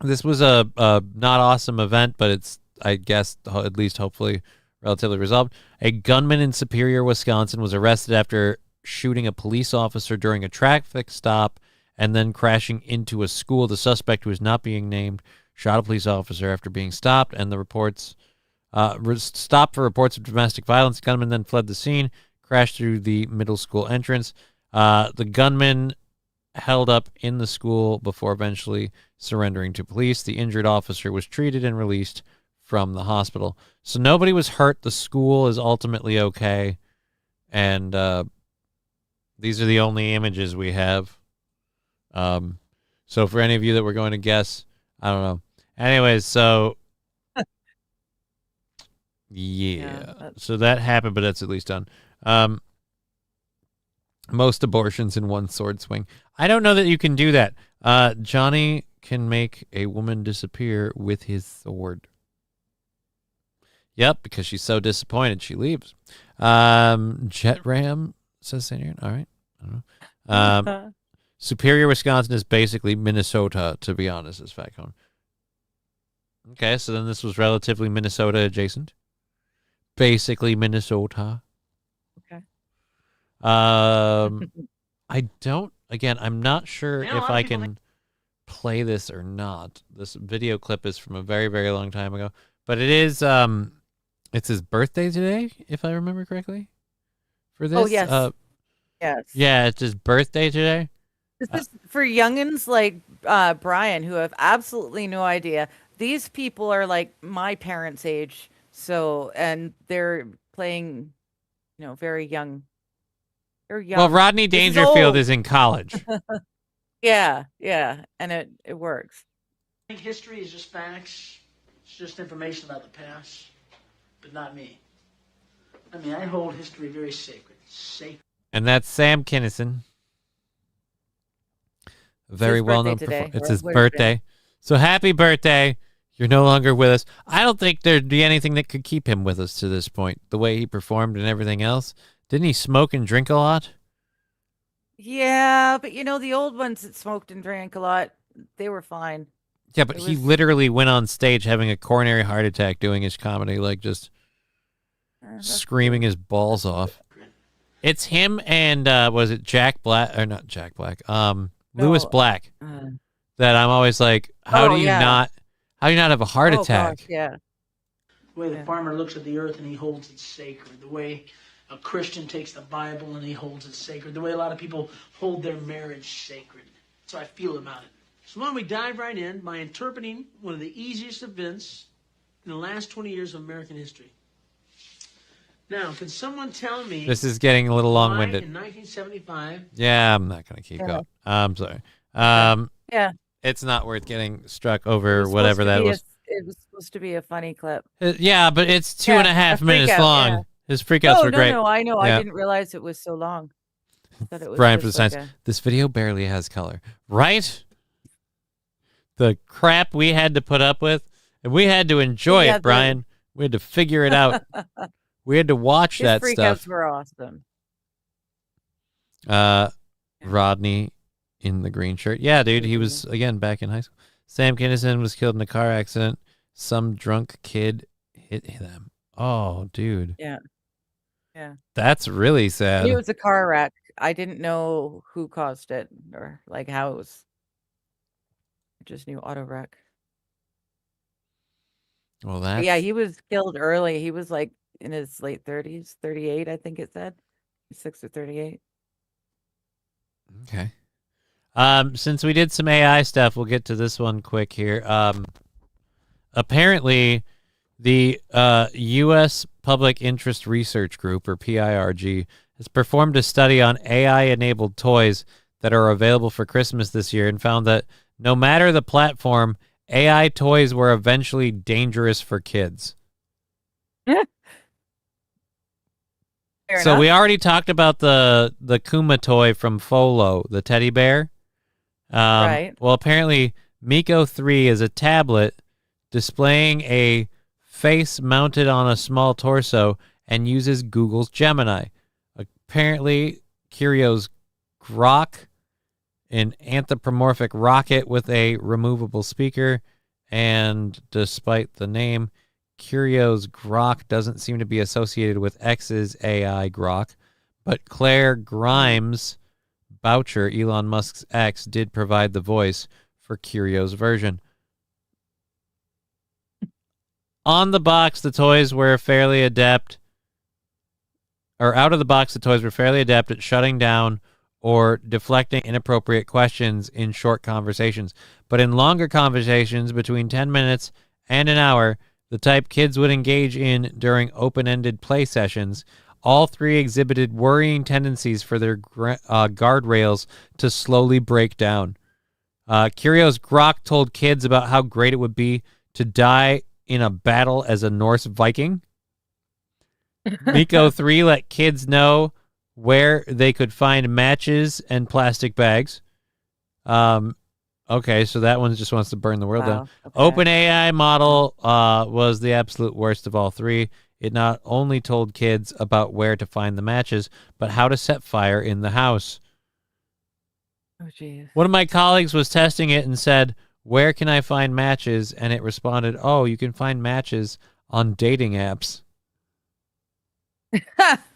This was a not awesome event, but it's, I guess, at least hopefully relatively resolved. A gunman in Superior, Wisconsin was arrested after shooting a police officer during a traffic stop and then crashing into a school. The suspect, who is not being named, shot a police officer after being stopped, and the reports stopped for reports of domestic violence. The gunman then fled the scene, crashed through the middle school entrance. The gunman held up in the school before eventually surrendering to police. The injured officer was treated and released from the hospital. So nobody was hurt. The school is ultimately okay. And these are the only images we have. So for any of you that were going to guess, I don't know. Anyways, so yeah. So that happened, but that's at least done. Most abortions in one sword swing. I don't know that you can do that. Johnny can make a woman disappear with his sword. Yep, because she's so disappointed, she leaves. Jet Ram says St. All right. I don't know. Superior, Wisconsin is basically Minnesota, to be honest, is Fatcone. Okay, so then this was relatively Minnesota adjacent. Basically Minnesota. Okay. I don't, again, I'm not sure if I can play this or not. This video clip is from a very, very long time ago. But it is, it's his birthday today, if I remember correctly, for this. Oh, yes. Yes. Yeah, it's his birthday today. This is for youngins like Brian, who have absolutely no idea. These people are like my parents' age, so, and they're playing, very young. They're young. Well, Rodney Dangerfield is in college. Yeah, and it works. I think history is just facts. It's just information about the past, but not me. I mean, I hold history very sacred. And that's Sam Kinison. Very well known performer. It's his birthday. So happy birthday. You're no longer with us. I don't think there'd be anything that could keep him with us to this point. The way he performed and everything else. Didn't he smoke and drink a lot? Yeah, but the old ones that smoked and drank a lot, they were fine. Yeah, but he literally went on stage having a coronary heart attack doing his comedy, like just screaming his balls off. It's him and was it Jack Black or not Jack Black? Lewis Black. That I'm always like, how do you not have a heart attack? Gosh, yeah. The way the farmer looks at the earth and he holds it sacred. The way a Christian takes the Bible and he holds it sacred. The way a lot of people hold their marriage sacred. That's how I feel about it. So why don't we dive right in by interpreting one of the easiest events in the last 20 years of American history. Now, can someone tell me... This is getting a little long-winded. In 1975... Yeah, I'm not going to keep going. I'm sorry. Yeah. It's not worth getting struck over whatever that was. It was supposed to be a funny clip. Yeah, but it's 2.5 minutes long. Yeah. His freakouts were great. No, I know. Yeah. I didn't realize it was so long. I thought it was Brian for the science. This video barely has color. Right? The crap we had to put up with, and we had to enjoy it, Brian. We had to figure it out. We had to watch that stuff. Freakouts were awesome. Rodney in the green shirt. Yeah, dude, he was, again, back in high school. Sam Kinison was killed in a car accident. Some drunk kid hit them. Oh, dude. Yeah. That's really sad. It was a car wreck. I didn't know who caused it or like how it was. I just knew auto wreck. Well, that's... Yeah, he was killed early. He was like in his late 30s, 38, I think it said. 6 or 38. Okay. Since we did some AI stuff, we'll get to this one quick here. Apparently, the U.S. Public Interest Research Group, or PIRG, has performed a study on AI-enabled toys that are available for Christmas this year and found that no matter the platform, AI toys were eventually dangerous for kids. So we already talked about the Kuma toy from Folo, the teddy bear. Right. Well, apparently Miko 3 is a tablet displaying a face mounted on a small torso and uses Google's Gemini. Apparently, Curio's Grok, an anthropomorphic rocket with a removable speaker, and despite the name, Curio's Grok doesn't seem to be associated with X's AI Grok, but Claire Grimes Boucher, Elon Musk's ex, did provide the voice for Curio's version. On the box, the toys were fairly adept, or out of the box, the toys were fairly adept at shutting down or deflecting inappropriate questions in short conversations. But in longer conversations, between 10 minutes and an hour, the type kids would engage in during open-ended play sessions, all three exhibited worrying tendencies for their guardrails to slowly break down. Curio's Grok told kids about how great it would be to die in a battle as a Norse Viking. Miko 3 let kids know where they could find matches and plastic bags. Okay, so that one just wants to burn the world down. Okay. OpenAI model was the absolute worst of all three. It not only told kids about where to find the matches, but how to set fire in the house. Oh, jeez. One of my colleagues was testing it and said, "Where can I find matches?" And it responded, "Oh, you can find matches on dating apps."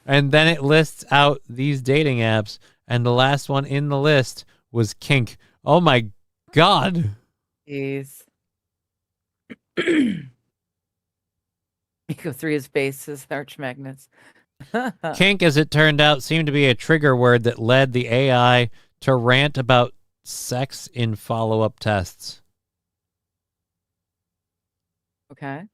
And then it lists out these dating apps, and the last one in the list was Kink. Oh my God. Jeez. Eco 3 is based as arch magnets. Kink, as it turned out, seemed to be a trigger word that led the AI to rant about sex in follow-up tests. Okay.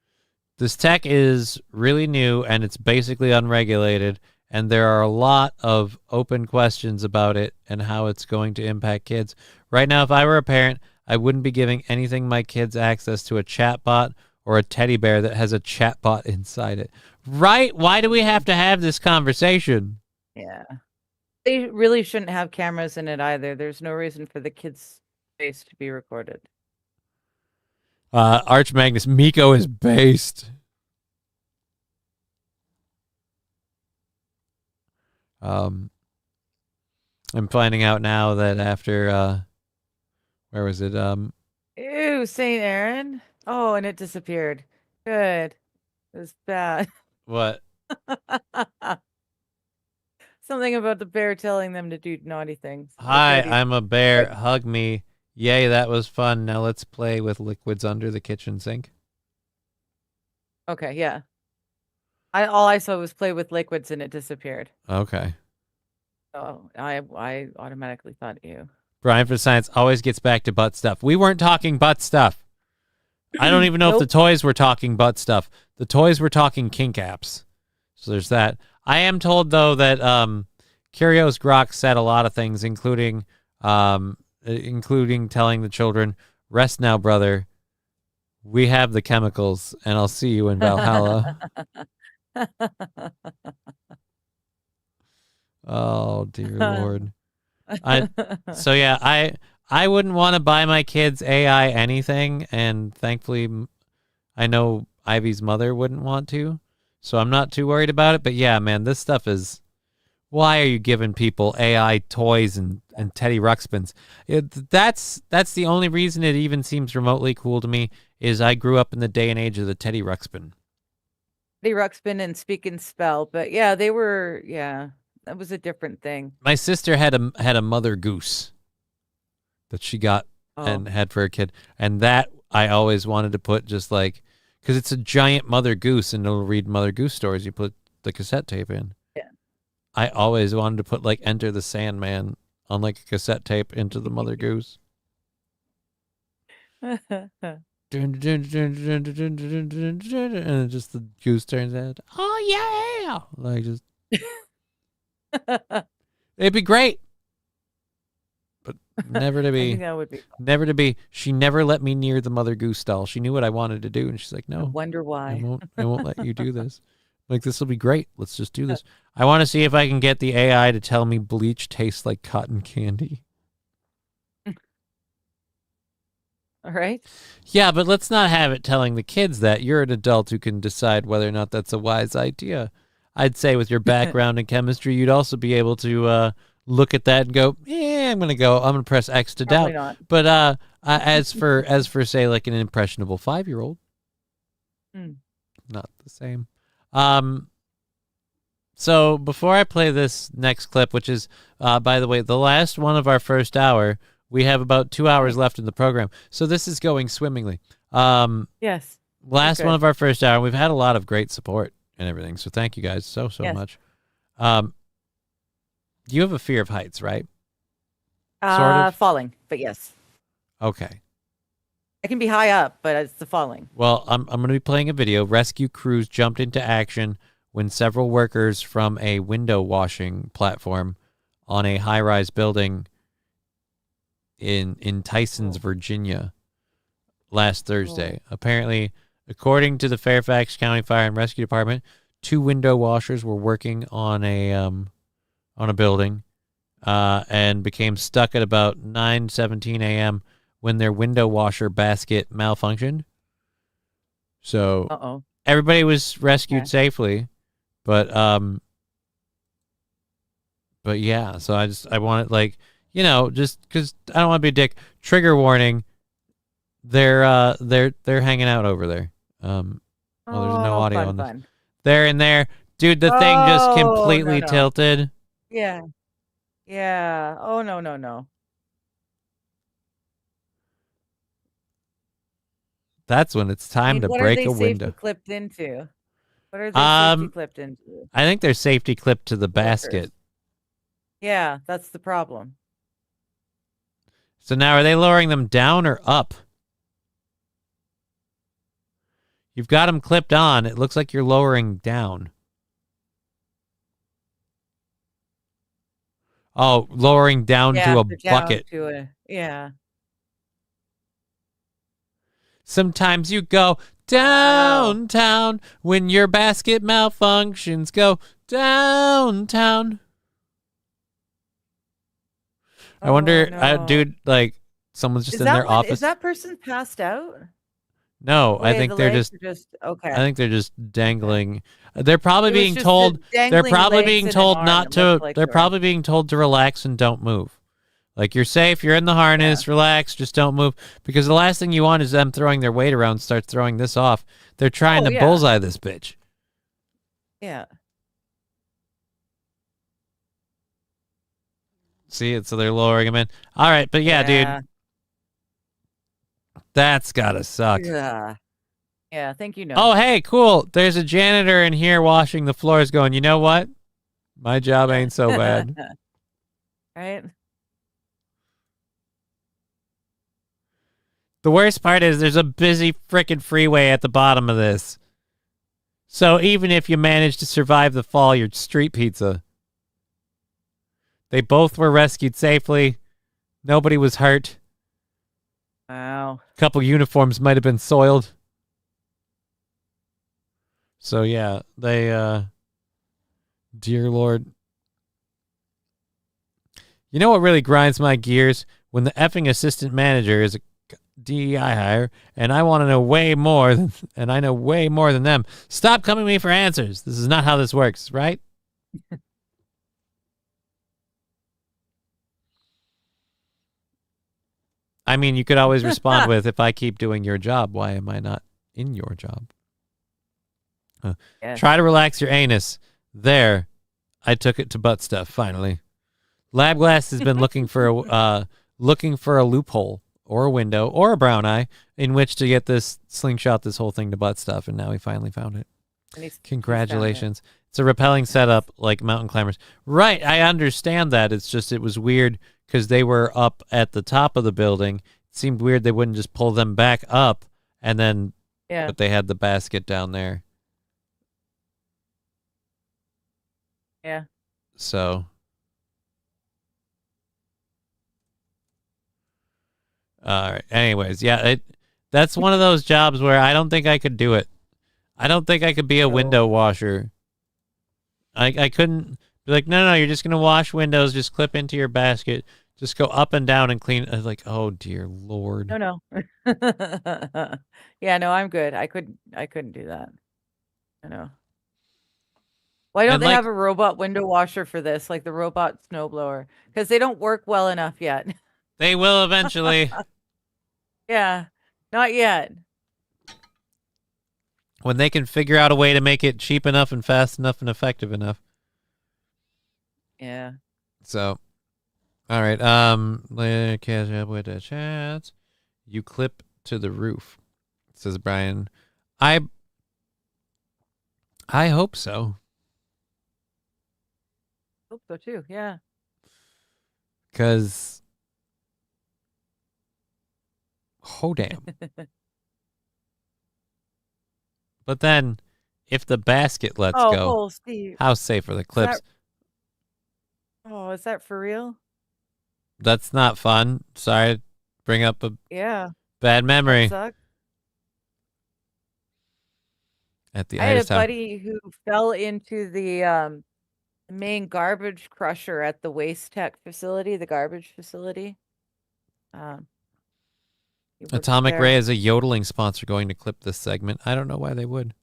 This tech is really new, and it's basically unregulated, and there are a lot of open questions about it and how it's going to impact kids. Right now, if I were a parent, I wouldn't be giving anything my kids access to a chatbot or a teddy bear that has a chatbot inside it. Right? Why do we have to have this conversation? Yeah. They really shouldn't have cameras in it either. There's no reason for the kids' face to be recorded. Arch Magnus, Miko is based. I'm finding out now that after where was it? Ew, St. Aaron. Oh, and it disappeared. Good. It was bad. What? Something about the bear telling them to do naughty things. Hi, Dirty- I'm a bear. Hug me. Yay, that was fun. Now let's play with liquids under the kitchen sink. Okay, yeah. All I saw was play with liquids and it disappeared. Okay. Oh, I automatically thought you. Brian for Science always gets back to butt stuff. We weren't talking butt stuff. I don't even know if the toys were talking butt stuff. The toys were talking kink apps. So there's that. I am told, though, that Curio's Grok said a lot of things, including telling the children, "Rest now, brother. We have the chemicals, and I'll see you in Valhalla." Oh, dear Lord. So yeah, I wouldn't want to buy my kids AI anything, and thankfully I know Ivy's mother wouldn't want to, so I'm not too worried about it. But yeah, man, this stuff is... Why are you giving people AI toys and Teddy Ruxpins? That's the only reason it even seems remotely cool to me, is I grew up in the day and age of the Teddy Ruxpin. Teddy Ruxpin and Speak and Spell, but yeah, they were, yeah, that was a different thing. My sister had a mother goose that she got and had for her kid, and that I always wanted to put, just like, because it's a giant mother goose and it'll read Mother Goose stories. You put the cassette tape in. Yeah. I always wanted to put like Enter the Sandman on like a cassette tape into the Mother Goose. And just the goose turns out, "Oh yeah!" Like just, it'd be great, but never to I be. think that would be fun. Never to be. She never let me near the Mother Goose doll. She knew what I wanted to do, and she's like, I "No, wonder why. I won't let you do this." Like, this will be great. Let's just do this. I want to see if I can get the AI to tell me bleach tastes like cotton candy. All right. Yeah, but let's not have it telling the kids that. You're an adult who can decide whether or not that's a wise idea. I'd say with your background in chemistry, you'd also be able to look at that and go, I'm going to press X to Probably doubt. not. But as for say like an impressionable 5-year-old, not the same. So before I play this next clip, which is, by the way, the last one of our first hour, we have about 2 hours left in the program. So this is going swimmingly. Yes. Last good. one of our first hour. We've had a lot of great support and everything. So thank you guys so Yes. much. You have a fear of heights, right? Sort of? Falling, but yes. Okay. I can be high up, but it's the falling. Well, I'm going to be playing a video. Rescue crews jumped into action when several workers from a window washing platform on a high-rise building in Tysons, Virginia, last Thursday. Apparently, according to the Fairfax County Fire and Rescue Department, 2 window washers were working on a building and became stuck at about 9:17 a.m. when their window washer basket malfunctioned. So everybody was rescued safely, but yeah. So I want it, like, you know, just because I don't want to be a dick. Trigger warning. They're hanging out over there. Well, there's no audio on this. Fun. They're in there, dude. The thing just completely no. tilted. Yeah. Yeah. Oh no. That's when it's time to break a window. What are they safety clipped into? What are they safety clipped into? I think they're safety clipped to the basket. Yeah, that's the problem. So now, are they lowering them down or up? You've got them clipped on. It looks like you're lowering down. Oh, lowering down to a bucket. Yeah. Sometimes you go downtown when your basket malfunctions. Go downtown. I wonder, dude, like, someone's just in their office. Is that person passed out? No, I think they're just okay. I think they're just dangling. They're probably being told. They're probably being told not to. They're probably being told to relax and don't move. Like, you're safe. You're in the harness. Relax. Just don't move. Because the last thing you want is them throwing their weight around. Start throwing this off. They're trying to bullseye this bitch. Yeah. See it? So they're lowering him in. All right, but yeah, dude. That's gotta suck. Yeah. Yeah, thank you. No. Oh, hey, cool. There's a janitor in here washing the floors going, you know what? My job ain't so bad. Right? The worst part is there's a busy frickin' freeway at the bottom of this. So even if you manage to survive the fall, you're street pizza. They both were rescued safely. Nobody was hurt. Wow. A couple uniforms might have been soiled. So yeah, they dear Lord. You know what really grinds my gears? When the effing assistant manager is a DEI hire, and I want to know way more than, and I know way more than them. Stop coming to me for answers. This is not how this works, right? I mean, you could always respond with, if I keep doing your job, why am I not in your job? Yes. Try to relax your anus. There. I took it to butt stuff, finally. Lab Glass has been looking for a loophole or a window or a brown eye in which to get this slingshot this whole thing to butt stuff, and now he finally found it. Congratulations. It's a repelling setup like mountain climbers. Right, I understand that. It's just, it was weird because they were up at the top of the building. It seemed weird they wouldn't just pull them back up and then, but they had the basket down there. Yeah. So. All right. Anyways, yeah, that's one of those jobs where I don't think I could do it. I don't think I could be a window washer. I couldn't be like, no, you're just going to wash windows, just clip into your basket, just go up and down and clean. I was like, oh, dear Lord. No. Yeah, no, I'm good. I couldn't do that. I know. Why don't they have a robot window washer for this, like the robot snowblower? Because they don't work well enough yet. They will eventually. Yeah, not yet. When they can figure out a way to make it cheap enough and fast enough and effective enough. Yeah. So, all right. Catch up with the chats. You clip to the roof, says Brian. I hope so. Hope so too. Yeah. Because, oh damn. But then, if the basket lets go, Steve. how safe are the clips? Is that for real? That's not fun. Sorry to bring up a bad memory. That sucks. At the I had a Itis Tower. buddy who fell into the main garbage crusher at the Waste Tech facility, the garbage facility. He worked Atomic there. Ray is a yodeling sponsor going to clip this segment. I don't know why they would.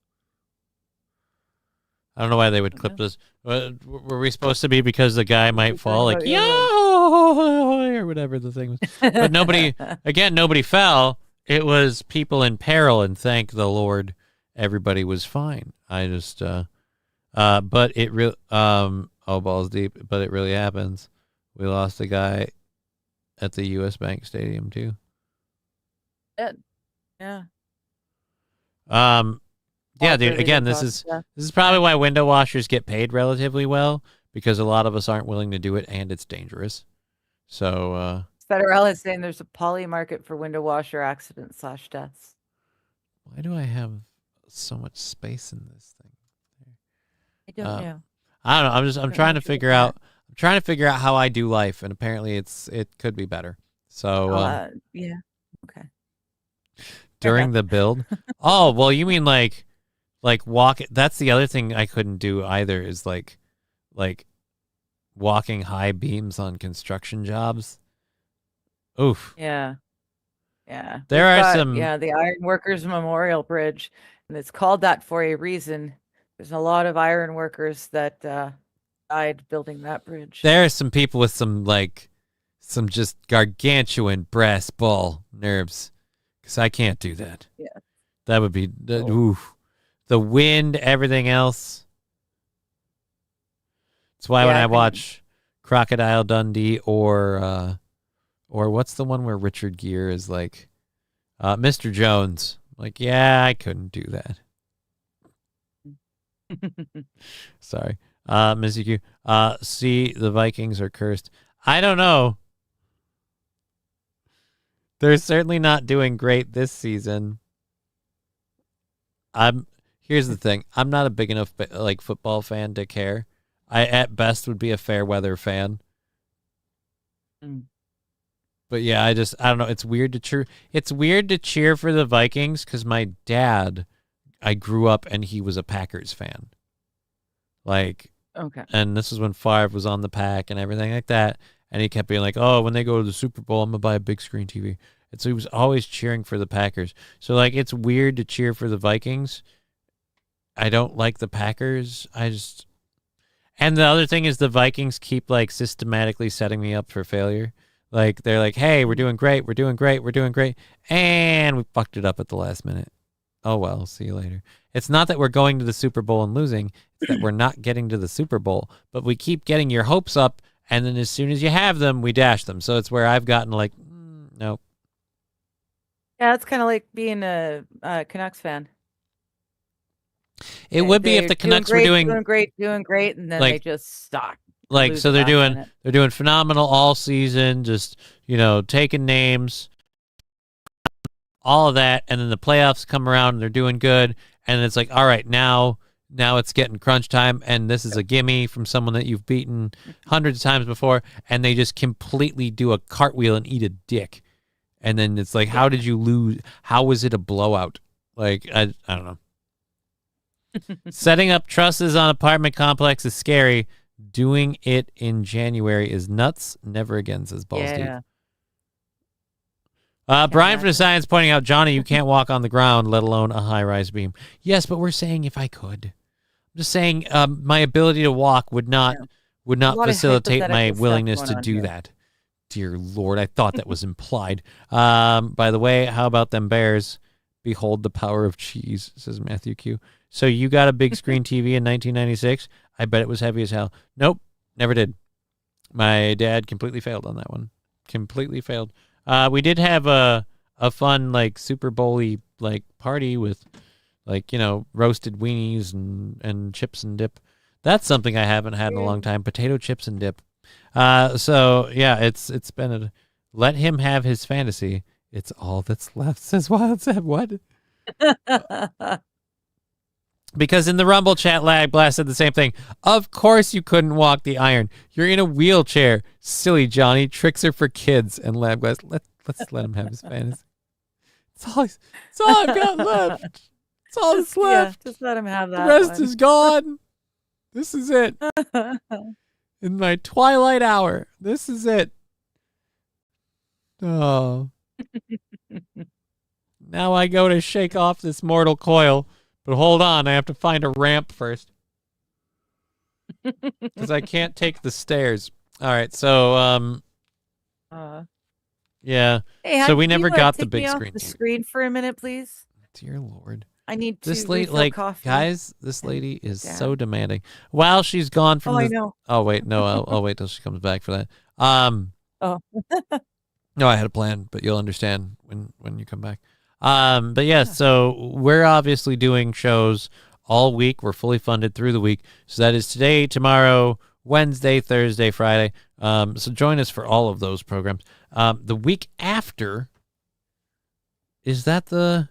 I don't know why they would clip this. Were we supposed to be because the guy might fall like, yo, or whatever the thing was? But nobody, again, nobody fell. It was people in peril, and thank the Lord, everybody was fine. I just, but it really, balls deep, but it really happens. We lost a guy at the U.S. Bank Stadium, too. Yeah. Yeah, dude, again, this is probably why window washers get paid relatively well, because a lot of us aren't willing to do it, and it's dangerous. So, Federal is saying there's a poly market for window washer accidents / deaths. Why do I have so much space in this thing? I don't know. I don't know. I'm trying to figure out. I'm trying to figure out how I do life, and apparently it could be better. So, yeah. Okay. During the build. Oh, well, you mean like walk. That's the other thing I couldn't do either, is like walking high beams on construction jobs. Oof. Yeah. Yeah. There are some. Yeah, the Iron Workers Memorial Bridge, and it's called that for a reason. There's a lot of iron workers that died building that bridge. There are some people with some just gargantuan brass ball nerves, because I can't do that. Yeah. That would be oof. The wind, everything else. That's why when I watch Crocodile Dundee or what's the one where Richard Gere is like Mr. Jones, like, yeah, I couldn't do that. Sorry. Missy Q. See, the Vikings are cursed. I don't know. They're certainly not doing great this season. Here's the thing. I'm not a big enough football fan to care. I at best would be a fair weather fan. But yeah, I don't know. It's weird to cheer. It's weird to cheer for the Vikings because my dad, I grew up and he was a Packers fan. Like, okay. And this is when Favre was on the Pack and everything like that. And he kept being like, oh, when they go to the Super Bowl, I'm going to buy a big screen TV. And so he was always cheering for the Packers. So, like, it's weird to cheer for the Vikings. I don't like the Packers. And the other thing is the Vikings keep, like, systematically setting me up for failure. Like, they're like, hey, we're doing great. We're doing great. We're doing great. And we fucked it up at the last minute. Oh, well, see you later. It's not that we're going to the Super Bowl and losing. It's that we're not getting to the Super Bowl. But we keep getting your hopes up. And then as soon as you have them, we dash them. So it's where I've gotten like, nope. Yeah, it's kind of like being a Canucks fan. It would be if the Canucks were doing great, and then they just suck. Like, so they're doing phenomenal all season, just, taking names, all of that, and then the playoffs come around and they're doing good, and it's like, all right, now it's getting crunch time, and this is a gimme from someone that you've beaten hundreds of times before, and they just completely do a cartwheel and eat a dick. And then it's like, how did you lose? How was it a blowout? Like, I don't know. Setting up trusses on apartment complex is scary. Doing it in January is nuts. Never again, says Balls Deep. Brian from the Science pointing out, Johnny, you can't walk on the ground, let alone a high-rise beam. Yes, but we're saying if I could. I'm just saying my ability to walk would not facilitate my willingness to do that. Dear Lord, I thought that was implied. By the way, how about them Bears? Behold the power of cheese, says Matthew Q. So you got a big screen TV in 1996? I bet it was heavy as hell. Nope, never did. My dad completely failed on that one. Completely failed. We did have a fun like Super Bowl-y like party with like, roasted weenies and chips and dip. That's something I haven't had in a long time. Potato chips and dip. So yeah, it's been let him have his fantasy. It's all that's left, says Wild Zeb. What? Because in the Rumble chat, Lag Blast said the same thing. Of course you couldn't walk the iron. You're in a wheelchair. Silly Johnny. Tricks are for kids. And Lag Blast, let's let him have his fantasy. It's all I've got left. It's all that's left. Just let him have that. The rest one. is gone. This is it. In my twilight hour. This is it. Oh. Now I go to shake off this mortal coil. But hold on, I have to find a ramp first. Because I can't take the stairs. All right, so, yeah. Hey, so we never got the take big me off screen. the screen for a minute, please. Dear Lord. I need to This lady, refill like, coffee. guys, this lady is so demanding. While she's gone from I know. Oh, wait, no, I'll wait till she comes back for that. Oh. No, I had a plan, but you'll understand when you come back. But yeah, so we're obviously doing shows all week. We're fully funded through the week. So that is today, tomorrow, Wednesday, Thursday, Friday. So join us for all of those programs. The week after, is it the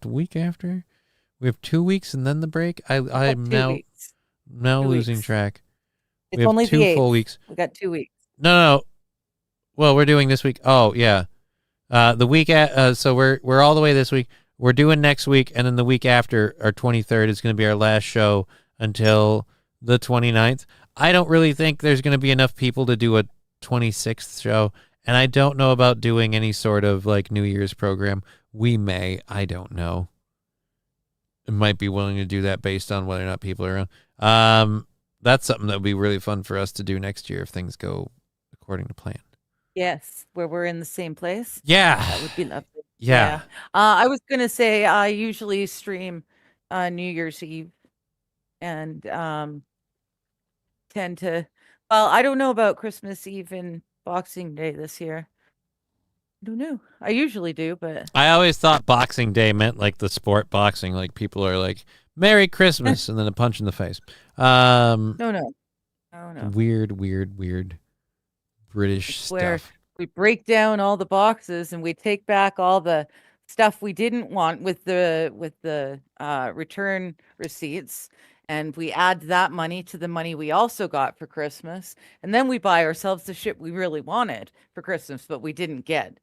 week after? We have 2 weeks and then the break? I'm now losing track. It's we have only 2 the 8th. full weeks. We got 2 weeks. No. Well, we're doing this week. Oh, yeah. The week so we're all the way this week. We're doing next week, and then the week after, our 23rd, is going to be our last show until the 29th. I don't really think there's going to be enough people to do a 26th show, and I don't know about doing any sort of like New Year's program. We may, I don't know. I might be willing to do that based on whether or not people are around. That's something that would be really fun for us to do next year if things go according to plan. Yes, where we're in the same place. Yeah. That would be lovely. Yeah. I was going to say I usually stream New Year's Eve and tend to, well, I don't know about Christmas Eve and Boxing Day this year. I don't know. I usually do, but I always thought Boxing Day meant like the sport boxing. Like people are like, Merry Christmas, and then a punch in the face. No. Weird British where stuff. we break down all the boxes and we take back all the stuff we didn't want with the return receipts, and we add that money to the money we also got for Christmas, and then we buy ourselves the shit we really wanted for Christmas but we didn't get.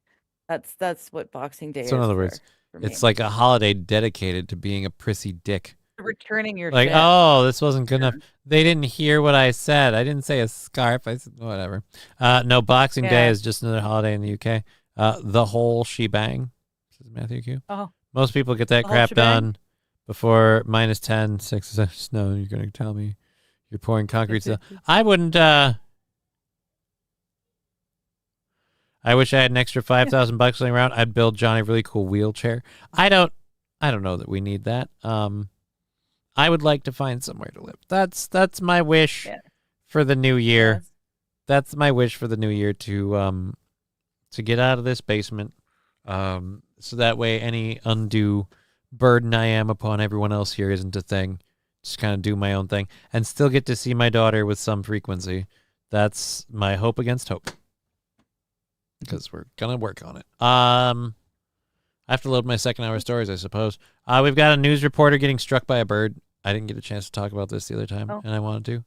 That's what Boxing Day is. So in other words, for it's me. like a holiday dedicated to being a prissy dick. Returning your Like, shit. oh, this wasn't good enough. They didn't hear what I said. I didn't say a scarf. I said whatever. No, Boxing Day is just another holiday in the UK. The whole shebang, says Matthew Q. Oh. Most people get that crap done before -10, 6 snow. You're going to tell me you're pouring concrete stuff. I wouldn't. I wish I had an extra $5,000 laying around. I'd build Johnny a really cool wheelchair. I don't know that we need that. I would like to find somewhere to live. That's my wish for the new year. Yes. That's my wish for the new year to get out of this basement. So that way any undue burden I am upon everyone else here isn't a thing. Just kind of do my own thing and still get to see my daughter with some frequency. That's my hope against hope. Because we're going to work on it. I have to load my second hour stories, I suppose. We've got a news reporter getting struck by a bird. I didn't get a chance to talk about this the other time, and I wanted to.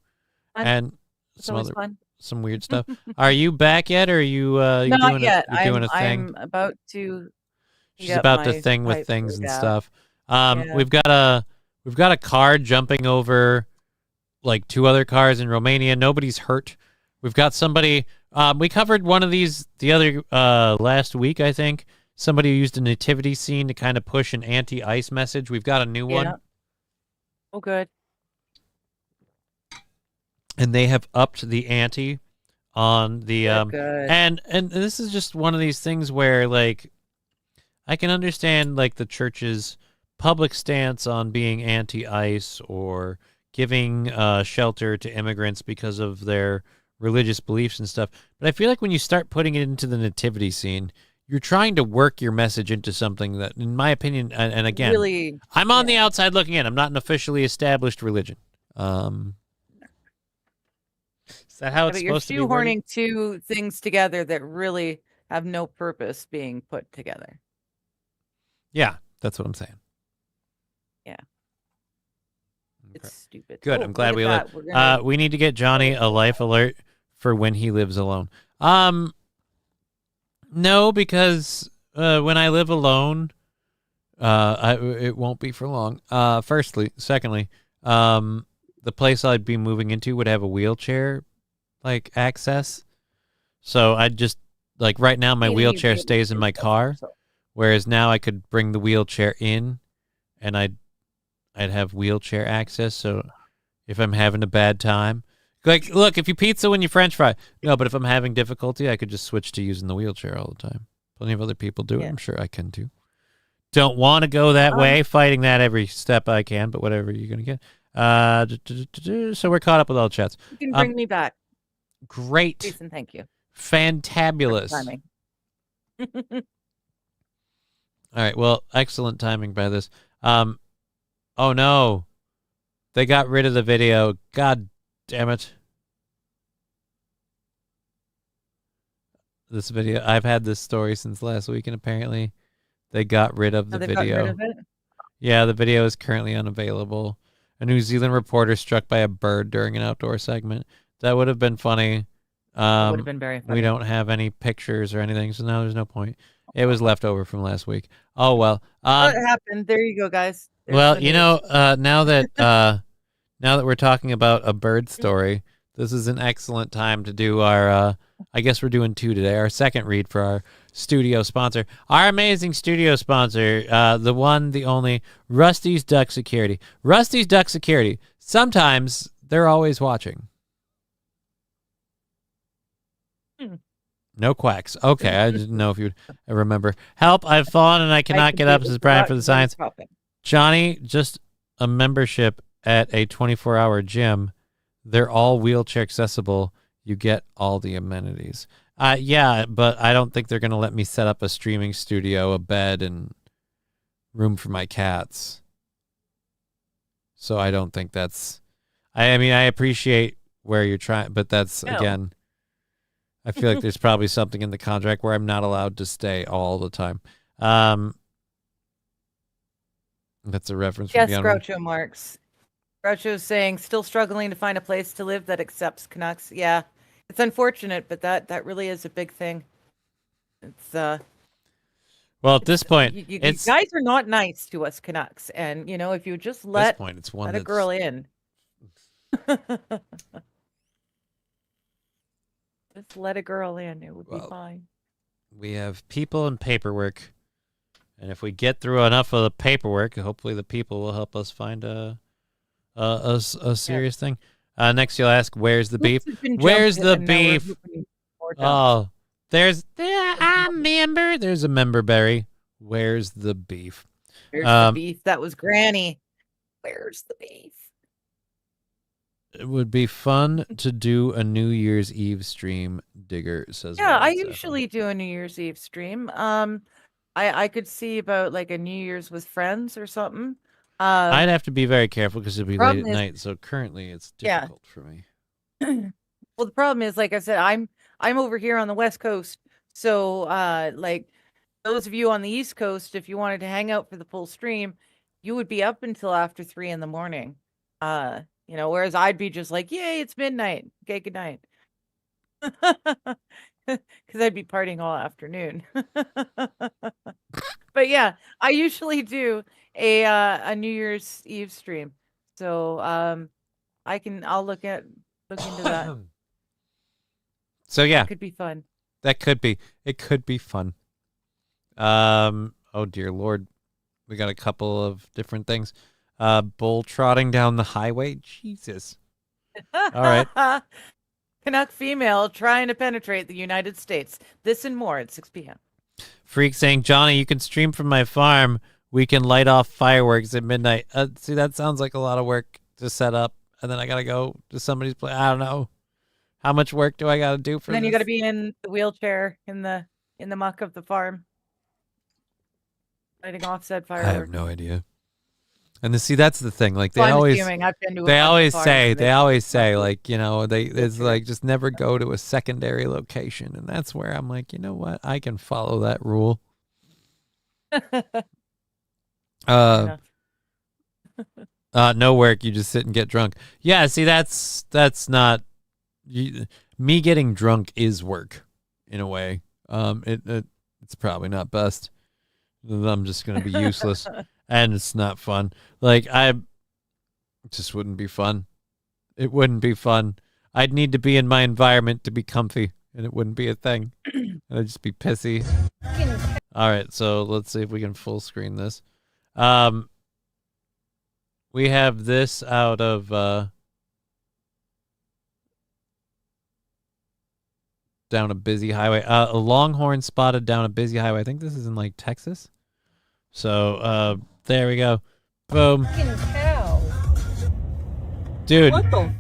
Fun. And It's always fun. some weird stuff. Are you back yet, or are you Not doing yet. you're doing a thing? I'm about to. She's about to thing with things and stuff. Yeah. We've got a car jumping over like 2 other cars in Romania. Nobody's hurt. We've got somebody. We covered one of these the other last week, I think. Somebody used a nativity scene to kind of push an anti-ice message. We've got a new one. Oh, good. And they have upped the ante on the good. and this is just one of these things where like I can understand like the church's public stance on being anti-ice or giving shelter to immigrants because of their religious beliefs and stuff. But I feel like when you start putting it into the nativity scene, you're trying to work your message into something that, in my opinion, and again, Really, I'm on the outside looking in. I'm not an officially established religion. Is that how it's but you're supposed to be worded? shoehorning two things together that really have no purpose being put together. Yeah, that's what I'm saying. Yeah. It's stupid. Good. I'm glad look we at let. that. We need to get Johnny a life alert for when he lives alone. No, because when I live alone, it won't be for long. Secondly, the place I'd be moving into would have a wheelchair like access. So I'd just like right now my wheelchair stays in my car, whereas now I could bring the wheelchair in, and I'd have wheelchair access. So if I'm having a bad time, like, look, if you pizza when you French fry, no, but if I'm having difficulty, I could just switch to using the wheelchair all the time. Plenty of other people do it. I'm sure I can too. Don't want to go that way, fighting that every step I can, but whatever you're going to get. So we're caught up with all the chats. You can bring me back. Great. Jason, thank you. Fantabulous. Timing. All right. Well, excellent timing by this. Oh no, they got rid of the video. God damn it. This video, I've had this story since last week, and apparently they got rid of the video. Got rid of it? Yeah, the video is currently unavailable. A New Zealand reporter struck by a bird during an outdoor segment. That would have been funny. That would have been very funny. We don't have any pictures or anything, so now there's no point. It was left over from last week. Oh well. What happened? There you go, guys. There's well, you know, now that we're talking about a bird story, this is an excellent time to do our. I guess we're doing two today. Our second read for our studio sponsor, our amazing studio sponsor, the one, the only, Rusty's Duck Security. Rusty's Duck Security. Sometimes they're always watching. No quacks. Okay, I didn't know if you'd remember. Help, I've fallen and I cannot get up, says Brian for the science. Johnny, just a membership at a 24-hour gym. They're all wheelchair accessible. You get all the amenities. Yeah, but I don't think they're going to let me set up a streaming studio, a bed, and room for my cats. So I don't think that's... I mean, I appreciate where you're trying, but that's, again... I feel like there's probably something in the contract where I'm not allowed to stay all the time. That's a reference from Yes, Groucho Marx. Groucho's saying, still struggling to find a place to live that accepts Canucks. Yeah, it's unfortunate, but that really is a big thing. It's well, at this point, you guys are not nice to us Canucks, and you know, if you just let a girl in. Just let a girl in. It would be fine. We have people and paperwork. And if we get through enough of the paperwork, hopefully the people will help us find a serious thing. Next you'll ask, where's the beef? Where's the beef? Oh, there's a member. There's a member berry. Where's the beef? Where's the beef? That was Granny. Where's the beef? It would be fun to do a New Year's Eve stream, Digger says. Yeah, I usually do a New Year's Eve stream. I could see about like a New Year's with friends or something. I'd have to be very careful because it'd be late at night. So currently it's difficult for me. Well, the problem is, like I said, I'm over here on the West Coast. So like those of you on the East Coast, if you wanted to hang out for the full stream, you would be up until after 3 a.m. You know, whereas I'd be just like, yay, it's midnight. Okay, good night. Because I'd be partying all afternoon. But yeah, I usually do a New Year's Eve stream. So I'll look into that. So yeah. It could be fun. It could be fun. Oh dear Lord. We got a couple of different things. Bull trotting down the highway. Jesus. All right. Canuck female trying to penetrate the United States. This and more at 6 p.m. Freak saying, Johnny, you can stream from my farm. We can light off fireworks at midnight. See, that sounds like a lot of work to set up and then I gotta go to somebody's place. I don't know. How much work do I gotta do for And then this? you got to be in the wheelchair in the muck of the farm, lighting off said I have fireworks. no idea. And see, that's the thing. Like So they I'm always, assuming I've been to a they bunch of always farms say, and they they- always say, like, you know, it's like just never go to a secondary location, and that's where I'm like, you know what, I can follow that rule. enough. No work. You just sit and get drunk. Yeah. See, that's not me getting drunk is work in a way. It's probably not best. I'm just gonna be useless, and it's not fun. Like it just wouldn't be fun. It wouldn't be fun. I'd need to be in my environment to be comfy, and it wouldn't be a thing. I'd just be pissy. All right, so let's see if we can full screen this. We have this out of down a busy highway. A longhorn spotted down a busy highway. I think this is in like Texas. So there we go. Boom. Cow. Dude. What the?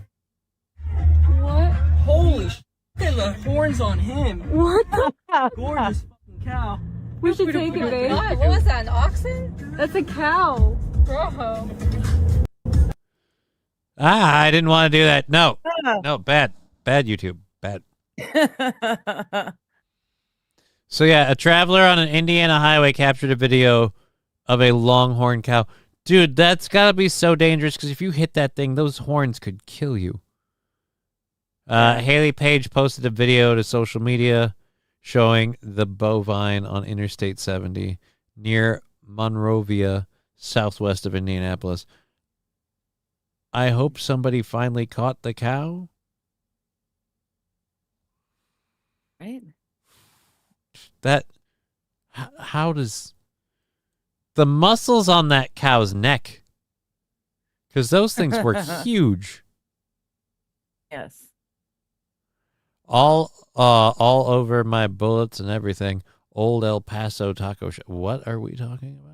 What? Holy sh! There's the horns on him. What the? Gorgeous fucking cow. We should take it, babe. What was that, an oxen? That's a cow. Bro. I didn't want to do that. No. No, bad. Bad YouTube. Bad. So yeah, a traveler on an Indiana highway captured a video of a longhorn cow. Dude, that's gotta be so dangerous because if you hit that thing, those horns could kill you. Haley Page posted a video to social media showing the bovine on Interstate 70 near Monrovia, southwest of Indianapolis. I hope somebody finally caught the cow. Right. How does the muscles on that cow's neck? Because those things were huge. Yes. All over my bullets and everything. Old El Paso taco shop. What are we talking about?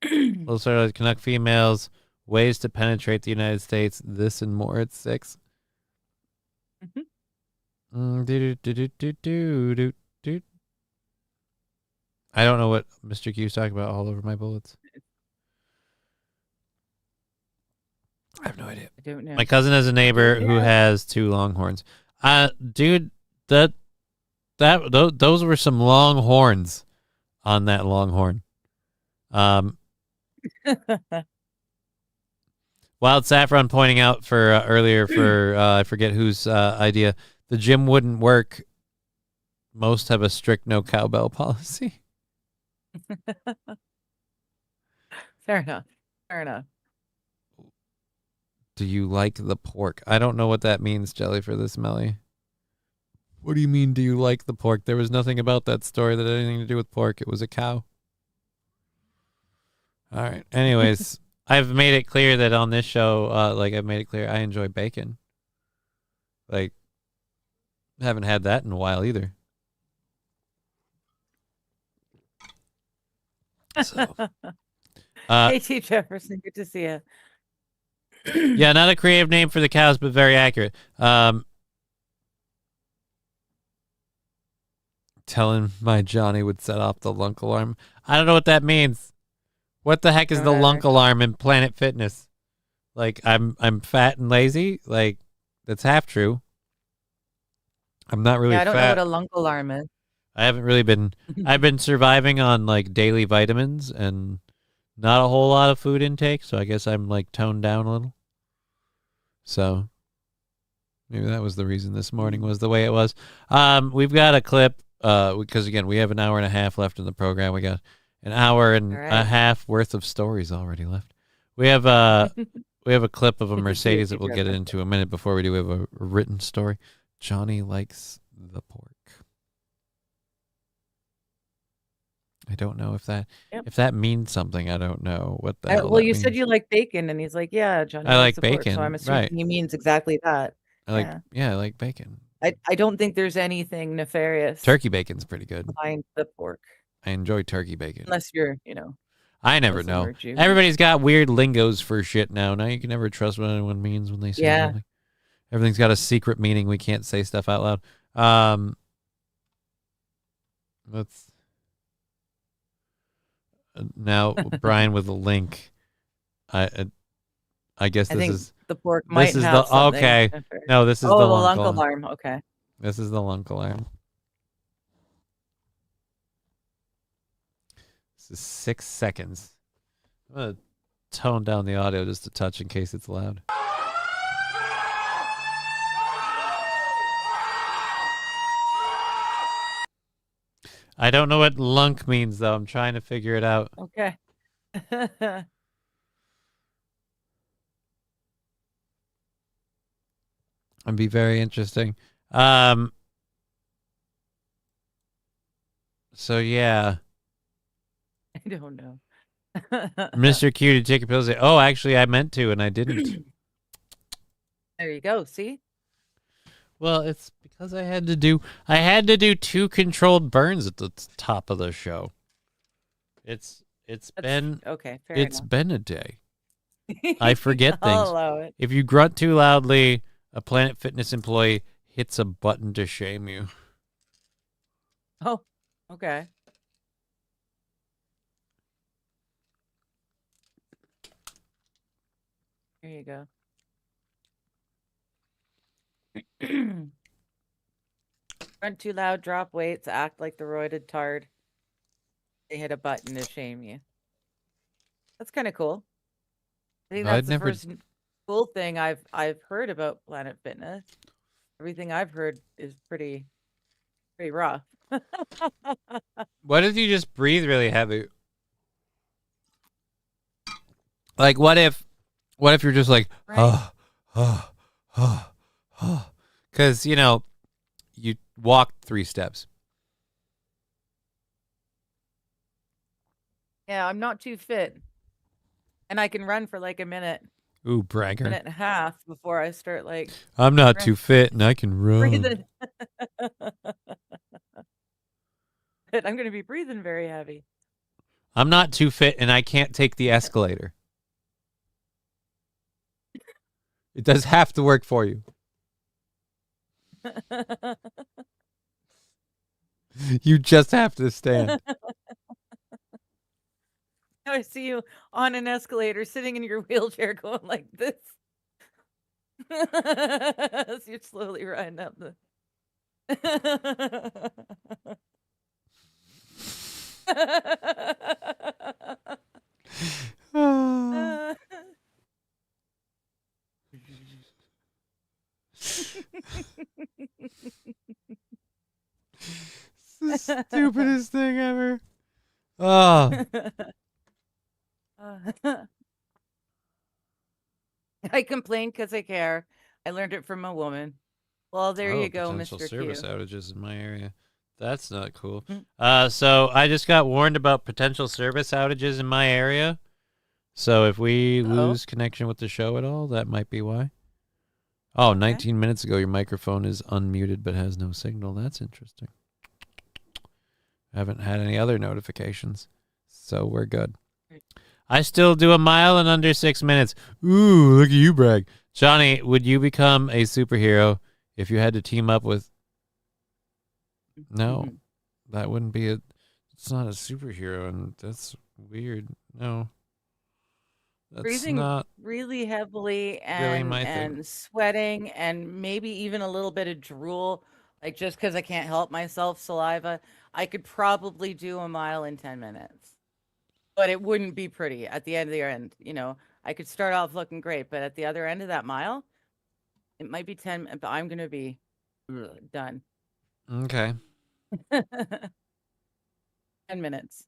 Little sort of Canuck females, ways to penetrate the United States. This and more at 6. I don't know what Mr. Q's talking about. All over my bullets. I have no idea. I don't know. My cousin has a neighbor who has 2 longhorns. Dude, those were some long horns on that longhorn. Wild Saffron pointing out for earlier for I forget whose idea. The gym wouldn't work. Most have a strict no cowbell policy. Fair enough. Fair enough. Do you like the pork? I don't know what that means, Jelly, for this Melly. What do you mean, do you like the pork? There was nothing about that story that had anything to do with pork. It was a cow. All right. Anyways, I've made it clear that on this show, I've made it clear I enjoy bacon. Like, haven't had that in a while either. So, hey, T. Jefferson, good to see you. Yeah, not a creative name for the cows, but very accurate. Telling my Johnny would set off the lunk alarm. I don't know what that means. What the heck is the lunk alarm in Planet Fitness? Like, I'm fat and lazy? Like, that's half true. I'm not really fat. I don't know what a lunk alarm is. I haven't really been... I've been surviving on, like, daily vitamins and not a whole lot of food intake, so I guess I'm, like, toned down a little. So, maybe that was the reason this morning was the way it was. We've got a clip, because, again, we have an hour and a half left in the program. We got an hour and a half worth of stories already left. We have a clip of a Mercedes that we'll get into a minute. Before we do, we have a written story. Johnny likes the pork. I don't know if that means something. I don't know what the hell well, that you means. said you like bacon, and he's like, "Yeah, Johnny, I like likes the pork," bacon, so I'm assuming right. he means exactly that. I like bacon. I don't think there's anything nefarious. Turkey bacon's pretty good. Behind the pork, I enjoy turkey bacon. unless you're, I never That's the know. word you- Everybody's got weird lingos for shit now. Now you can never trust what anyone means when they say Yeah. something. Everything's got a secret meaning. We can't say stuff out loud. Let's now Brian with a link. I guess I this think is the pork this might is have the something. okay. No, this is Oh, the the lunk lunk alarm. alarm. Okay. This is the lunk alarm. This is 6 seconds. I'm gonna tone down the audio just a touch in case it's loud. I don't know what lunk means though. I'm trying to figure it out. Okay. It'd be very interesting. So yeah, I don't know. Mr. Q to take a pill. Say, oh, actually, I meant to, and I didn't. There you go. See? Well, it's because I had to do 2 controlled burns at the top of the show. It's been okay. Fair it's enough. been a day. I forget I'll things. allow it. If you grunt too loudly, a Planet Fitness employee hits a button to shame you. Oh, okay. Here you go. Grunt too loud, drop weights, act like the roided tard. They hit a button to shame you. That's kind of cool. I think that's the first cool thing I've heard about Planet Fitness. Everything I've heard is pretty rough. What if you just breathe really heavy? Like, what if you're just like, because, you know, you walked 3 steps. Yeah, I'm not too fit. And I can run for like a minute. Ooh, bragger. Minute and a half before I start like I'm not too fit and I can run. breathing. But I'm going to be breathing very heavy. I'm not too fit and I can't take the escalator. It does have to work for you. You just have to stand. I see you on an escalator sitting in your wheelchair going like this. As you're slowly riding up the It's the stupidest thing ever. Oh. I complain because I care. I learned it from a woman. Well, there you go, potential Mr. service Q. outages in my area. That's not cool. So I just got warned about potential service outages in my area. So if we lose connection with the show at all, that might be why. Oh, okay. 19 minutes ago, your microphone is unmuted but has no signal. That's interesting. I haven't had any other notifications, so we're good. I still do a mile in under 6 minutes. Ooh, look at you brag. Johnny, would you become a superhero if you had to team up with... No, that wouldn't be a... It's not a superhero, and that's weird. No. That's Breathing not really heavily really and my thing. sweating and maybe even a little bit of drool, like just because I can't help myself, saliva. I could probably do a mile in 10 minutes, but it wouldn't be pretty at the end of the end. You know, I could start off looking great, but at the other end of that mile, it might be 10, but I'm going to be done. Okay. 10 minutes.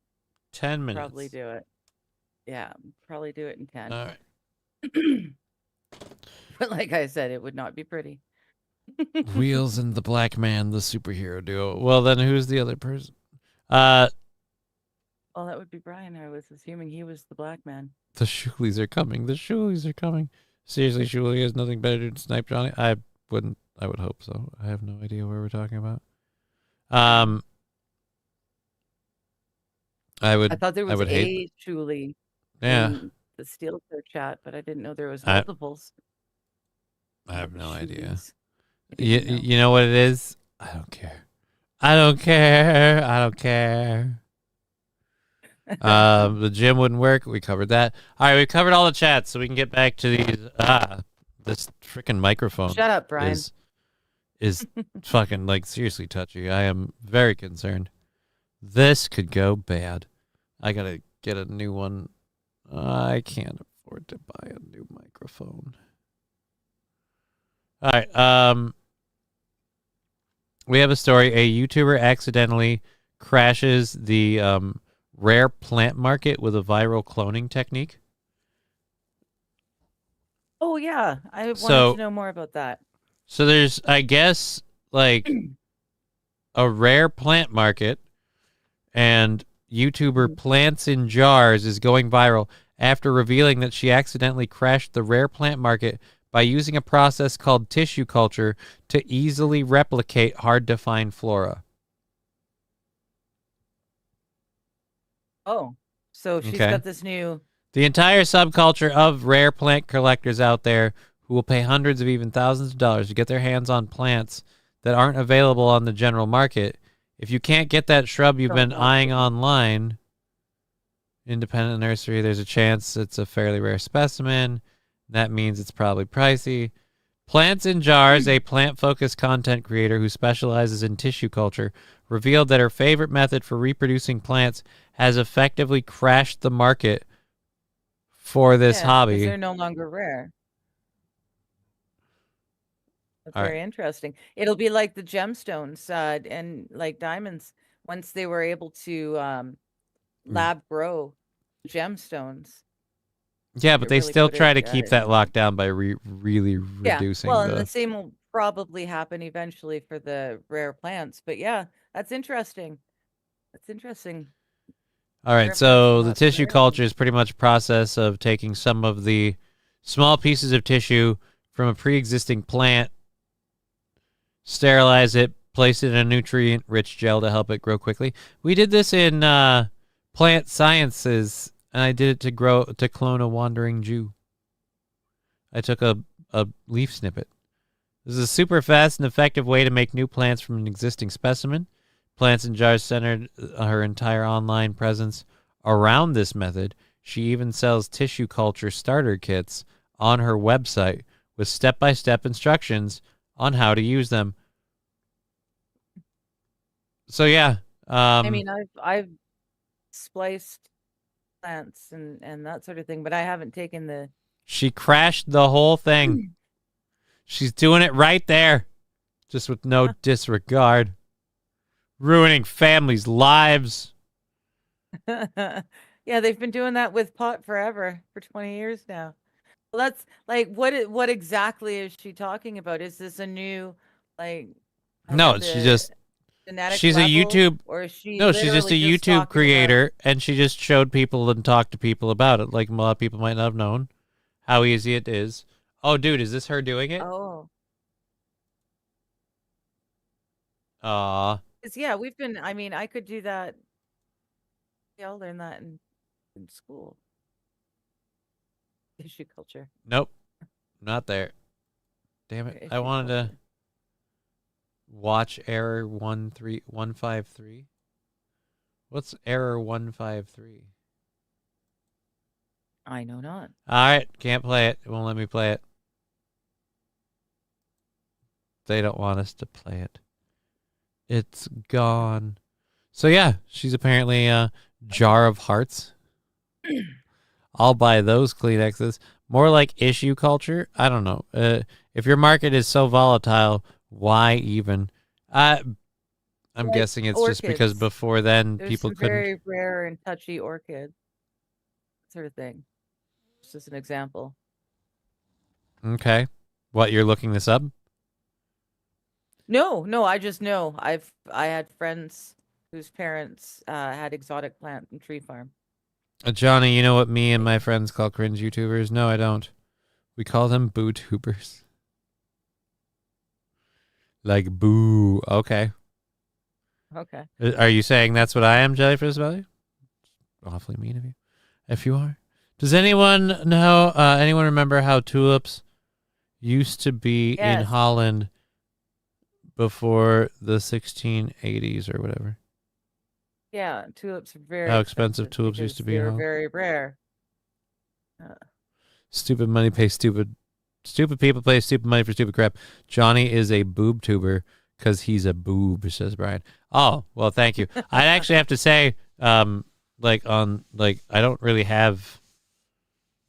10 minutes. Probably do it. Yeah, probably do it in 10. All right. But like I said, it would not be pretty. Wheels and the Black Man, the superhero duo. Well, then who's the other person? Well, that would be Brian. I was assuming he was the black man. The Shoolies are coming. The Shoolies are coming. Seriously, Shoolie has nothing better to do than snipe Johnny? I would hope so. I have no idea what we're talking about. I thought there was would hate. a Julie Yeah, in the Steel Clear chat, but I didn't know there was I- multiples. I have no idea. Julies. I didn't know. You know what it is? I don't care. I don't care. I don't care. The gym wouldn't work. We covered that. All right, we covered all the chats, so we can get back to these. This freaking microphone. Shut up, Brian. Is fucking like seriously touchy. I am very concerned. This could go bad. I gotta get a new one. I can't afford to buy a new microphone. All right. We have a story. A YouTuber accidentally crashes the rare plant market with a viral cloning technique. Oh yeah, I wanted to know more about that. So there's, I guess, like a rare plant market, and YouTuber Plants in Jars is going viral after revealing that she accidentally crashed the rare plant market by using a process called tissue culture to easily replicate hard-to-find flora. Oh, so she's got this new... The entire subculture of rare plant collectors out there who will pay hundreds of even thousands of dollars to get their hands on plants that aren't available on the general market. If you can't get that shrub you've been eyeing online, independent nursery, there's a chance it's a fairly rare specimen. That means it's probably pricey. Plants in Jars, a plant-focused content creator who specializes in tissue culture, revealed that her favorite method for reproducing plants has effectively crashed the market for this hobby. They're no longer rare. That's very interesting. It'll be like the gemstones and like diamonds. Once they were able to lab grow gemstones. Yeah, but they really still put try it, to keep that locked down by really reducing well, and the same will probably happen eventually for the rare plants. But yeah, that's interesting. That's interesting. All right, so the tissue culture is pretty much a process of taking some of the small pieces of tissue from a pre-existing plant, sterilize it, place it in a nutrient-rich gel to help it grow quickly. We did this in plant sciences, and I did it to clone a wandering Jew. I took a leaf snippet. This is a super fast and effective way to make new plants from an existing specimen. Plants in Jars centered her entire online presence around this method. She even sells tissue culture starter kits on her website with step-by-step instructions on how to use them. So yeah, I mean, I've spliced plants and that sort of thing, but I haven't taken the... She crashed the whole thing. She's doing it right there, just with no disregard. Ruining families' lives. Yeah, they've been doing that with pot forever, for 20 years now. Well, that's like, what exactly is she talking about? Is this a new, like... No, she's just... She's a YouTube... Or is she no, she's just a literally YouTube creator, and she just showed people and talked to people about it. Like, a lot of people might not have known how easy it is. Oh, dude, is this her doing it? Oh. Aw. Yeah, we've been, I mean, I could do that. Yeah, I'll learn that in school. Tissue culture. Nope. Not there. Damn it. I wanted to watch error 153. What's error 153? I know not. All right. Can't play it. It won't let me play it. They don't want us to play it. It's gone. So yeah, she's apparently a jar of hearts. I'll buy those Kleenexes. More like issue culture. I don't know. If your market is so volatile, why even? I'm like guessing it's orchids. just because before then There's people some couldn't. very rare and touchy orchid sort of thing. It's just an example. Okay. What, you're looking this up? No, I just know. I had friends whose parents had exotic plant and tree farm. Johnny, you know what me and my friends call cringe YouTubers? No, I don't. We call them boo-tubers. Like boo. Okay. Okay. Are you saying that's what I am, Jellyfish Belly? awfully mean of you. If you are. Does anyone know, anyone remember how tulips used to be in Holland before the 1680s or whatever? Yeah, tulips are very How expensive tulips used to be in They're Holland? very rare. Stupid money pays stupid people pay stupid money for stupid crap. Johnny is a boob tuber because he's a boob, says Brian. Oh, well, thank you. I actually have to say, I don't really have.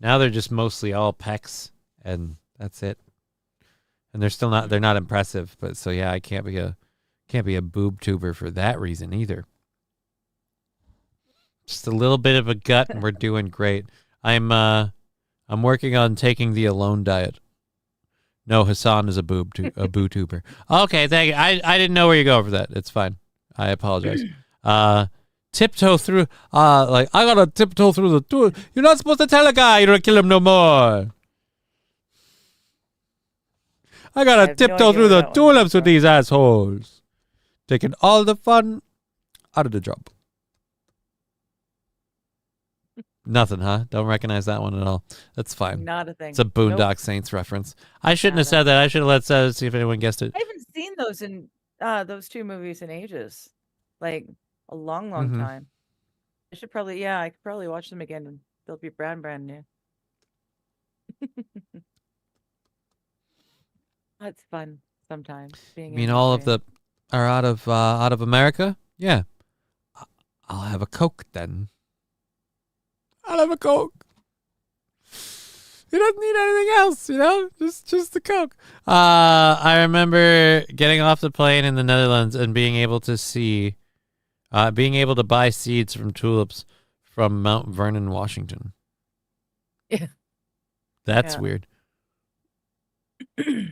Now they're just mostly all pecs, and that's it. And they're not impressive. But so yeah, I can't be a boob tuber for that reason either. Just a little bit of a gut, and we're doing great. I'm working on taking the alone diet. No, Hassan is a boob tuber. Okay, thank you. I didn't know where you go for that. It's fine. I apologize. Tiptoe through. I gotta tiptoe through the door. You're not supposed to tell a guy you don't kill him no more. I gotta tiptoe through the tulips with these assholes, taking all the fun out of the job. Nothing, huh? Don't recognize that one at all. That's fine. Not a thing. It's a Boondock Saints reference. I shouldn't have said that. I should have see if anyone guessed it. I haven't seen those in those two movies in ages, like a long time. I could probably watch them again, and they'll be brand new. That's fun sometimes. You mean all of the are out of America? Yeah. I'll have a Coke then. I'll have a Coke. He doesn't need anything else, just the Coke. I remember getting off the plane in the Netherlands and being able to buy seeds from tulips from Mount Vernon, Washington. Yeah. That's weird.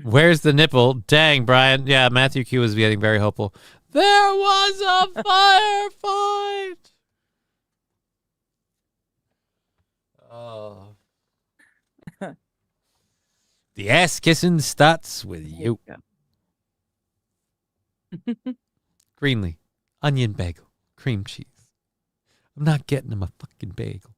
Where's the nipple? Dang, Brian. Yeah, Matthew Q was getting very hopeful. There was a firefight. Oh. The ass kissing starts with you. Greenlee, onion bagel, cream cheese. I'm not getting him a fucking bagel.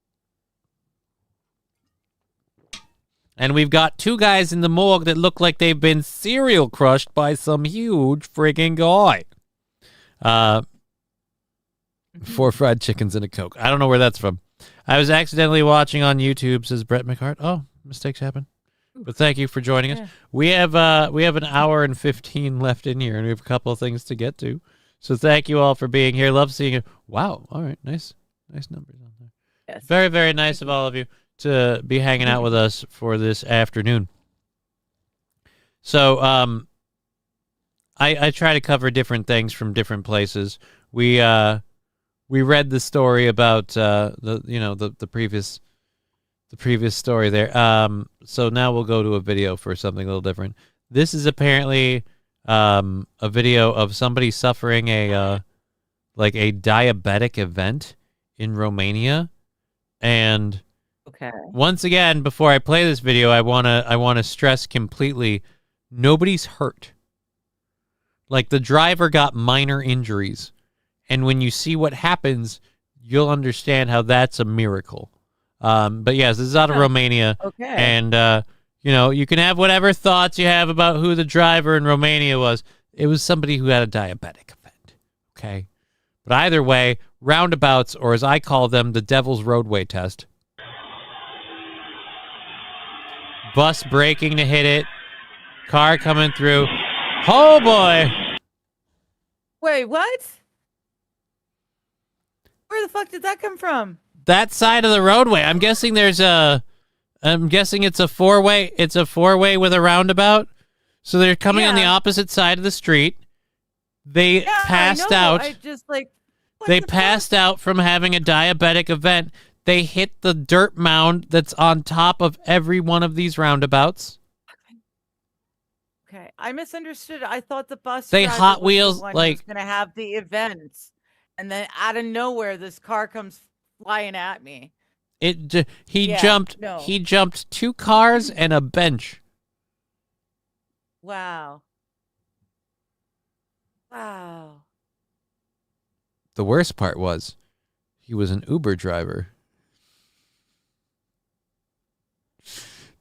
And we've got two guys in the morgue that look like they've been serial crushed by some huge friggin' guy. 4 fried chickens and a Coke. I don't know where that's from. I was accidentally watching on YouTube, says Brett McHart. Oh, mistakes happen. But thank you for joining us. We have an hour and 15 left in here, and we have a couple of things to get to. So thank you all for being here. Love seeing you. Wow. All right. Nice numbers on there. Yes. Very, very nice of all of you to be hanging out with us for this afternoon. So I try to cover different things from different places. We read the story about the previous story there. So now we'll go to a video for something a little different. This is apparently a video of somebody suffering a diabetic event in Romania. And once again, before I play this video, I wanna stress completely, nobody's hurt. Like, the driver got minor injuries. And when you see what happens, you'll understand how that's a miracle. But yes, this is out of Romania. Okay. And, you can have whatever thoughts you have about who the driver in Romania was. It was somebody who had a diabetic event. Okay. But either way, roundabouts, or as I call them, the devil's roadway test. Bus braking to hit it. Car coming through. Oh, boy. Wait, what? Where the fuck did that come from? That side of the roadway. I'm guessing it's a four-way. It's a four-way with a roundabout. So they're coming on the opposite side of the street. They passed out. They passed out from having a diabetic event. They hit the dirt mound that's on top of every one of these roundabouts. Okay, I misunderstood. I thought the bus they driver Hot was Wheels the one like who's gonna have the event, and then out of nowhere, this car comes flying at me. He jumped 2 cars and a bench. Wow. The worst part was He was an Uber driver.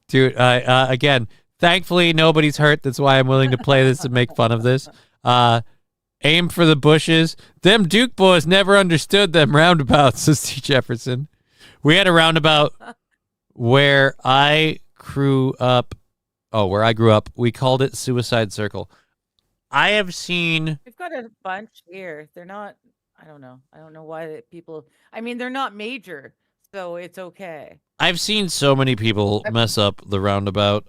Dude, again, thankfully nobody's hurt. That's why I'm willing to play this and make fun of this. Aim for the bushes. Them Duke boys never understood them roundabouts, says T. Jefferson. We had a roundabout where I grew up. Oh, where I grew up, we called it Suicide Circle. I have seen. We've got a bunch here. They're not. I don't know. I don't know why people. I mean, they're not major, so it's okay. I've seen so many people mess up the roundabout.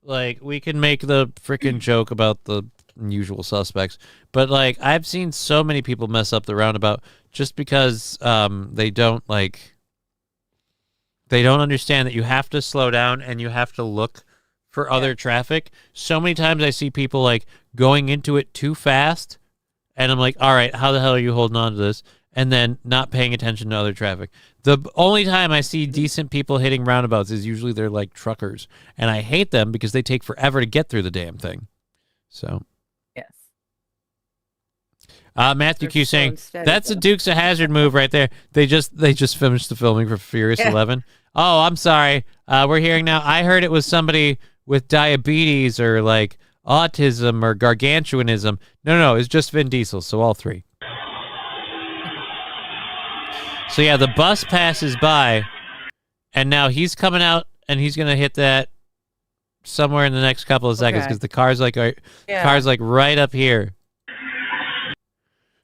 Like we can make the freaking joke about the usual suspects, but like I've seen so many people mess up the roundabout just because they don't understand that you have to slow down and you have to look for other traffic. So many times I see people like going into it too fast, and I'm like, all right, how the hell are you holding on to this? And then not paying attention to other traffic. The only time I see decent people hitting roundabouts is usually they're like truckers, and I hate them because they take forever to get through the damn thing. So yes. Matthew Q saying that's a Dukes of Hazzard move right there. They just finished the filming for Furious 11. Oh, I'm sorry. We're hearing now. I heard it was somebody with diabetes or like autism or gargantuanism. No, it's just Vin Diesel. So all three. So yeah, the bus passes by, and now he's coming out, and he's gonna hit that somewhere in the next couple of seconds because the car's like right up here.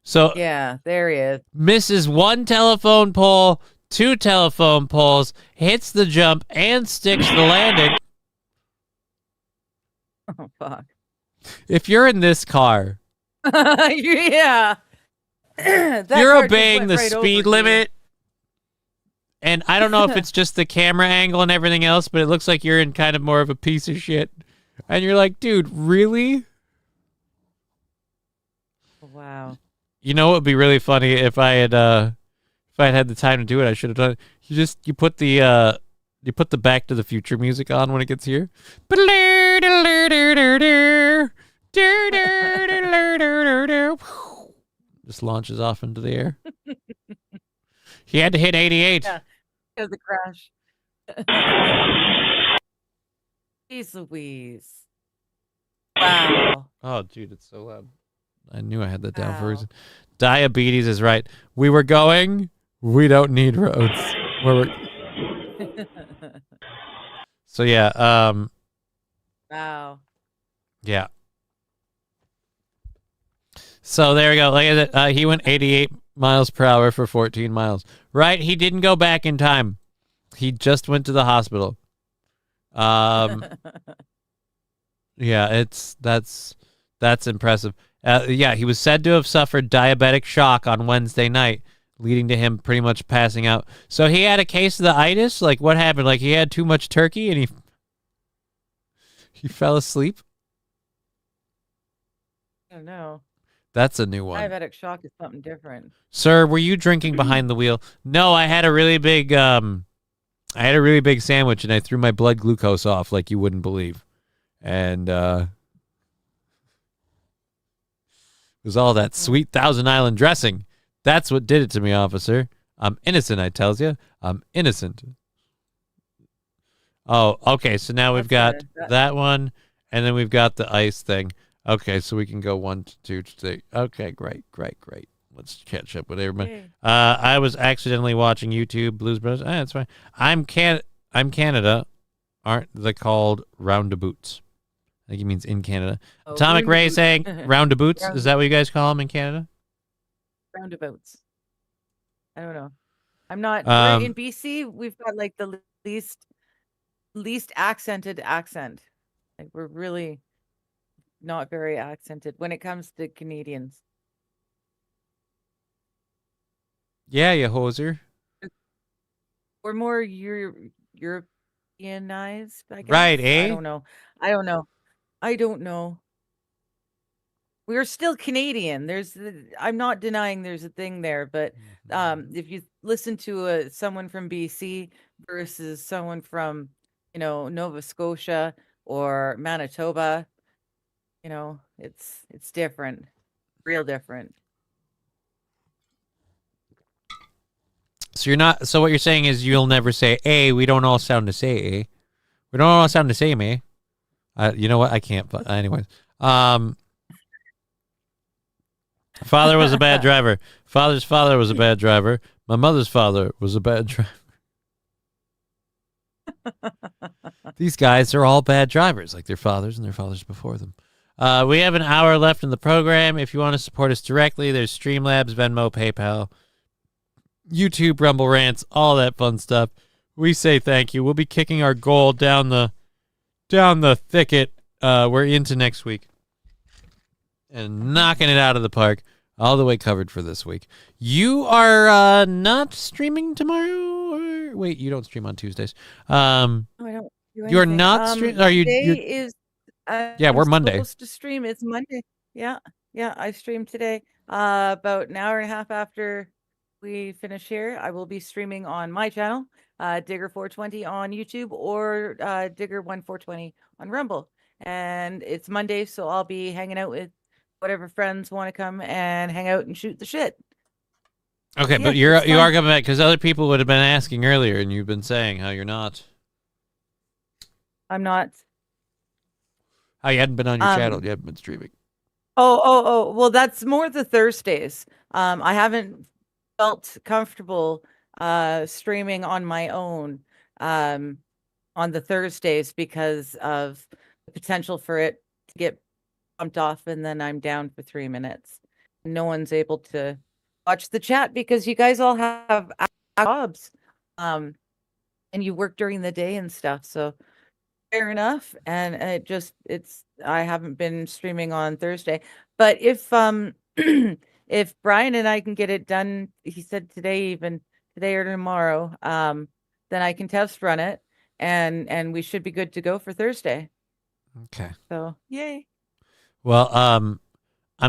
So yeah, there he is. Misses one telephone pole, two telephone poles, hits the jump, and sticks the landing. Oh fuck! If you're in this car, yeah, you're obeying the speed limit. And I don't know if it's just the camera angle and everything else, but it looks like you're in kind of more of a piece of shit. And you're like, dude, really? Wow. You know what would be really funny if I had the time to do it, I should have done it. You put the Back to the Future music on when it gets here. Just launches off into the air. He had to hit 88. Yeah, because the crash. Jeez Louise. Wow. Oh, dude, it's so loud. I knew I had that down for a reason. Diabetes is right. We don't need roads. So yeah, wow. Yeah. So there we go. Look at it. He went 88 miles per hour for 14 miles. Right? He didn't go back in time. He just went to the hospital. Yeah, that's impressive. Yeah, he was said to have suffered diabetic shock on Wednesday night, leading to him pretty much passing out. So he had a case of the itis? Like, what happened? Like, he had too much turkey and he fell asleep? I don't know. That's a new one. Diabetic shock is something different. Sir, were you drinking behind the wheel? No, I had a really big sandwich and I threw my blood glucose off like you wouldn't believe. And it was all that sweet Thousand Island dressing. That's what did it to me, officer. I'm innocent, I tells you. I'm innocent. Oh, okay. So now we've got that one, and then we've got the ice thing. Okay, so we can go 1 to 2 to 3. Okay, great. Let's catch up with everybody. Yay. I was accidentally watching YouTube Blues Brothers. That's fine. I'm Canada. Aren't they called roundabouts? I think he means in Canada. Oh, Atomic Ray saying roundabouts. Is that what you guys call them in Canada? Roundabouts. I don't know. I'm not in BC. We've got like the least accented accent. Like we're really not very accented when it comes to Canadians. Yeah, you hoser. We're more Europeanized, I guess. Right, eh? I don't know. We're still Canadian. I'm not denying there's a thing there, but if you listen to someone from BC versus someone from, Nova Scotia or Manitoba, it's different, real different. So you're not. So what you're saying is you'll never say A. We don't all sound the same. We don't all sound the same, eh? You know what? I can't. But anyways, father was a bad driver. Father's father was a bad driver. My mother's father was a bad driver. These guys are all bad drivers, like their fathers and their fathers before them. We have an hour left in the program. If you want to support us directly, there's Streamlabs, Venmo, PayPal, YouTube, Rumble Rants, all that fun stuff. We say thank you. We'll be kicking our goal down the thicket. We're into next week and knocking it out of the park. All the way covered for this week. You are not streaming tomorrow? Or wait, you don't stream on Tuesdays. No, I don't do You're anything. not streaming? Are you? Today is. Yeah, we're Monday. Supposed to stream. It's Monday. Yeah. I streamed today. About an hour and a half after we finish here, I will be streaming on my channel, Digger420 on YouTube or Digger1420 on Rumble. And it's Monday, so I'll be hanging out with whatever friends want to come and hang out and shoot the shit. Okay, but you are coming back because other people would have been asking earlier, and you've been saying how you're not. I'm not. How you hadn't been on your channel, you haven't been streaming. Oh. Well, that's more the Thursdays. I haven't felt comfortable streaming on my own on the Thursdays because of the potential for it to get bumped off and then I'm down for 3 minutes. No one's able to watch the chat because you guys all have jobs and you work during the day and stuff. So fair enough. And I haven't been streaming on Thursday, but if if Brian and I can get it done, he said today or tomorrow, then I can test run it and we should be good to go for Thursday. Okay. So yay. Well, I'm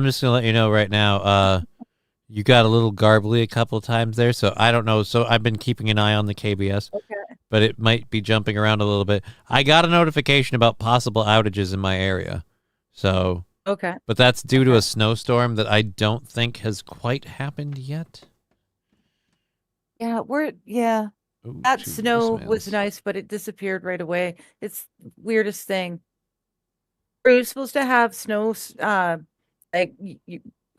just gonna let you know right now. You got a little garbly a couple of times there, so I don't know. So I've been keeping an eye on the KBS, but it might be jumping around a little bit. I got a notification about possible outages in my area, so but that's due to a snowstorm that I don't think has quite happened yet. Yeah, Ooh, that two snow voicemails. was nice, but it disappeared right away. It's the weirdest thing. We're supposed to have snow, we're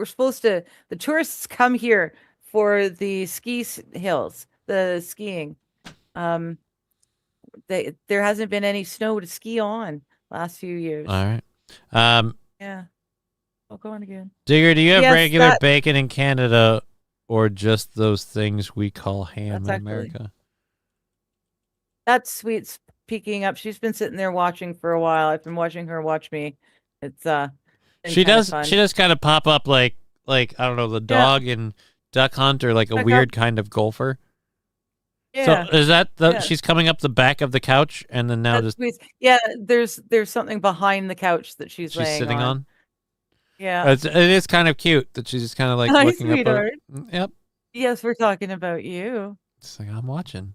supposed to, the tourists come here for the hills, the skiing. There hasn't been any snow to ski on last few years. All right. Yeah. I'll go on again. Digger, do you have regular bacon in Canada or just those things we call ham in America? That Sweet's peeking up. She's been sitting there watching for a while. I've been watching her watch me. It's she does kind of pop up like I don't know, the dog in Duck Hunt or like a weird kind of golfer. Yeah. So is that she's coming up the back of the couch and then now That's Sweet's. Yeah, there's something behind the couch that she's laying sitting on. Yeah. It is kind of cute that she's just kind of like Hi, looking sweetheart. up. Yep. Yes, we're talking about you. It's like I'm watching.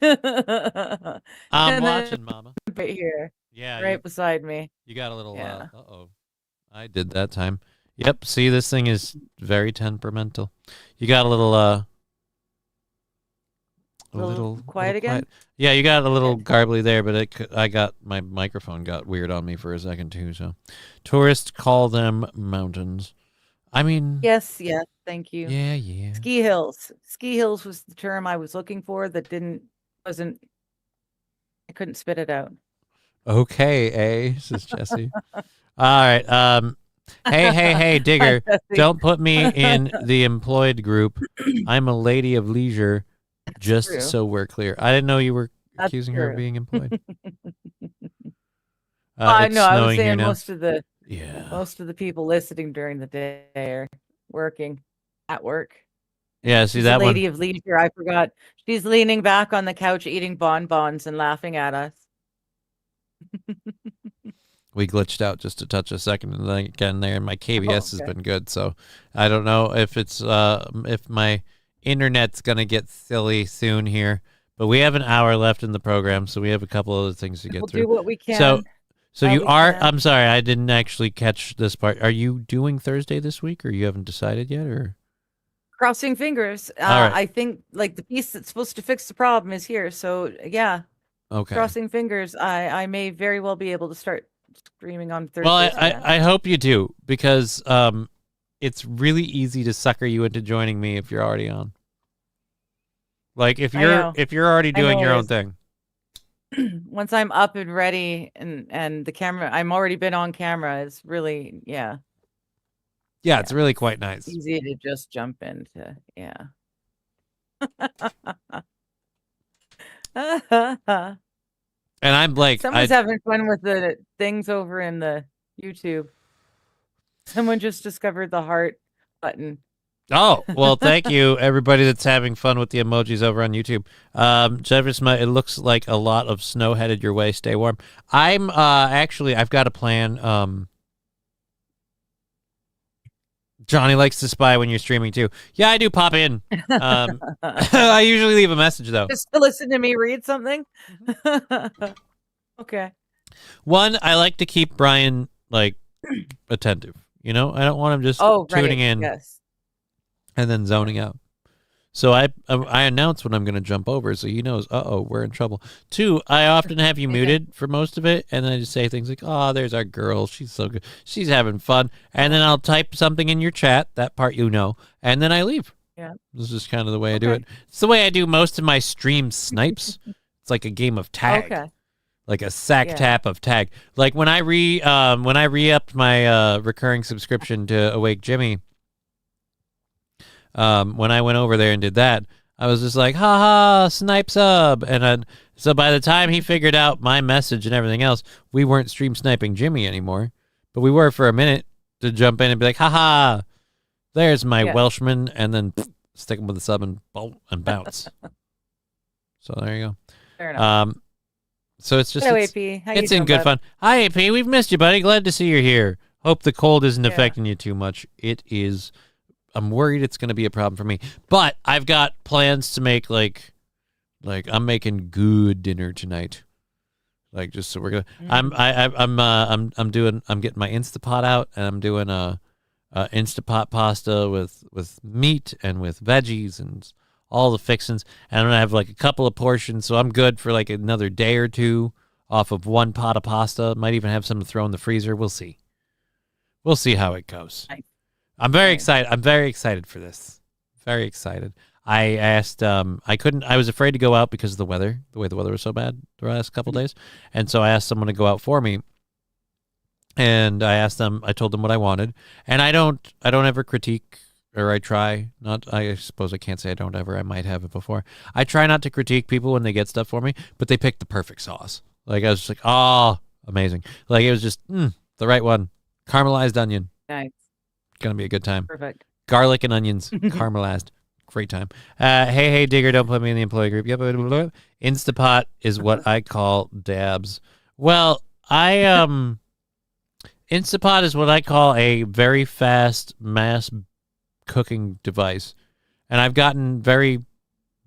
I'm watching, Mama. Right here. Yeah. Right beside me. You got a little uh-oh. I did that time. Yep, see, this thing is very temperamental. You got a little quiet again? Yeah, you got a little garbly there, but my microphone got weird on me for a second too, so. Tourists call them mountains. I mean... Yes, thank you. Yeah. Ski hills. Ski hills was the term I was looking for that I couldn't spit it out. Okay, says Jesse. All right, hey, Digger, don't put me in the employed group. I'm a lady of leisure, just so we're clear. I didn't know you were accusing her of being employed. I know. I was saying most of the people listening during the day are working at work. Yeah, see She's that a lady one. of leisure. I forgot. She's leaning back on the couch eating bonbons and laughing at us. We glitched out just a touch a second, and then again there, and my KBS has been good. So I don't know if it's if my internet's gonna get silly soon here. But we have an hour left in the program, so we have a couple other things to get through. Do what we can. So you are. I'm sorry, I didn't actually catch this part. Are you doing Thursday this week, or you haven't decided yet, or? Crossing fingers. All right. I think like the piece that's supposed to fix the problem is here. So yeah, Okay. crossing fingers. I may very well be able to start streaming on Thursdays. Well, again. I hope you do, because it's really easy to sucker you into joining me if you're already on. Like if you're already doing your own thing. Once I'm up and ready and the camera, I'm already been on camera. It's really Yeah, it's really quite nice. easy to just jump into. Yeah. And I'm like, Someone's having fun with the things over in the YouTube. Someone just discovered the heart button. Oh, well, thank you, everybody that's having fun with the emojis over on YouTube. Jefferson, it looks like a lot of snow headed your way. Stay warm. I'm actually, I've got a plan. Johnny likes to spy when you're streaming too. Yeah, I do pop in. I usually leave a message though. Just to listen to me read something. Okay. One, I like to keep Brian like attentive. You know, I don't want him just tuning in and then zoning out. So I announce when I'm going to jump over, so he knows. We're in trouble. Two, I often have you muted for most of it, and then I just say things like, "Oh, there's our girl. She's so good. She's having fun." And then I'll type something in your chat, that part you know, and then I leave. Yeah, this is kind of the way I do it. It's the way I do most of my stream snipes. It's like a game of tag, like a sack tap of tag. Like when I re-upped my recurring subscription to Awake Jimmy. When I went over there and did that, I was just like, haha, snipe sub. And so by the time he figured out my message and everything else, we weren't stream sniping Jimmy anymore. But we were for a minute to jump in and be like, haha, there's my Welshman. And then stick him with a sub and bounce. So there you go. Fair enough. So it's just, Hello, it's AP. How you in doing, good bud? fun. Hi, AP. We've missed you, buddy. Glad to see you're here. Hope the cold isn't affecting you too much. It is. I'm worried it's going to be a problem for me, but I've got plans to make like I'm making good dinner tonight. Like just so we're gonna. I'm getting my Instapot out, and I'm doing a Instapot pasta with meat and with veggies and all the fixings. And I'm gonna have like a couple of portions, so I'm good for like another day or two off of one pot of pasta. Might even have some to throw in the freezer. We'll see. We'll see how it goes. Nice. I'm very excited. I'm very excited for this. Very excited. I asked, I was afraid to go out because of the weather, the way the weather was so bad the last couple days. And so I asked someone to go out for me. And I told them what I wanted. And I don't ever critique, or I try not, I suppose I can't say I don't ever, I might have it before. I try not to critique people when they get stuff for me, but they picked the perfect sauce. Like I was just like, oh, amazing. Like it was just the right one. Caramelized onion. Nice. Gonna be a good time. Perfect. Garlic and onions, caramelized. Great time. Hey, Digger, don't put me in the employee group. Yep. Instapot is what I call dabs. Well, Instapot is what I call a very fast mass cooking device. And I've gotten very,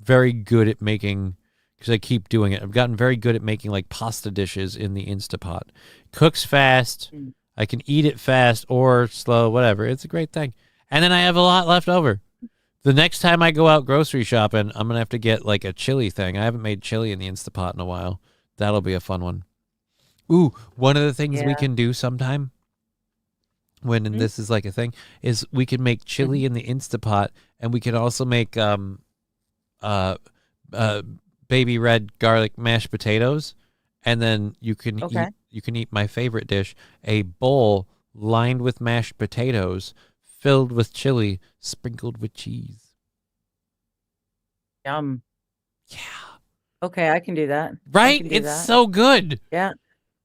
very good at making, because I keep doing it, I've gotten very good at making like pasta dishes in the Instapot. Cooks fast. I can eat it fast or slow, whatever. It's a great thing. And then I have a lot left over. The next time I go out grocery shopping, I'm going to have to get like a chili thing. I haven't made chili in the Instapot in a while. That'll be a fun one. Ooh, one of the things we can do sometime when this is like a thing is we can make chili in the Instapot, and we can also make baby red garlic mashed potatoes, and then you can eat my favorite dish, a bowl lined with mashed potatoes, filled with chili, sprinkled with cheese. Yum. Yeah. Okay, I can do that. Right? It's so good. Yeah.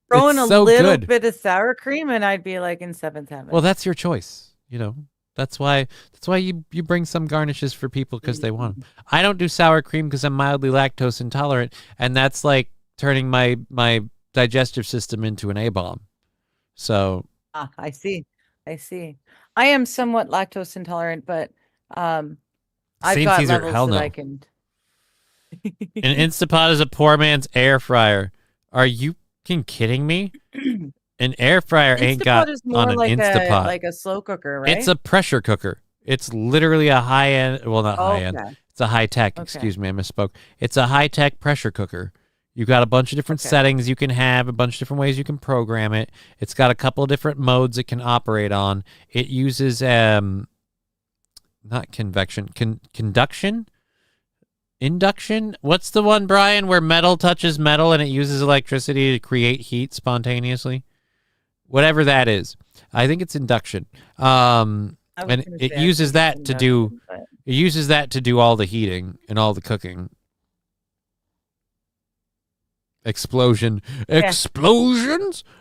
Throw in a so little good. bit of sour cream and I'd be like in seventh heaven. Well, that's your choice. You know, that's why you bring some garnishes for people because they want them. I don't do sour cream because I'm mildly lactose intolerant, and that's like turning my digestive system into an A-bomb. So I see. I am somewhat lactose intolerant, but I've got Caesar, levels hell that no. I can. An Instapot is a poor man's air fryer. Are you kidding me? An air fryer ain't got Instapot is more on an like Instapot. like a slow cooker, right? It's a pressure cooker. It's literally a high-end, well, not high-end. Okay. It's a high-tech, Okay. excuse me, I misspoke. It's a high-tech pressure cooker. You've got a bunch of different settings you can have, a bunch of different ways you can program it. It's got a couple of different modes it can operate on. It uses, not convection, conduction? Induction? What's the one, Brian, where metal touches metal and it uses electricity to create heat spontaneously? Whatever that is. I think it's induction. And it uses that to do all the heating and all the cooking. Explosions.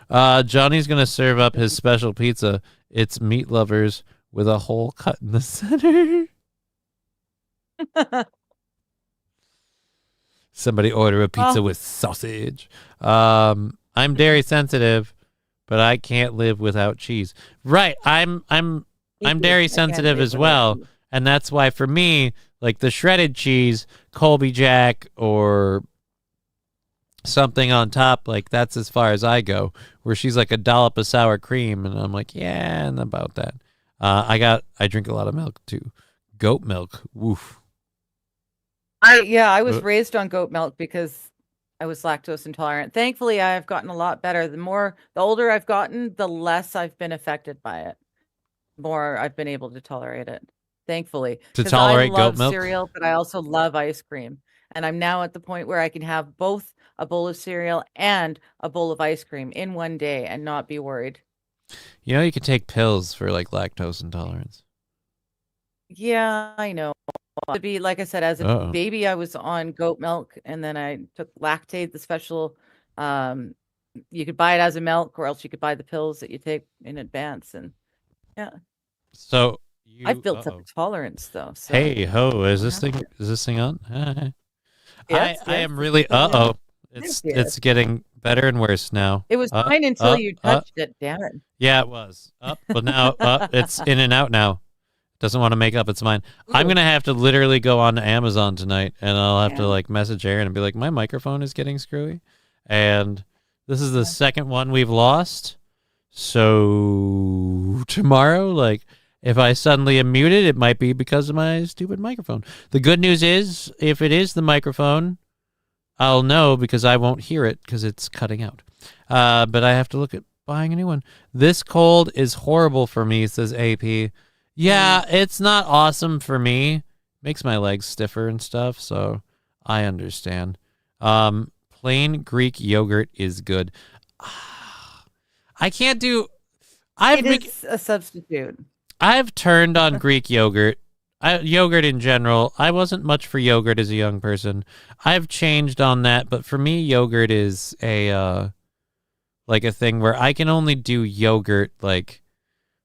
Johnny's gonna serve up his special pizza. It's meat lovers with a hole cut in the center. Somebody order a pizza with sausage. I'm dairy sensitive, but I can't live without cheese. Right. I'm dairy sensitive as well, and that's why for me, like the shredded cheese, Colby Jack or something on top, like that's as far as I go. Where she's like a dollop of sour cream, and I'm like, yeah, and about that. I drink a lot of milk too, goat milk. Woof. I was raised on goat milk because I was lactose intolerant. Thankfully, I've gotten a lot better. The older I've gotten, the less I've been affected by it. More I've been able to tolerate it. Thankfully, to tolerate I love goat milk cereal, but I also love ice cream, and I'm now at the point where I can have both a bowl of cereal and a bowl of ice cream in one day and not be worried. You know, you can take pills for like lactose intolerance. Yeah, I know. To be like I said, as a baby, I was on goat milk, and then I took Lactate, the special. You could buy it as a milk, or else you could buy the pills that you take in advance. And yeah, so I've built up a tolerance, though. So. Hey ho, is this thing on? Yes, I am really it's getting better and worse now. It was fine until you touched it. Damn it. Yeah, it was up, but now it's in and out now. Doesn't want to make up its mind. Ooh. I'm gonna have to literally go on to Amazon tonight, and I'll have to like message Aaron and be like, my microphone is getting screwy, and this is the second one we've lost. So tomorrow, like, if I suddenly am muted, it might be because of my stupid microphone. The good news is, if it is the microphone, I'll know because I won't hear it because it's cutting out. But I have to look at buying a new one. This cold is horrible for me, says AP. Yeah, it's not awesome for me. Makes my legs stiffer and stuff, so I understand. Plain Greek yogurt is good. I can't do... It's a substitute. I've turned on Greek yogurt. Yogurt in general. I wasn't much for yogurt as a young person. I've changed on that, but for me, yogurt is a thing where I can only do yogurt like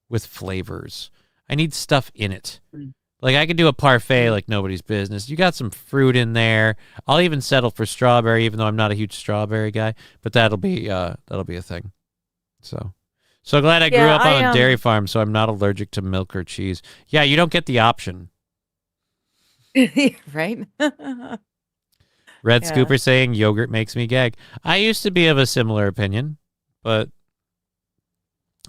with flavors. I need stuff in it. Like I could do a parfait like nobody's business. You got some fruit in there. I'll even settle for strawberry, even though I'm not a huge strawberry guy. But that'll be a thing. So glad I grew up on a dairy farm, so I'm not allergic to milk or cheese. Yeah, you don't get the option. Right? Red Scooper saying yogurt makes me gag. I used to be of a similar opinion, but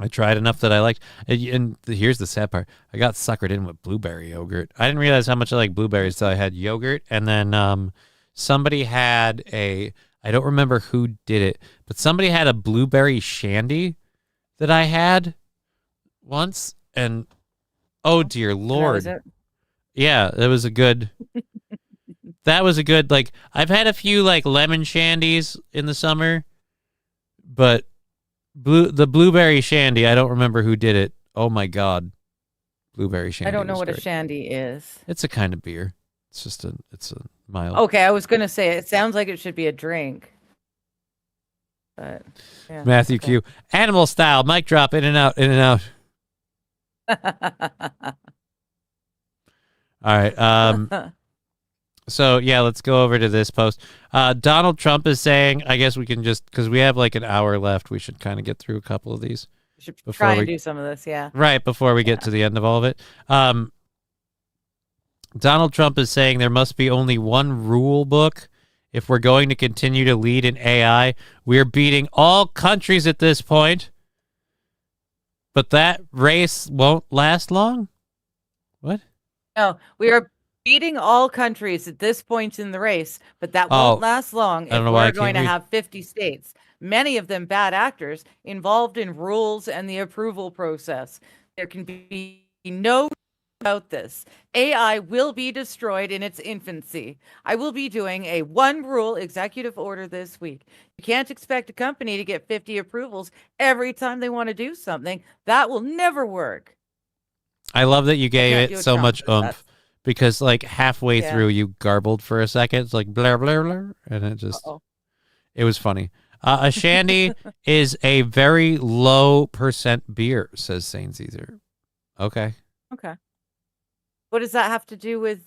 I tried enough that I liked. And here's the sad part. I got suckered in with blueberry yogurt. I didn't realize how much I like blueberries until I had yogurt. And then somebody had I don't remember who did it, but somebody had a blueberry shandy that I had once. And oh, dear Lord. That was it? Yeah, that was a good... That was a good, like, I've had a few, like, lemon shandies in the summer, but the blueberry shandy, I don't remember who did it. Oh, my God. Blueberry shandy. I don't know what great. A shandy is. It's a kind of beer. It's a mild. Okay, I was going to say, it sounds like it should be a drink. But, yeah. Matthew Q. Animal style, mic drop, in and out, in and out. All right. So, yeah, let's go over to this post. Donald Trump is saying, I guess we can just, because we have like an hour left, we should kind of get through a couple of these. We should try and do some of this, yeah. Right, before we get to the end of all of it. Donald Trump is saying there must be only one rule book if we're going to continue to lead in AI. We're beating all countries at this point, but that race won't last long? No, we are beating all countries at this point in the race, but that won't last long if we're going to have 50 states, many of them bad actors, involved in rules and the approval process. There can be no about this. AI will be destroyed in its infancy. I will be doing a one rule executive order this week. You can't expect a company to get 50 approvals every time they want to do something. That will never work. I love that you gave it so much oomph because like halfway through you garbled for a second. It's like blah, blah, blah. And it just, it was funny. A shandy is a very low % beer, says St. Caesar. Okay. Okay. What does that have to do with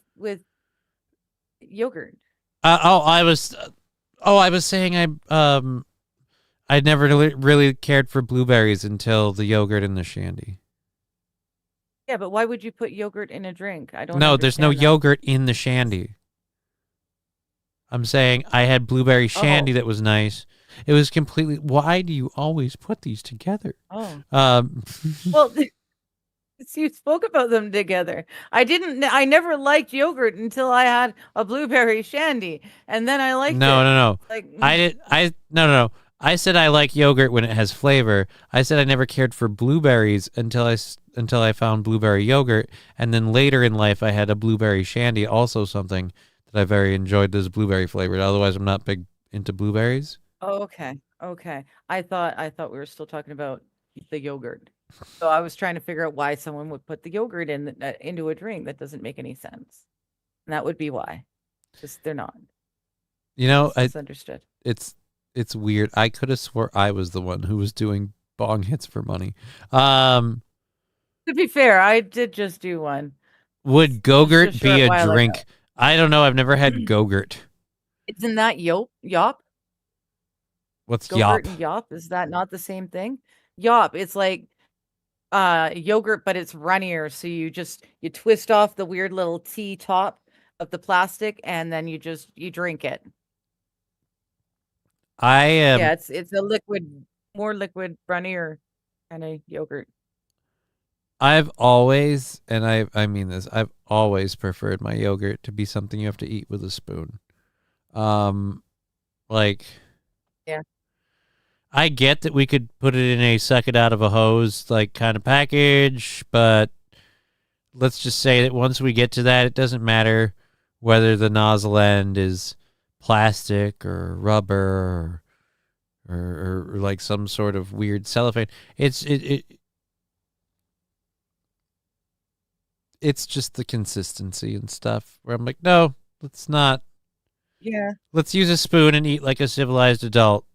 yogurt? I was saying I never really cared for blueberries until the yogurt and the shandy. Yeah, but why would you put yogurt in a drink? I don't. No, there's no yogurt in the shandy. I'm saying I had blueberry shandy that was nice. It was completely. Why do you always put these together? Oh. Well. You spoke about them together. I never liked yogurt until I had a blueberry shandy, and then I liked it. No. Like, No. I said I like yogurt when it has flavor. I said I never cared for blueberries until I found blueberry yogurt, and then later in life I had a blueberry shandy, also something that I very enjoyed that's blueberry flavored. Otherwise, I'm not big into blueberries. Oh, okay. I thought we were still talking about the yogurt. So I was trying to figure out why someone would put the yogurt into a drink. That doesn't make any sense. And that would be why. Because they're not. You know, it's understood. It's weird. I could have swore I was the one who was doing bong hits for money. To be fair, I did just do one. Would Go-Gurt be a drink? I don't know. I've never had Go-Gurt. Isn't that Yop? What's Go-Gurt Yop? And Yop? Is that not the same thing? Yop. It's like yogurt, but it's runnier. So you twist off the weird little T top of the plastic, and then you drink it. Yeah, it's a more liquid, runnier kind of yogurt. I've always, and I mean this, I've always preferred my yogurt to be something you have to eat with a spoon. Yeah. I get that we could put it in a suck it out of a hose like kind of package, but let's just say that once we get to that, it doesn't matter whether the nozzle end is plastic or rubber or like some sort of weird cellophane. It's just the consistency and stuff where I'm like, no, let's not. Yeah. Let's use a spoon and eat like a civilized adult.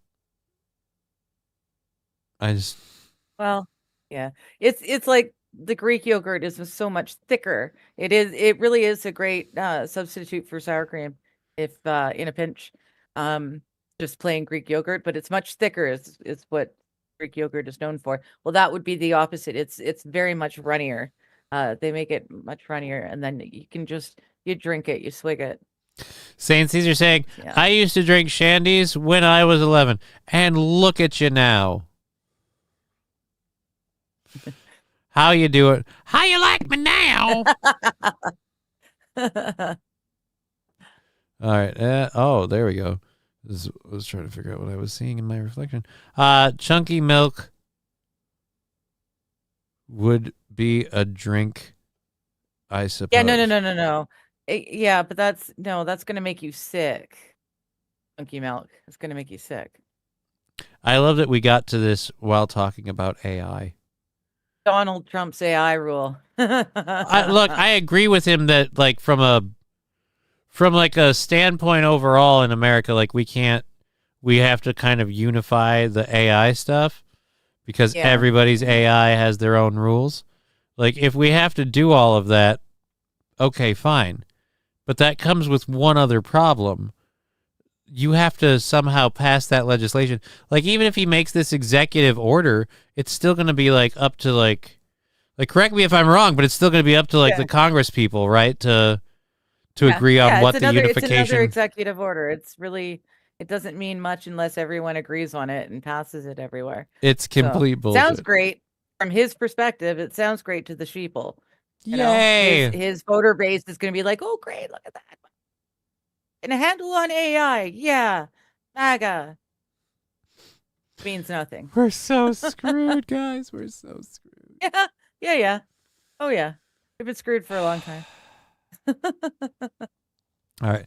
Well, yeah. It's like the Greek yogurt is so much thicker. It really is a great substitute for sour cream if in a pinch. Just plain Greek yogurt, but it's much thicker is what Greek yogurt is known for. Well, that would be the opposite. It's very much runnier. They make it much runnier, and then you drink it, you swig it. St. Caesar saying, I used to drink shandies when I was 11, and look at you now. How you doing? How you like me now? All right. There we go. I was trying to figure out what I was seeing in my reflection. Chunky milk would be a drink, I suppose. Yeah, no. Yeah, but that's going to make you sick. Chunky milk. It's going to make you sick. I love that we got to this while talking about AI. Donald Trump's AI rule. Look, I agree with him that like from a standpoint overall in America, like we have to kind of unify the AI stuff because everybody's AI has their own rules. Like if we have to do all of that, okay, fine. But that comes with one other problem. You have to somehow pass that legislation. Like even if he makes this executive order, it's still going to be like up to like correct me if I'm wrong, but it's still going to be up to like the Congress people, right? To agree on what the unification. It's another executive order. It doesn't mean much unless everyone agrees on it and passes it everywhere. It's complete bullshit. Sounds great from his perspective. It sounds great to the sheeple. Yay! His voter base is going to be like, oh, great, look at that. And a handle on AI. Yeah. MAGA. Means nothing. We're so screwed, guys. We're so screwed. Yeah. Yeah, yeah. Oh, yeah. We've been screwed for a long time. All right.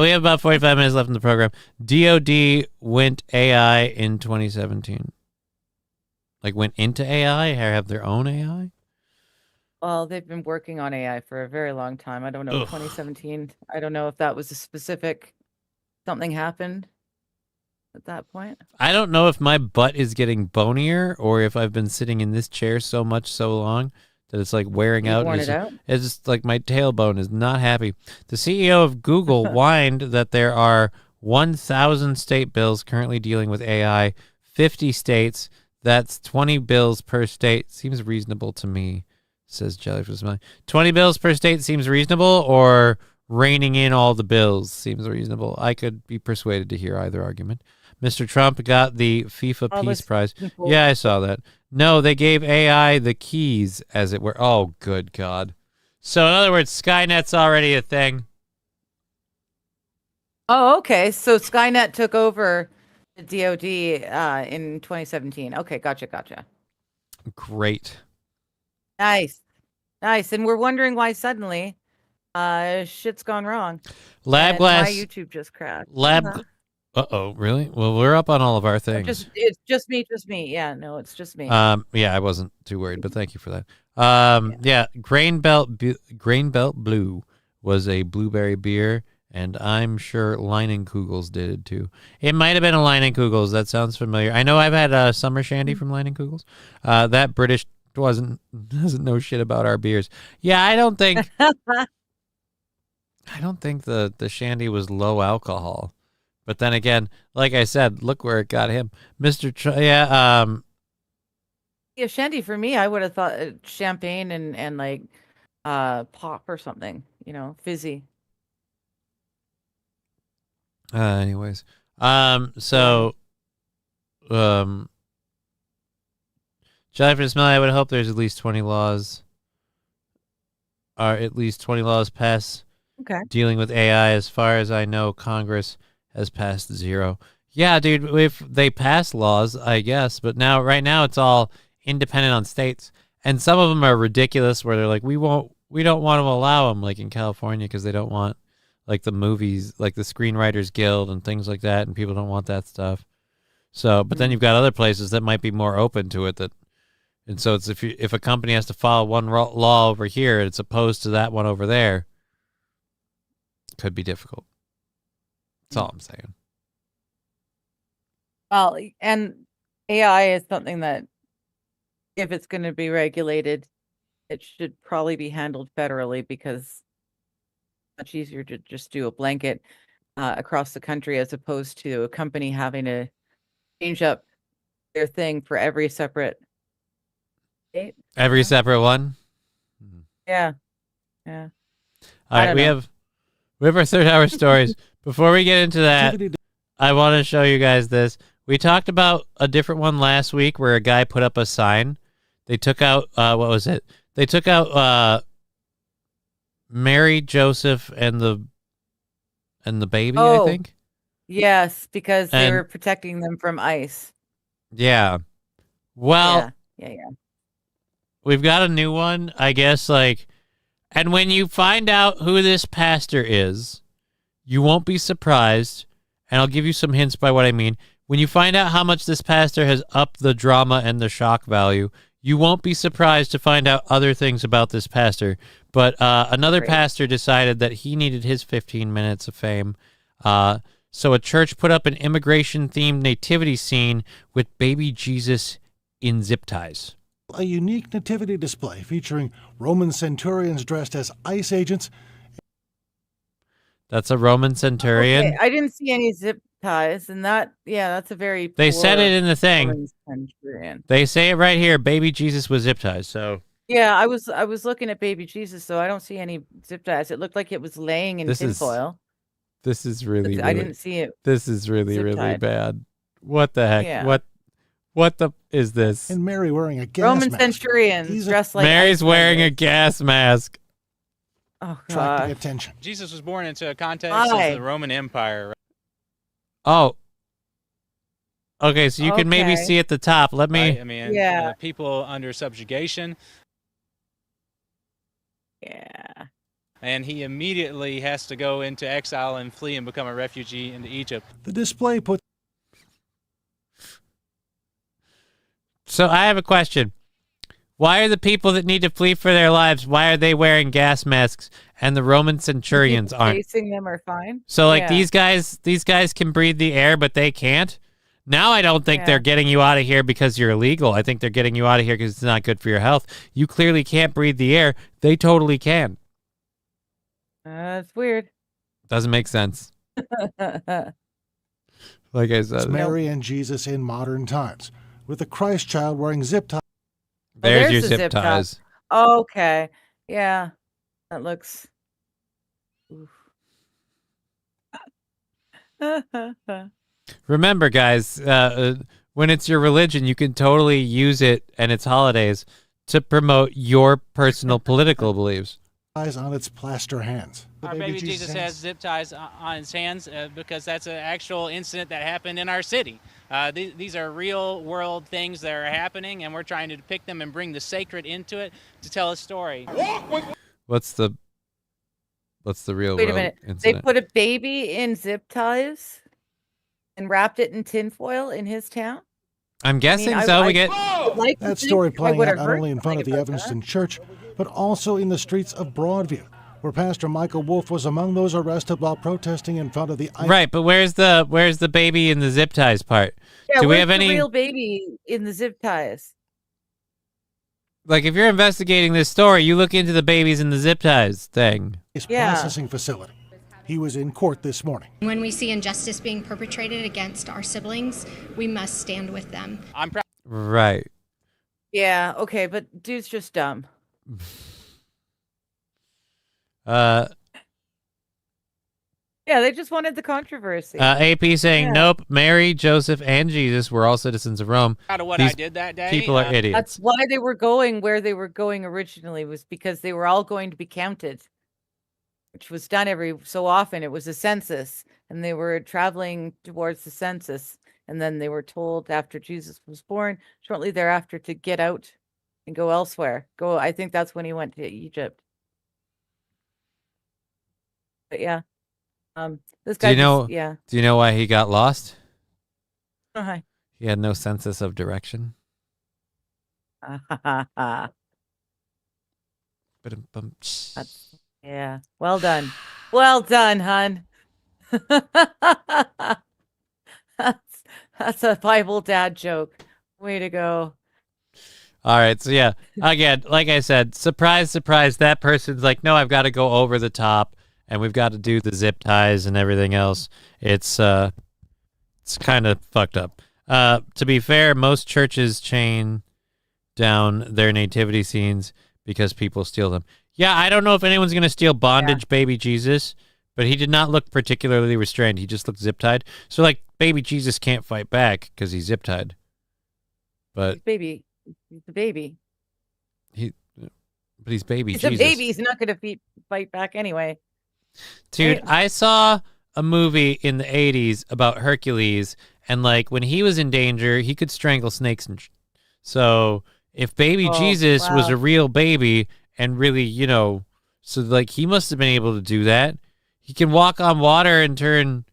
We have about 45 minutes left in the program. DOD went AI in 2017. Like went into AI or have their own AI? Well, they've been working on AI for a very long time. I don't know, 2017. I don't know if that was a specific something happened at that point. I don't know if my butt is getting bonier or if I've been sitting in this chair so much so long that it's like wearing out. Worn it out? It's just like my tailbone is not happy. The CEO of Google whined that there are 1,000 state bills currently dealing with AI, 50 states. That's 20 bills per state. Seems reasonable to me, says Jellyfish Smiley. 20 bills per state seems reasonable, or reining in all the bills seems reasonable. I could be persuaded to hear either argument. Mr. Trump got the FIFA Peace Prize. Yeah, I saw that. No, they gave AI the keys, as it were. Oh, good God. So, in other words, Skynet's already a thing. Oh, okay. So Skynet took over the DOD in 2017. Okay, gotcha. Great. Nice. And we're wondering why suddenly shit's gone wrong. Lab glass. My YouTube just crashed. Uh-oh, really? Well, we're up on all of our things. It's just me. Yeah, no, it's just me. Yeah, I wasn't too worried, but thank you for that. Yeah, Grain Belt Blue was a blueberry beer, and I'm sure Leinenkugels did it too. It might have been a Leinenkugels. That sounds familiar. I know I've had a summer shandy from Leinenkugels. That British doesn't know shit about our beers. Yeah, I don't think the shandy was low alcohol. But then again, like I said, look where it got him. Mr. Yeah, shandy for me, I would have thought champagne and like pop or something, fizzy. Anyways, Jellyfish Smelly, I would hope there's at least 20 laws. Or at least 20 laws passed dealing with AI. As far as I know, Congress has passed 0. Yeah, dude, if they pass laws, I guess, but right now it's all independent on states, and some of them are ridiculous where they're like, we don't want to allow them, like in California, because they don't want like the movies, like the Screenwriters Guild and things like that, and people don't want that stuff. So, but then you've got other places that might be more open to it, and so it's if a company has to follow one law over here, it's opposed to that one over there, it could be difficult. That's all I'm saying. Well, and AI is something that, if it's going to be regulated, it should probably be handled federally, because it's much easier to just do a blanket across the country as opposed to a company having to change up their thing for every separate state. Every separate one? Yeah. All right, we have our third hour stories. Before we get into that, I want to show you guys this. We talked about a different one last week where a guy put up a sign. They took out, what was it? They took out Mary, Joseph, and the baby, I think. Yes, because they were protecting them from ice. Yeah. Well, yeah. We've got a new one, I guess, and when you find out who this pastor is, you won't be surprised, and I'll give you some hints by what I mean. When you find out how much this pastor has upped the drama and the shock value, you won't be surprised to find out other things about this pastor. But another pastor decided that he needed his 15 minutes of fame. So a church put up an immigration-themed nativity scene with baby Jesus in zip ties. A unique nativity display featuring Roman centurions dressed as ICE agents. That's a Roman centurion. Okay. I didn't see any zip ties, and that's a very. They said it in the thing. They say it right here. Baby Jesus with zip ties. So. Yeah, I was looking at baby Jesus, so I don't see any zip ties. It looked like it was laying in tinfoil. This is really. I didn't see it. This is really bad. What the heck? Yeah. What the is this? And Mary wearing a gas Roman mask. centurions dressed like Mary's ice wearing a vendors. gas mask. Oh attracting god. attention. Jesus was born into a context Why? of the Roman Empire. Oh. Okay, so you can maybe Okay. see at the top. Let me. Right? I mean, Yeah. people under subjugation, Yeah. and he immediately has to go into exile and flee and become a refugee into Egypt. The display puts So I have a question. Why are the people that need to flee for their lives, why are they wearing gas masks and the Roman centurions People aren't? Facing them are fine. So like Yeah. these guys can breathe the air, but they can't. Now I don't think Yeah. they're getting you out of here because you're illegal. I think they're getting you out of here because it's not good for your health. You clearly can't breathe the air. They totally can. That's weird. Doesn't make sense. Like I said, Mary and Jesus in modern times, with the Christ child wearing zip ties. there's your the zip tie. ties. Okay. Yeah. That looks. Oof. Remember, guys, when it's your religion, you can totally use it and its holidays to promote your personal political beliefs. On its plaster hands. Our baby Jesus has zip ties on his hands because that's an actual incident that happened in our city. These are real world things that are happening, and we're trying to depict them and bring the sacred into it to tell a story. What's the real Wait a world minute. incident? They put a baby in zip ties and wrapped it in tinfoil in his town? I'm guessing so. We get like That story playing out not heard only in front of the something about Evanston Church, but also in the streets of Broadview, where Pastor Michael Wolf was among those arrested while protesting in front of the right, but where's the baby in the zip ties part? Yeah, Do we where's have the any real baby in the zip ties? like if you're investigating this story, you look into the babies in the zip ties thing. processing facility. He was in court this morning. When we see injustice being perpetrated against our siblings, we must stand with them. I'm proud. Right. Yeah, okay, but dude's just dumb. Uh, Yeah, they just wanted the controversy. AP saying Yeah. nope. Mary, Joseph, and Jesus were all citizens of Rome. Proud of what These I did that day. people are idiots. That's why they were going where they were going originally, was because they were all going to be counted, which was done every so often. It was a census, and they were traveling towards the census. And then they were told after Jesus was born, shortly thereafter, to get out and go elsewhere. I think that's when he went to Egypt. But yeah, this guy. Do you know? Yeah. Do you know why he got lost? Hi. He had no sense of direction. That's, yeah. Well done. Well done, hun. That's a Bible dad joke. Way to go. All right, so yeah, again, like I said, surprise, surprise, that person's like, no, I've got to go over the top, and we've got to do the zip ties and everything else. It's kind of fucked up. To be fair, most churches chain down their nativity scenes because people steal them. Yeah, I don't know if anyone's going to steal bondage baby Jesus, but he did not look particularly restrained. He just looked zip-tied. So, like, baby Jesus can't fight back because he's zip-tied. But He's baby. He's the baby. But he's baby He's Jesus. a baby. He's not going to fight back anyway. Dude, I saw a movie in the 80s about Hercules, and, like, when he was in danger, he could strangle snakes. So, if baby Jesus was wow. a real baby and really, you know, so, like, he must have been able to do that. He can walk on water and turn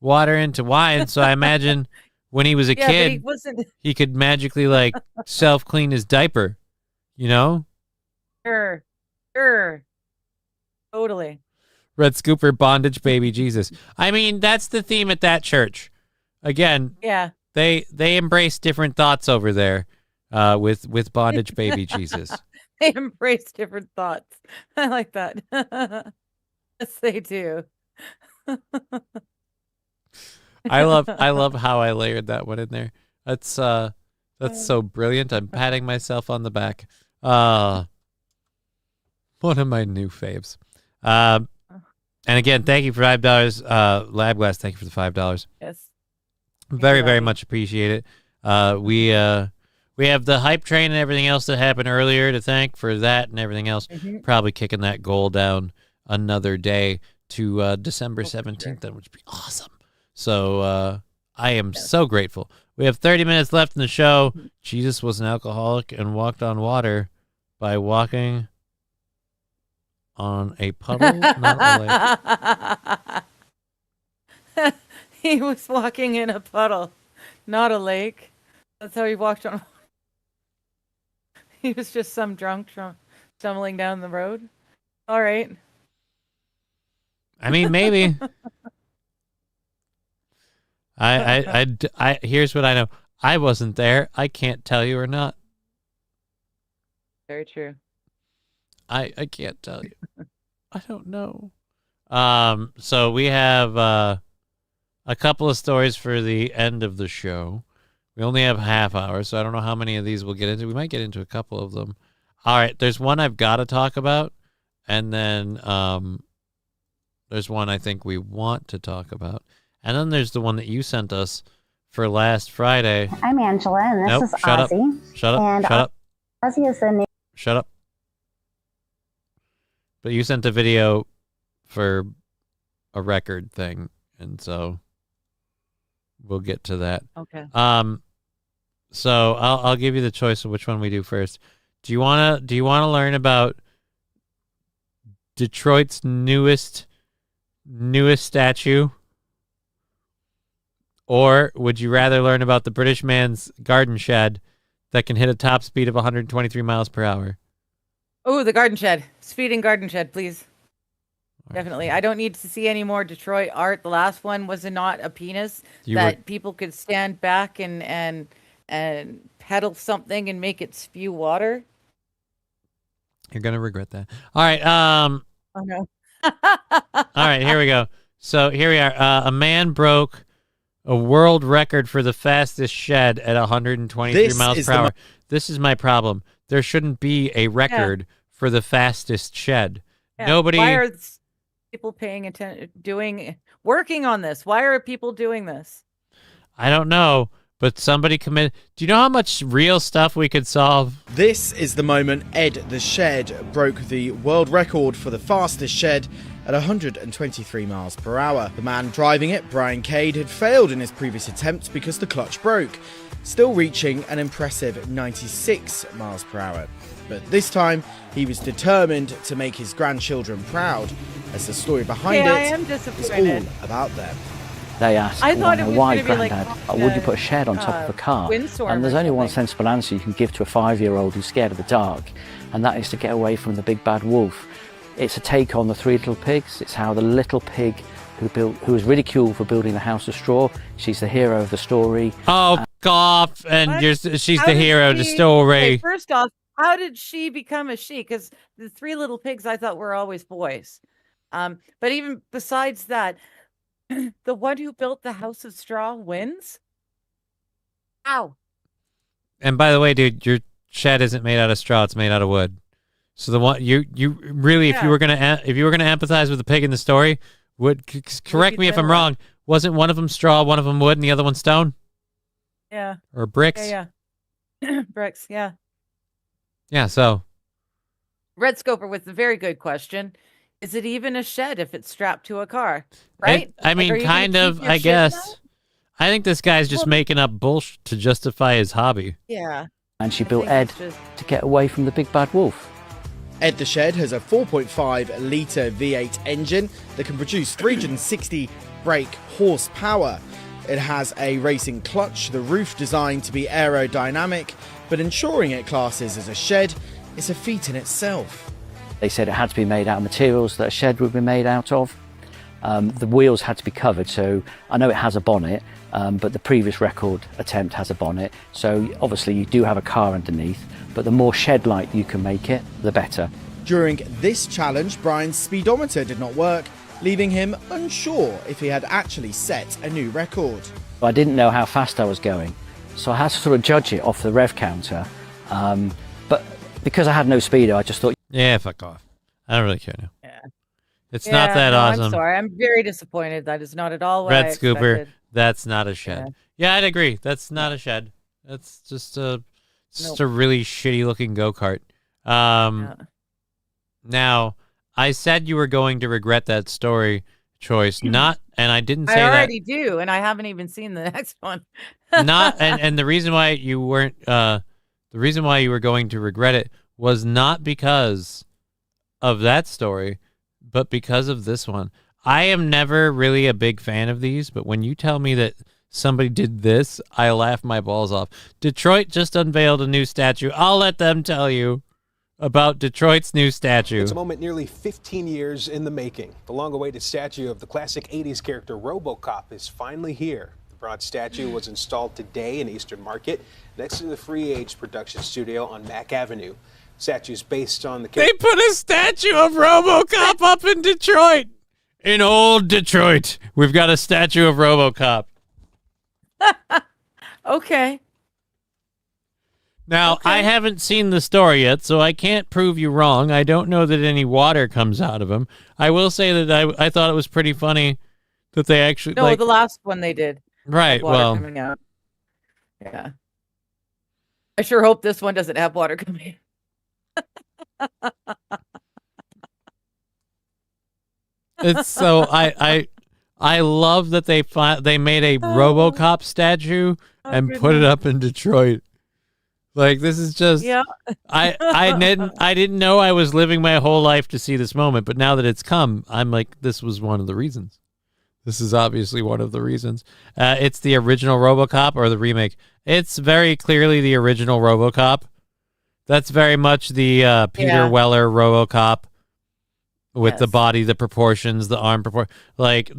water into wine. So I imagine when he was a kid, he could magically like self-clean his diaper, you know? Sure. Totally. Red Scooper bondage baby Jesus. I mean, that's the theme at that church. Again, yeah. They embrace different thoughts over there with bondage baby Jesus. They embrace different thoughts. I like that. Yes, they do. I love how I layered that one in there. That's so brilliant. I'm patting myself on the back. One of my new faves. And again, thank you for $5. Lab Glass, thank you for the $5. Yes. Very much appreciate it. We have the hype train and everything else that happened earlier to thank for that and everything else. Probably kicking that goal down another day to December 17th, that would be awesome. So I am so grateful. We have 30 minutes left in the show. Jesus was an alcoholic and walked on water by walking on a puddle, not a lake. He was walking in a puddle, not a lake. That's how he walked on. He was just some drunk stumbling down the road. All right. I mean, maybe. I here's what I know. I wasn't there. I can't tell you or not. Very true. I can't tell you. I don't know. So we have a couple of stories for the end of the show. We only have half hour, so I don't know how many of these we'll get into. We might get into a couple of them. All right, there's one I've got to talk about, and then there's one I think we want to talk about. And then there's the one that you sent us for last Friday. I'm Angela, and this is shut Ozzy. Up. Shut up. And Shut up. Ozzy is the new. Shut up. But you sent a video for a record thing, and so we'll get to that. Okay. So I'll give you the choice of which one we do first. Do you wanna learn about Detroit's newest statue? Or would you rather learn about the British man's garden shed that can hit a top speed of 123 miles per hour? Oh, the garden shed. Speeding garden shed, please. Definitely. I don't need to see any more Detroit art. The last one was not a penis people could stand back and pedal something and make it spew water. You're gonna regret that. All right. Oh no. All right. Here we go. So here we are. A man broke a world record for the fastest shed at 123 miles per hour. This is my problem. There shouldn't be a record for the fastest shed. Yeah. Nobody. Why are people paying attention, working on this? Why are people doing this? I don't know, but somebody committed. Do you know how much real stuff we could solve? This is the moment Ed the Shed broke the world record for the fastest shed at 123 miles per hour. The man driving it, Brian Cade, had failed in his previous attempt because the clutch broke, still reaching an impressive 96 miles per hour. But this time, he was determined to make his grandchildren proud, as the story behind I am it is disappointed. all about them. They asked, I thought it was why, gonna be like, Granddad, would you put a shed on top of a car? windstorm And there's or only one something. sensible answer you can give to a 5-year-old who's scared of the dark, and that is to get away from the big bad wolf. It's a take on the Three Little Pigs. It's how the little pig who was ridiculed for building the house of straw, she's the hero of the story. Oh, off, and she's How the did hero of the she- story. Okay, first off, how did she become a she? Because the Three Little Pigs I thought were always boys. But even besides that, the one who built the house of straw wins? Ow. And by the way, dude, your shed isn't made out of straw; it's made out of wood. So the one you really, if you were gonna empathize with the pig in the story, correct me if I'm wrong. Wasn't one of them straw, one of them wood, and the other one stone? Yeah. Or bricks? Yeah. Bricks, yeah. Yeah. So Red Scoper with a very good question. Is it even a shed if it's strapped to a car? Right? I mean, are you gonna kind of. keep your I shit guess. now? I think this guy's just making up bullshit to justify his hobby. Yeah. And she built Ed to get away from the big bad wolf. Ed the Shed has a 4.5 litre V8 engine that can produce 360 brake horsepower. It has a racing clutch, the roof designed to be aerodynamic, but ensuring it classes as a shed is a feat in itself. They said it had to be made out of materials that a shed would be made out of. The wheels had to be covered, so I know it has a bonnet, but the previous record attempt has a bonnet, so obviously you do have a car underneath, but the more shed-like you can make it, the better. During this challenge, Brian's speedometer did not work, leaving him unsure if he had actually set a new record. I didn't know how fast I was going, so I had to sort of judge it off the rev counter, but because I had no speedo, I just thought... Yeah, fuck off. I don't really care now. Yeah. It's not that awesome. I'm sorry. I'm very disappointed. That is not at all what I Red Scooper, expected. that's not a shed. Yeah, I'd agree. That's not a shed. That's just a really shitty looking go-kart. Now, I said you were going to regret that story choice, and I didn't say I that. already do, and I haven't even seen the next one. And the reason why you weren't the reason why you were going to regret it was not because of that story, but because of this one. I am never really a big fan of these, but when you tell me that somebody did this, I laugh my balls off. Detroit just unveiled a new statue. I'll let them tell you about Detroit's new statue. It's a moment nearly 15 years in the making. The long-awaited statue of the classic 80s character RoboCop is finally here. The bronze statue was installed today in Eastern Market next to the Free Age production studio on Mack Avenue. Statue's based on the... They put a statue of RoboCop up in Detroit. In old Detroit, we've got a statue of RoboCop. Okay. Now, I haven't seen the story yet, so I can't prove you wrong. I don't know that any water comes out of him. I will say that I thought it was pretty funny that they actually... No, the last one they did. Right, Water well... coming out. Yeah. I sure hope this one doesn't have water coming out. It's so... I love that they made a RoboCop statue and put it up in Detroit. Like, this is just... Yeah. I didn't know I was living my whole life to see this moment, but now that it's come, I'm like, this was one of the reasons. This is obviously one of the reasons. It's the original RoboCop or the remake. It's very clearly the original RoboCop. That's very much the Peter Weller RoboCop with the body, the proportions, the arm proportion. Like,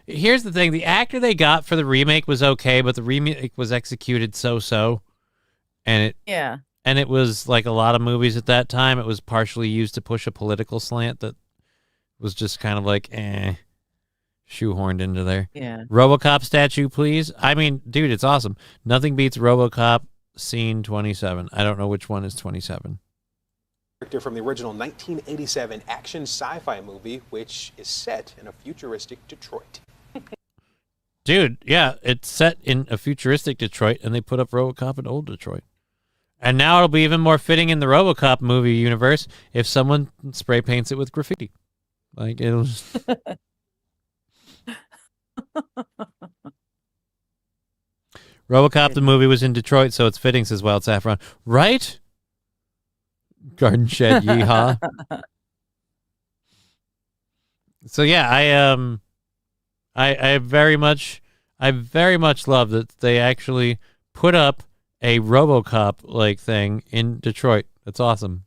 here's the thing. The actor they got for the remake was okay, but the remake was executed so-so. And it was like a lot of movies at that time. It was partially used to push a political slant that was just kind of like, shoehorned into there. Yeah. RoboCop statue, please. I mean, dude, it's awesome. Nothing beats RoboCop scene 27. I don't know which one is 27. Character from the original 1987 action sci-fi movie, which is set in a futuristic Detroit. Dude, yeah, it's set in a futuristic Detroit, and they put up RoboCop in old Detroit. And now it'll be even more fitting in the RoboCop movie universe if someone spray paints it with graffiti. Like, it'll just... RoboCop the movie was in Detroit, so it's fitting, says Wild Saffron. Right? Garden Shed, yeehaw. So yeah, I very much love that they actually put up a RoboCop like thing in Detroit. That's awesome.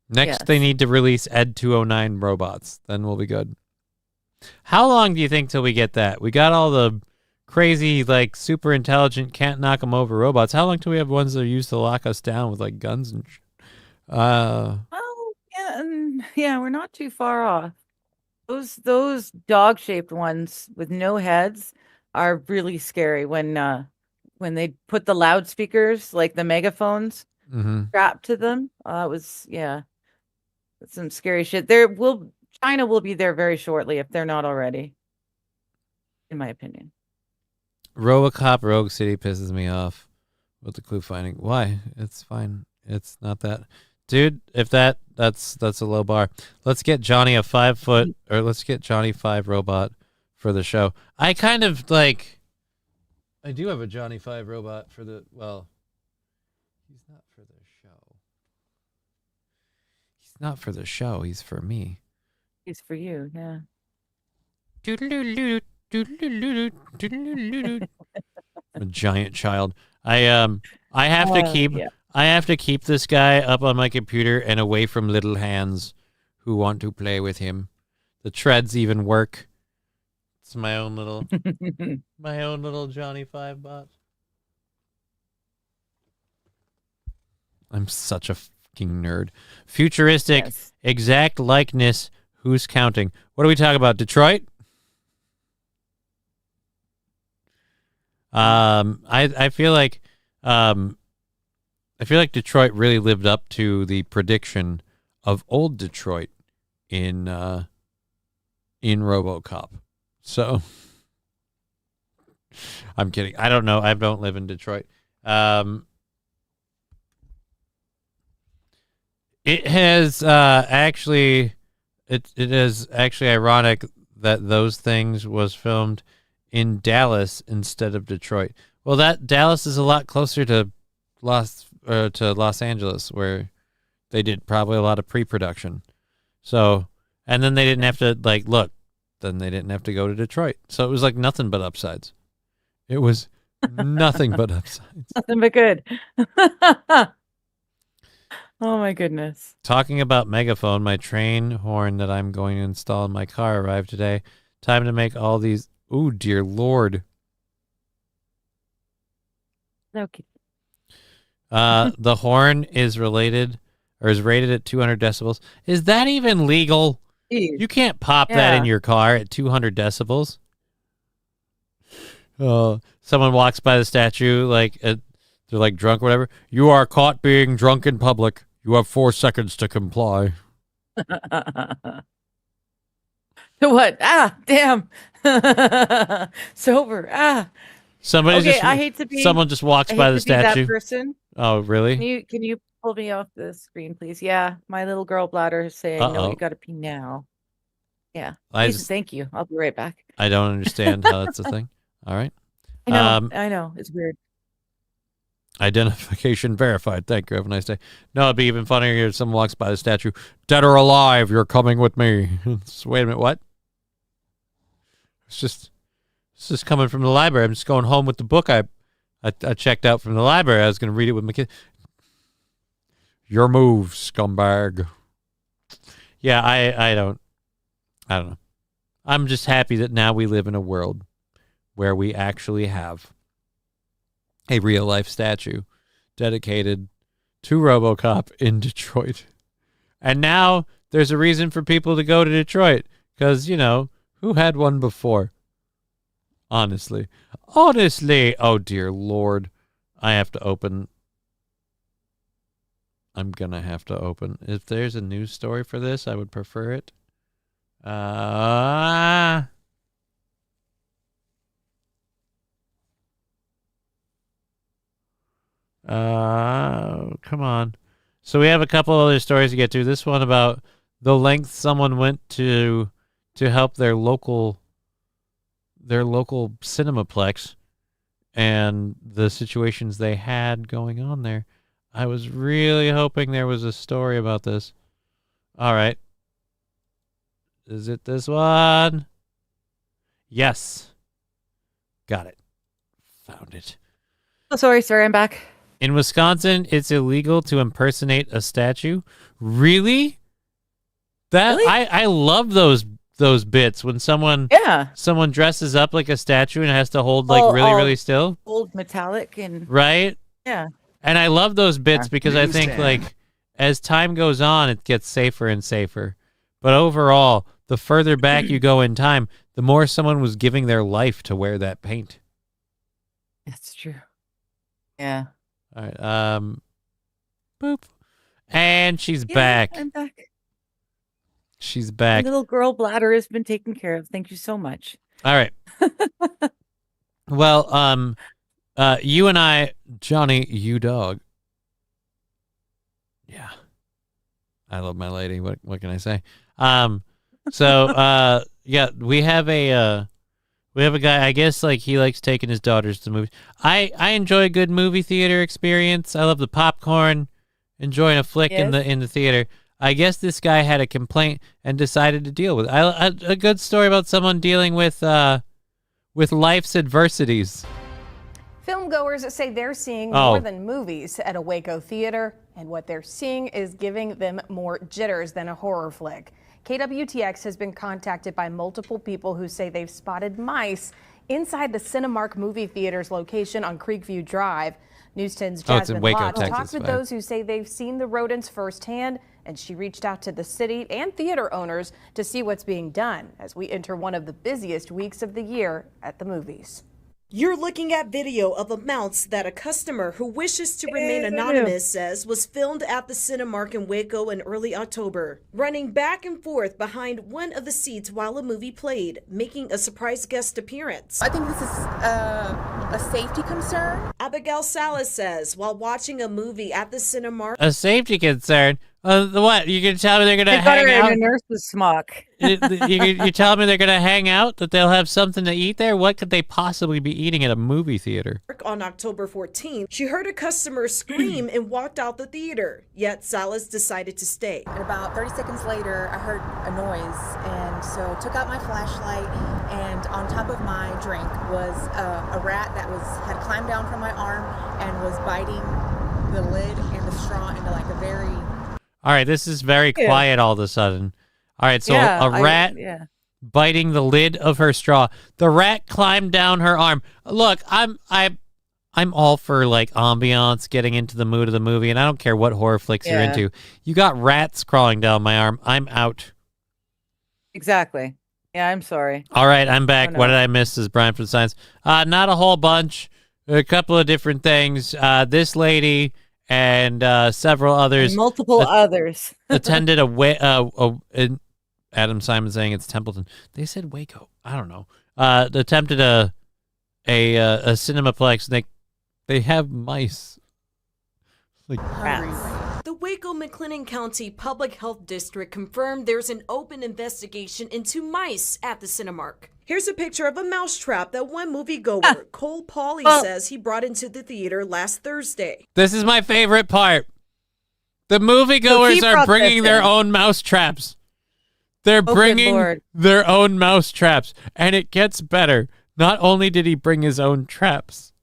Next, they need to release Ed 209 robots. Then we'll be good. How long do you think till we get that? We got all the crazy, like, super intelligent, can't knock them over robots. How long till we have ones that are used to lock us down with, like, guns and shit? Yeah, we're not too far off. Those dog-shaped ones with no heads are really scary when they put the loudspeakers, like the megaphones, strapped to them. That's some scary shit. China will be there very shortly if they're not already, in my opinion. RoboCop Rogue City pisses me off with the clue finding. Why? It's fine. It's not that. Dude, if that's a low bar. Let's get Johnny let's get Johnny 5 robot for the show. I kind of like, I do have a Johnny 5 robot for the, well, he's not for the show. He's not for the show. He's for me. He's for you, yeah. A giant child. I have to keep this guy up on my computer and away from little hands who want to play with him. The treads even work. It's my own little Johnny 5 bot. I'm such a fucking nerd. Futuristic, exact likeness. Who's counting? What do we talk about? Detroit? I feel like Detroit really lived up to the prediction of old Detroit in RoboCop. So I'm kidding. I don't know. I don't live in Detroit. It has actually, it is actually ironic that those things was filmed in Dallas instead of Detroit. Well, that Dallas is a lot closer to Los Angeles, where they did probably a lot of pre-production. So, and then they didn't have to look. Then they didn't have to go to Detroit. So it was like nothing but upsides. It was nothing but upsides. Nothing but good. Oh my goodness. Talking about megaphone, my train horn that I'm going to install in my car arrived today. Time to make all these. Ooh, dear Lord. Okay. The horn is rated at 200 decibels. Is that even legal? Jeez. You can't pop that in your car at 200 decibels. Someone walks by the statue they're like drunk or whatever. You are caught being drunk in public. You have 4 seconds to comply. What? Damn. Sober. Someone just walks by the statue. That person. Oh, really? Can you pull me off the screen, please? Yeah, my little girl bladder is saying, "No, you got to pee now." Yeah. Thank you. I'll be right back. I don't understand how that's a thing. All right. I know. It's weird. Identification verified. Thank you. Have a nice day. No, it'd be even funnier if someone walks by the statue. Dead or alive, you're coming with me. Wait a minute, what? It's just coming from the library. I'm just going home with the book I checked out from the library. I was going to read it with my kid. Your move, scumbag. Yeah, I don't know. I'm just happy that now we live in a world where we actually have a real-life statue dedicated to RoboCop in Detroit. And now there's a reason for people to go to Detroit because, who had one before? Honestly. Oh, dear Lord. I'm going to have to open. If there's a news story for this, I would prefer it. Come on. So we have a couple other stories to get to. This one about the length someone went to help their local Cinemaplex and the situations they had going on there. I was really hoping there was a story about this. All right. Is it this one? Yes. Got it. Found it. Oh, sorry, I'm back. In Wisconsin, it's illegal to impersonate a statue. Really? Really? I love those bits when someone dresses up like a statue and has to hold really still. Old metallic and right? Yeah. And I love those bits because I think as time goes on, it gets safer and safer. But overall, the further back you go in time, the more someone was giving their life to wear that paint. That's true. Yeah. All right. Boop. And she's back. I'm back. She's back. My little girl bladder has been taken care of. Thank you so much. All right. Well, you and I, Johnny, you dog. Yeah. I love my lady. What can I say? So yeah, we have a guy, I guess he likes taking his daughters to movies. I enjoy a good movie theater experience. I love the popcorn, enjoying a flick in the theater. I guess this guy had a complaint and decided to deal with it. A good story about someone dealing with life's adversities. Filmgoers say they're seeing more than movies at a Waco theater, and what they're seeing is giving them more jitters than a horror flick. KWTX has been contacted by multiple people who say they've spotted mice inside the Cinemark movie theater's location on Creekview Drive. News 10's Jasmine Lott talked with those who say they've seen the rodents firsthand, and she reached out to the city and theater owners to see what's being done as we enter one of the busiest weeks of the year at the movies. You're looking at video of a mouse that a customer who wishes to remain anonymous says was filmed at the Cinemark in Waco in early October, running back and forth behind one of the seats while a movie played, making a surprise guest appearance. I think this is a safety concern. Abigail Salas says while watching a movie at the Cinemark. A safety concern? What? You can tell me they're going to They got hang her out? in a nurse's smock. You tell me they're going to hang out? That they'll have something to eat there? What could they possibly be eating at a movie theater? On October 14th, she heard a customer scream and walked out the theater, yet Salas decided to stay. And about 30 seconds later, I heard a noise, and so took out my flashlight, and on top of my drink was a rat that had climbed down from my arm and was biting the lid and the straw into like a very... All right, this is very quiet all of a sudden. All right, so a rat biting the lid of her straw. The rat climbed down her arm. Look, I'm all for like ambiance, getting into the mood of the movie, and I don't care what horror flicks you're into. You got rats crawling down my arm. I'm out. Exactly. Yeah, I'm sorry. All right, I'm back. What did I miss? Is Brian from Science? Not a whole bunch. A couple of different things. This lady and several others. And multiple others. attended Adam Simon saying it's Templeton. They said Waco. I don't know. Attempted a cinemaplex. And they have mice. Like Rats. The Waco McLennan County Public Health District confirmed there's an open investigation into mice at the Cinemark. Here's a picture of a mouse trap that one moviegoer, Cole Pauly, says he brought into the theater last Thursday. This is my favorite part. The moviegoers are bringing their own mouse traps. They're bringing their own mouse traps. And it gets better. Not only did he bring his own traps.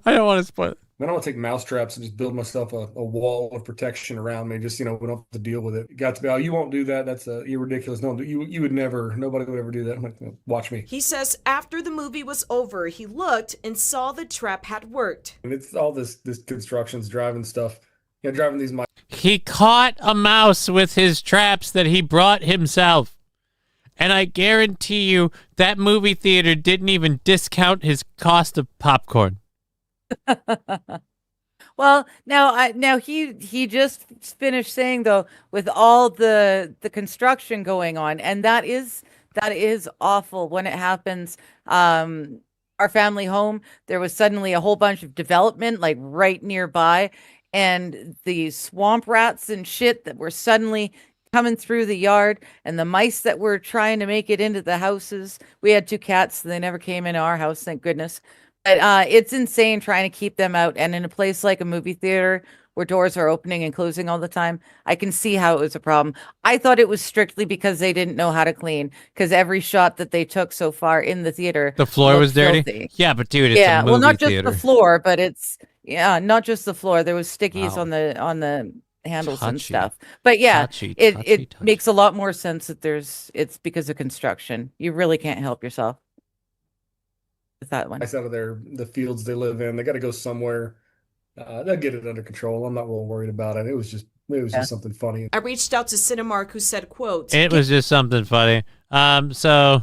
I don't want to spoil it. I don't want to take mouse traps and just build myself a wall of protection around me. Just, we don't have to deal with it. It got to be, oh, you won't do that. That's you're ridiculous. No, you would never, nobody would ever do that. I'm like, watch me. He says after the movie was over, he looked and saw the trap had worked. And it's all this construction's driving stuff. Driving these mice. He caught a mouse with his traps that he brought himself. And I guarantee you that movie theater didn't even discount his cost of popcorn. Well, now he just finished saying though, with all the construction going on, and that is awful when it happens. Our family home, there was suddenly a whole bunch of development like right nearby, and the swamp rats and shit that were suddenly coming through the yard, and the mice that were trying to make it into the houses. We had 2 cats, so they never came into our house, thank goodness. But it's insane trying to keep them out. And in a place like a movie theater where doors are opening and closing all the time, I can see how it was a problem. I thought it was strictly because they didn't know how to clean, because every shot that they took so far in the theater, the floor was dirty. Filthy. Yeah, but dude, it's a movie well, not just theater. the floor, but it's not just the floor. There was stickies on the handles and stuff. But yeah, it makes a lot more sense that it's because of construction. You really can't help yourself. That one. Out of the fields they live in, they got to go somewhere. They'll get it under control. I'm not real worried about it. It was just something funny. I reached out to Cinemark, who said, quote, "It was just something funny." So,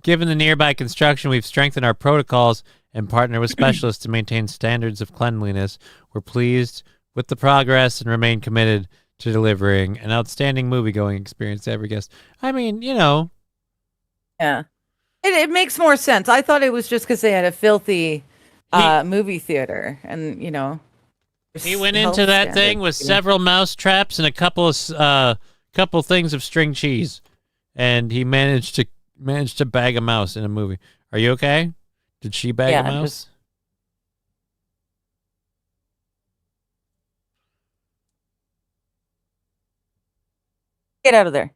given the nearby construction, we've strengthened our protocols and partnered with specialists to maintain standards of cleanliness. We're pleased with the progress and remain committed to delivering an outstanding movie-going experience to every guest. I mean, Yeah. It makes more sense. I thought it was just because they had a filthy movie theater, and he went into that thing with several mouse traps and a couple things of string cheese, and he managed to bag a mouse in a movie. Are you okay? Did she bag a mouse? Get out of there.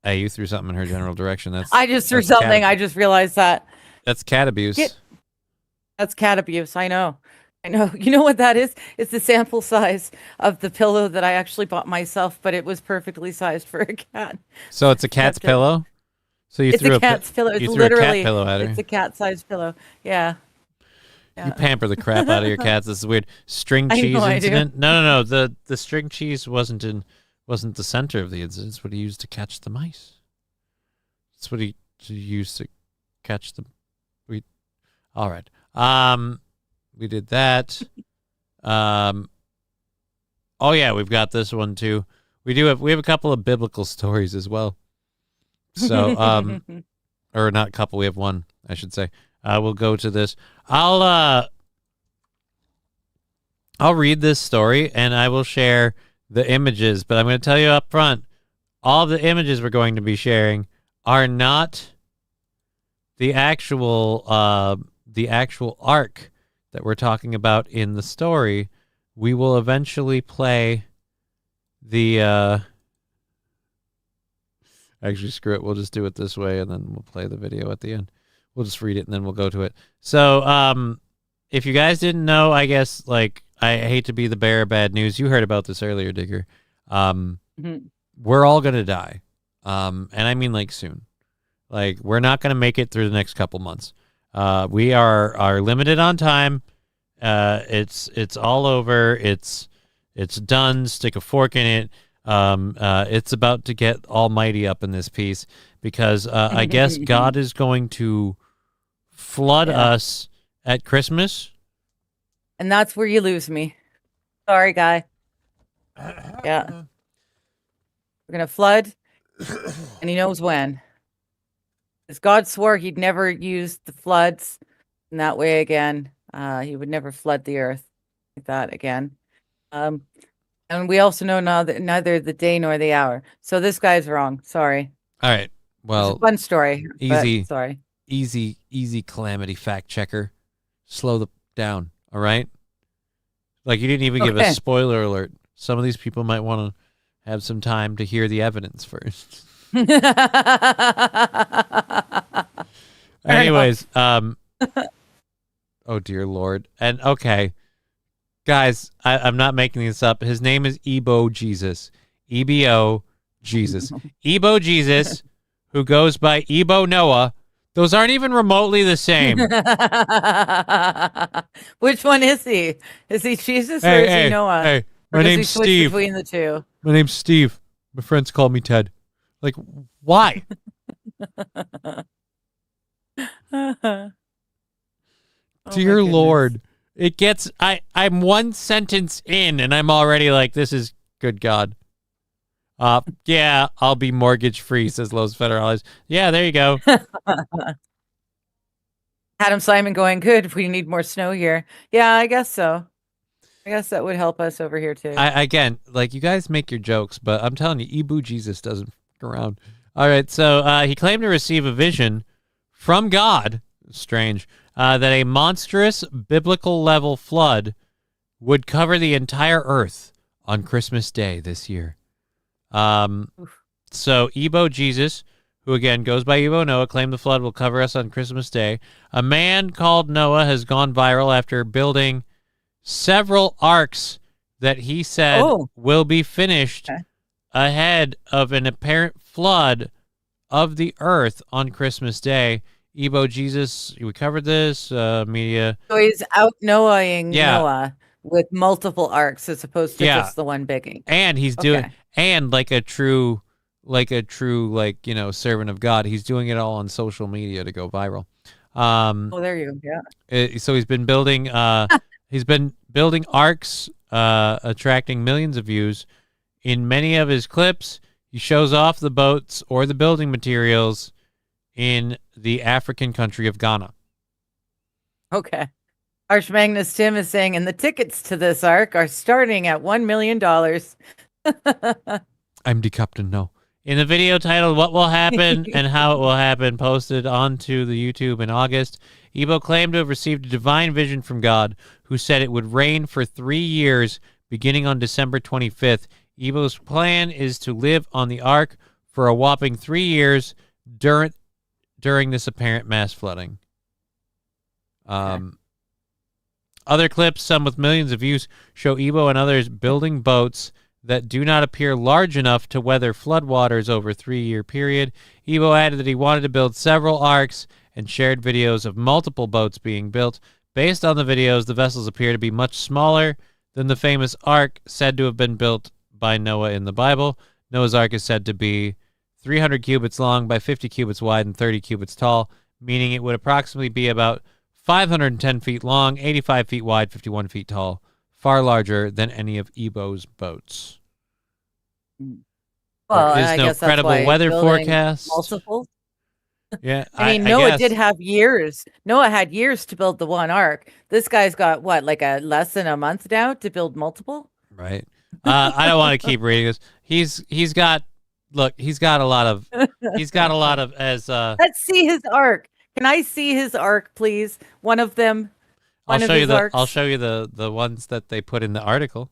Hey, you threw something in her general direction. I just threw something. I just realized that. That's cat abuse. That's cat abuse. I know. You know what that is? It's the sample size of the pillow that I actually bought myself, but it was perfectly sized for a cat. So it's a cat's pillow? So you threw a cat's pillow. It's literally a cat pillow at her. It's a cat-sized pillow. Yeah. You pamper the crap out of your cats. This is weird. String cheese incident? No. The string cheese wasn't the center of the incident. It's what he used to catch the mice. It's what he used to catch the. All right. We did that. Oh yeah, we've got this one too. We have a couple of biblical stories as well. So or not a couple. We have one, I should say. We'll go to this. I'll read this story and I will share the images, but I'm going to tell you up front, all the images we're going to be sharing are not the actual arc that we're talking about in the story. We will eventually play the actually, screw it. We'll just do it this way, and then we'll play the video at the end. We'll just read it, and then we'll go to it. So, if you guys didn't know, I guess, like, I hate to be the bearer of bad news. You heard about this earlier, Digger. We're all going to die. And I mean, like, soon. Like, we're not going to make it through the next couple months. We are limited on time. It's all over. It's done. Stick a fork in it. It's about to get almighty up in this piece because I guess God is going to flood us at Christmas. And that's where you lose me. Sorry, guy. Yeah. We're going to flood, and he knows when. Because God swore he'd never use the floods in that way again. He would never flood the earth like that again. And we also know now that neither the day nor the hour. So this guy's wrong. Sorry. All right. Well, it's a fun story. Easy. Sorry. Easy calamity fact checker. Slow down. All right. Like, you didn't even give a spoiler alert. Some of these people might want to have some time to hear the evidence first. Anyways, oh dear Lord. And okay, guys, I'm not making this up. His name is Ebo Jesus. EBO Jesus. Ebo Jesus, who goes by Ebo Noah. Those aren't even remotely the same. Which one is he? Is he Jesus or is he Noah? Hey, my name's Steve. Between the two. My name's Steve. My friends call me Ted. Like, why? Dear Lord. It gets I'm one sentence in and I'm already like, this is good God. Yeah, I'll be mortgage free, says Los Federales. Yeah, there you go. Adam Simon going, good. We need more snow here. Yeah, I guess so. I guess that would help us over here too. Again, like, you guys make your jokes, but I'm telling you, Ebu Jesus doesn't fuck around. All right, so he claimed to receive a vision from God, strange, that a monstrous biblical level flood would cover the entire earth on Christmas Day this year. So Ebo Jesus, who again goes by Ebo Noah, claimed the flood will cover us on Christmas Day. A man called Noah has gone viral after building several arcs that he said will be finished ahead of an apparent flood of the earth on Christmas Day. Ebo Jesus, we covered this, media. So he's out Noahing Noah with multiple arcs as opposed to just the one bigging. And he's doing, and like a true, you know, servant of God, he's doing it all on social media to go viral. There you go. Yeah. So he's been building, arcs, attracting millions of views. In many of his clips, he shows off the boats or the building materials in the African country of Ghana. Okay. Arch Magnus Tim is saying, and the tickets to this arc are starting at $1 million. I'm the captain, no. In the video titled What Will Happen and How It Will Happen, posted onto the YouTube in August, Ebo claimed to have received a divine vision from God, who said it would rain for 3 years, beginning on December 25th. Ebo's plan is to live on the ark for a whopping 3 years during this apparent mass flooding. Other clips, some with millions of views, show Ebo and others building boats that do not appear large enough to weather floodwaters over a 3-year period. Ebo added that he wanted to build several arcs and shared videos of multiple boats being built. Based on the videos, the vessels appear to be much smaller than the famous ark said to have been built by Noah in the Bible. Noah's ark is said to be 300 cubits long by 50 cubits wide and 30 cubits tall, meaning it would approximately be about 510 feet long, 85 feet wide, 51 feet tall, far larger than any of Ebo's boats. Well, there is I no guess that's credible why weather building forecast. multiple. Yeah, I mean, I Noah guess. did have years. Noah had years to build the one ark. This guy's got what, like a less than a month now to build multiple? Right. I don't want to keep reading this. He's got a lot of as Let's see his ark. Can I see his ark, please? One of them. I'll One show of you his the arcs. I'll show you the ones that they put in the article.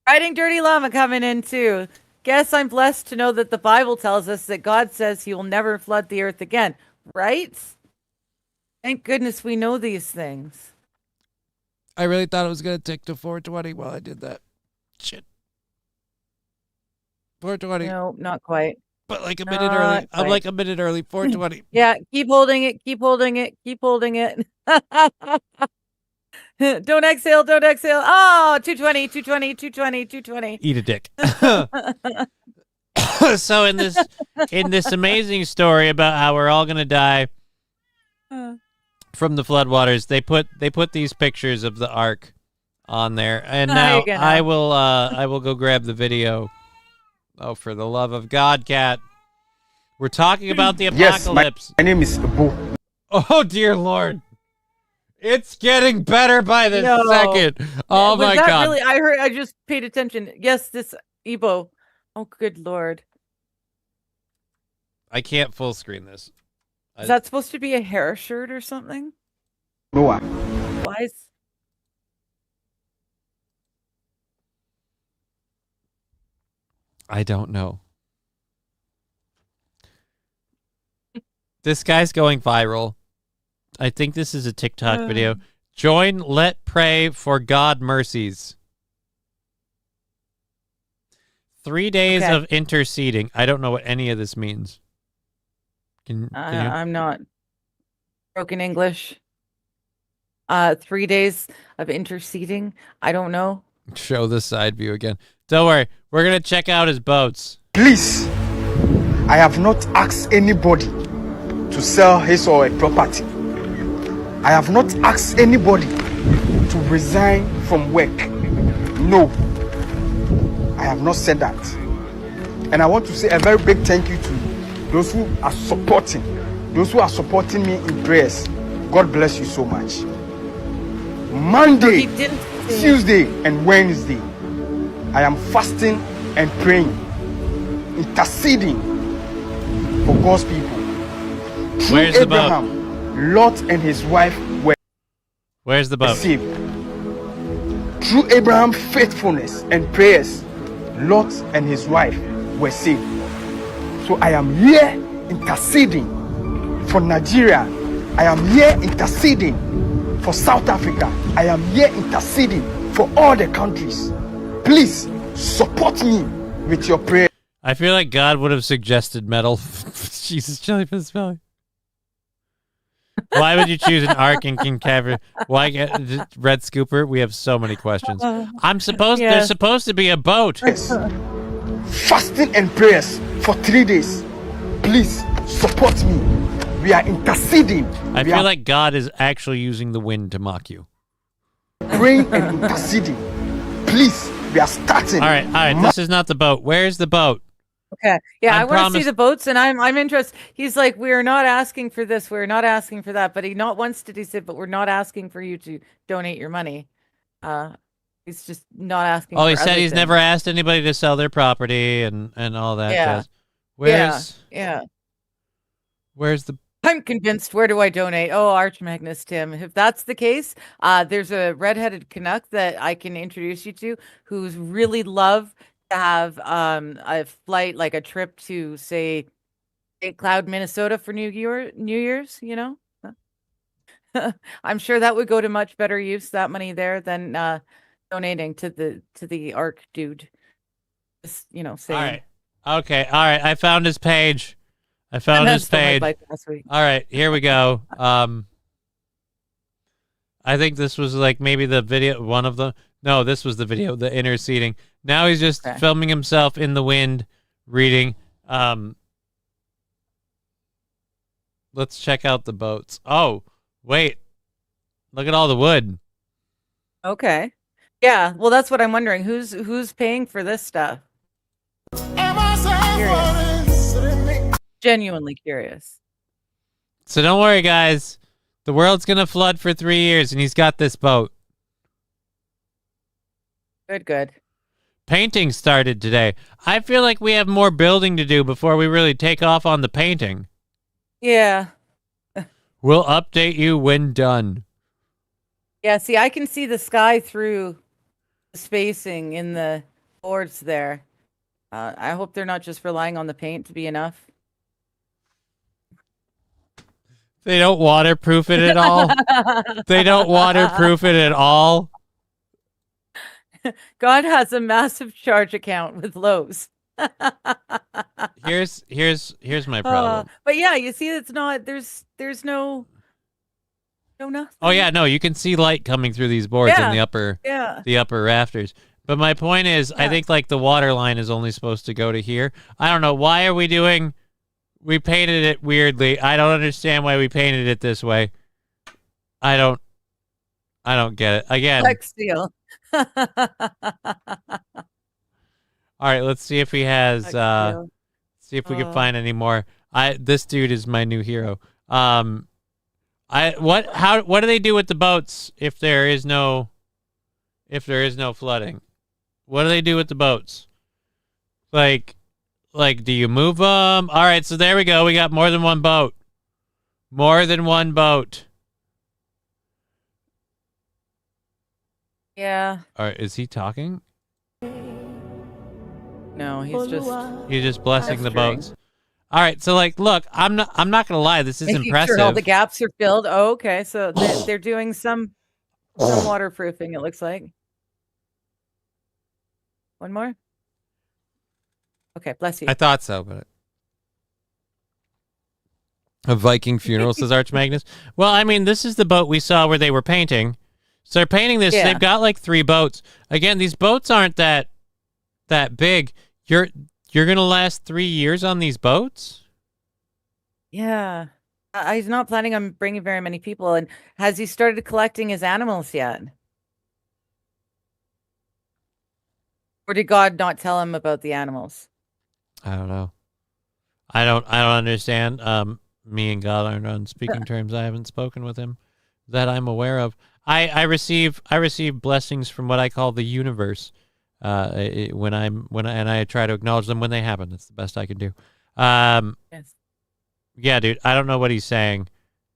Riding Dirty Llama coming in too. Guess I'm blessed to know that the Bible tells us that God says he will never flood the earth again, right? Thank goodness we know these things. I really thought it was gonna tick to 420 while I did that. Shit. 420. No, not quite. But like a minute early. I'm like a minute early. 420. Yeah, keep holding it. Keep holding it. Keep holding it. Don't exhale. Don't exhale. Oh, 220, 220, 220, 220. Eat a dick. So in this amazing story about how we're all gonna die from the floodwaters, they put these pictures of the ark on there, and now I will go grab the video. Oh, for the love of God, Cat! We're talking about the apocalypse. Yes, my name is Boo. Oh dear Lord! It's getting better by the No. second. Oh Was my that God! Really, I just paid attention. Yes, this Ebo. Oh, good Lord! I can't full screen this. Is that supposed to be a hair shirt or something? Noah. Why is... I don't know. This guy's going viral. I think this is a TikTok video. Join Let Pray for God Mercies. 3 days of interceding. I don't know what any of this means. Can you? I'm not. Broken English. 3 days of interceding. I don't know. Show the side view again. Don't worry. We're going to check out his boats. Please, I have not asked anybody to sell his or her property. I have not asked anybody to resign from work. No, I have not said that. And I want to say a very big thank you to those who are supporting me in prayers. God bless you so much. Monday, Tuesday, and Wednesday, I am fasting and praying, interceding for God's people. Through Where's the boat? Abraham, Lot and his wife were Where's the boat? saved. Through Abraham's faithfulness and prayers, Lot and his wife were saved. So I am here interceding for Nigeria. I am here interceding for South Africa. I am here interceding for all the countries. Please support me with your prayer. I feel like God would have suggested metal. Jesus, Jellyfish Valley. Why would you choose an ark in King Cavern? Why get Red Scooper? We have so many questions. There's supposed to be a boat. Fasting and prayers for 3 days. Please support me. We are interceding. I feel like God is actually using the wind to mock you. Praying and interceding. Please, we are starting. All right. This is not the boat. Where's the boat? Okay. Yeah, I want to see the boats, and I'm interested. He's like, we're not asking for this, we're not asking for that, but he not once did he say, but we're not asking for you to donate your money. He's just not asking. Oh, he said he's never asked anybody to sell their property and all that. Yeah. Jazz. Where's the? I'm convinced. Where do I donate? Oh, Arch Magnus, Tim. If that's the case, there's a redheaded Canuck that I can introduce you to, who's really love to have a flight, like a trip to, say, St. Cloud, Minnesota for New Year's. You know, I'm sure that would go to much better use, that money there, than donating to the Ark dude. Just, saying. All right. Okay. All right. I found his page. All right, here we go. I think this was like maybe the video, one of them. No, this was the video, the interceding. Now he's just filming himself in the wind, reading. let's check out the boats. Oh, wait. Look at all the wood. Okay. Yeah. Well, that's what I'm wondering. Who's paying for this stuff? Curious. Genuinely curious. So don't worry, guys. The world's going to flood for 3 years, and he's got this boat. Good. Painting started today. I feel like we have more building to do before we really take off on the painting. Yeah. We'll update you when done. Yeah, see, I can see the sky through the spacing in the boards there. I hope they're not just relying on the paint to be enough. They don't waterproof it at all. They don't waterproof it at all. God has a massive charge account with Lowe's. Here's my problem. But yeah, you see, it's not. There's no nothing. Oh yeah, no, you can see light coming through these boards in the upper rafters. But my point is, I think like the water line is only supposed to go to here. I don't know, why are we painted it weirdly. I don't understand why we painted it this way. I don't get it. Again. Flex steel. All right, let's see if he has see if we can find any more. This dude is my new hero. What do they do with the boats if there is no flooding? What do they do with the boats? Like do you move them? All right, so there we go. We got more than one boat. More than one boat. Yeah. All right, is he talking? No, he's just blessing the boats. All right, so like, look, I'm not gonna lie, this is making impressive. sure all the gaps are filled. Oh, okay, so they're doing some waterproofing. It looks like. One more. Okay, bless you. I thought so, but a Viking funeral, says Arch Magnus. Well, I mean, this is the boat we saw where they were painting. So they're painting this. Yeah. They've got like 3 boats. Again, these boats aren't that big. You're gonna last 3 years on these boats? Yeah. He's not planning on bringing very many people. And has he started collecting his animals yet? Or did God not tell him about the animals? I don't know. I don't understand. Me and God aren't on speaking terms. I haven't spoken with him that I'm aware of. I receive blessings from what I call the universe. And I try to acknowledge them when they happen. That's the best I can do. Yes. Yeah, dude, I don't know what he's saying,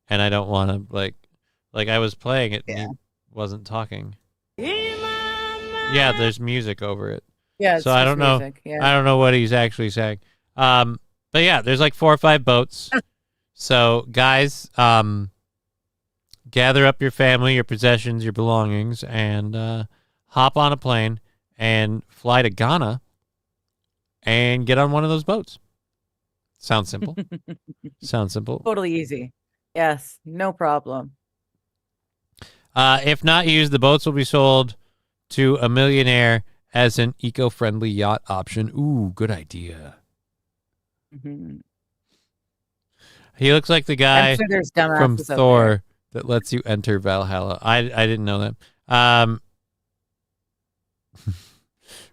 and I don't want to like I was playing it and he wasn't talking. Yeah, there's music over it. Yeah, so I don't know. Music. Yeah. I don't know what he's actually saying. But yeah, there's like 4 or 5 boats. So guys, gather up your family, your possessions, your belongings, and hop on a plane and fly to Ghana and get on one of those boats. Sounds simple. Sounds simple. Totally easy. Yes, no problem. If not used, the boats will be sold to a millionaire as an eco-friendly yacht option. Ooh, good idea. Mm-hmm. He looks like the guy from dumbasses out Thor that lets you enter Valhalla. I didn't know that.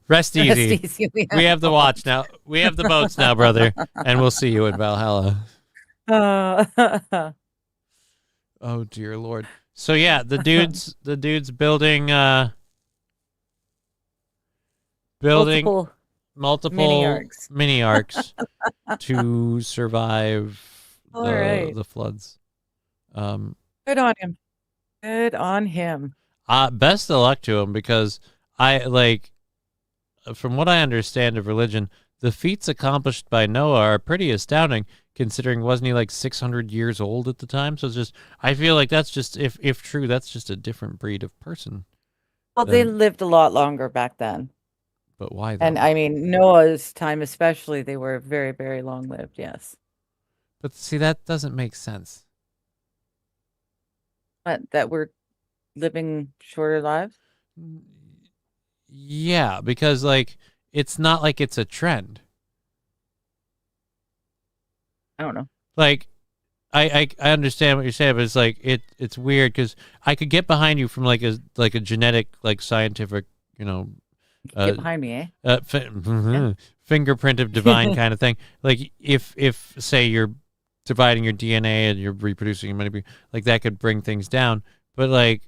Rest easy. We have the watch now. We have the boats now, brother, and we'll see you at Valhalla. Oh dear Lord. So yeah, the dude's building multiple mini arcs to survive the floods. Good on him. Good on him. Best of luck to him, because from what I understand of religion, the feats accomplished by Noah are pretty astounding, considering wasn't he like 600 years old at the time? So it's just, I feel like that's just, if true, that's just a different breed of person. Well, they lived a lot longer back then. But why though? And I mean, Noah's time especially, they were very, very long lived, yes. But see, that doesn't make sense. But that we're living shorter lives? Yeah, because it's not like it's a trend. I don't know. I understand what you're saying, but it's like it's weird because I could get behind you from like a genetic, like scientific, Get behind me, eh? Fingerprint of divine kind of thing. Like if say you're dividing your DNA and you're reproducing your money, like that could bring things down. But like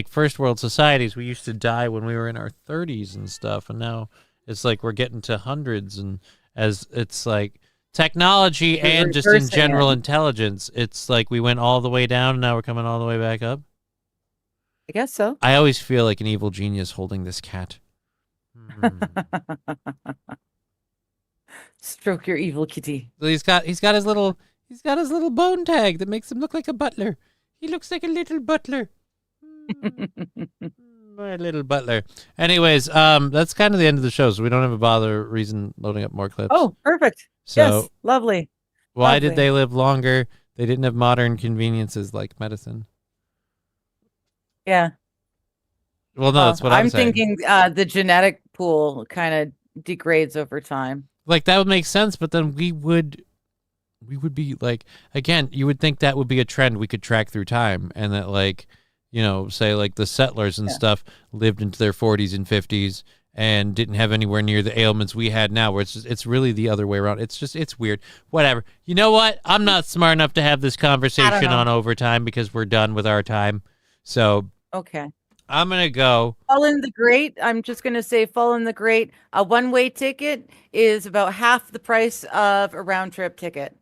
first world societies, we used to die when we were in our 30s and stuff, and now it's like we're getting to hundreds, and as it's like technology and just in general intelligence, it's like we went all the way down and now we're coming all the way back up. I guess so. I always feel like an evil genius holding this cat. Stroke your evil kitty. So he's got his little bone tag that makes him look like a butler. He looks like a little butler. My little butler. Anyways, that's kind of the end of the show, so we don't have a reason loading up more clips. Oh, perfect. So, yes, lovely. Why did they live longer? They didn't have modern conveniences like medicine. Yeah. Well, no, that's what I'm saying. thinking the genetic pool kind of degrades over time. Like that would make sense, but then we would be like, again, you would think that would be a trend we could track through time, and that like, say like the settlers and stuff lived into their 40s and 50s and didn't have anywhere near the ailments we had now, where it's really the other way around. It's weird. Whatever. You know what? I'm not smart enough to have this conversation on overtime because we're done with our time. So okay. I'm going to go. Fallen the Great. I'm just going to say Fallen the Great. A one-way ticket is about half the price of a round-trip ticket.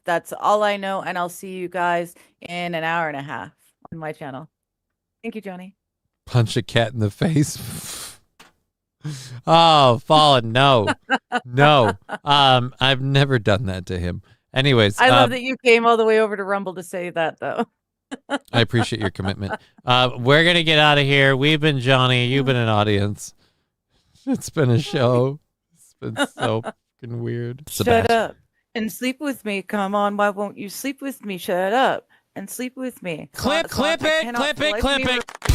That's all I know, and I'll see you guys in an hour and a half on my channel. Thank you, Johnny. Punch a cat in the face. Oh, Fallen, no. No. I've never done that to him. Anyways. I love that you came all the way over to Rumble to say that, though. I appreciate your commitment. We're going to get out of here. We've been Johnny. You've been an audience. It's been a show. It's been so fucking weird. Shut up and sleep with me. Come on. Why won't you sleep with me? Shut up and sleep with me. Clip it.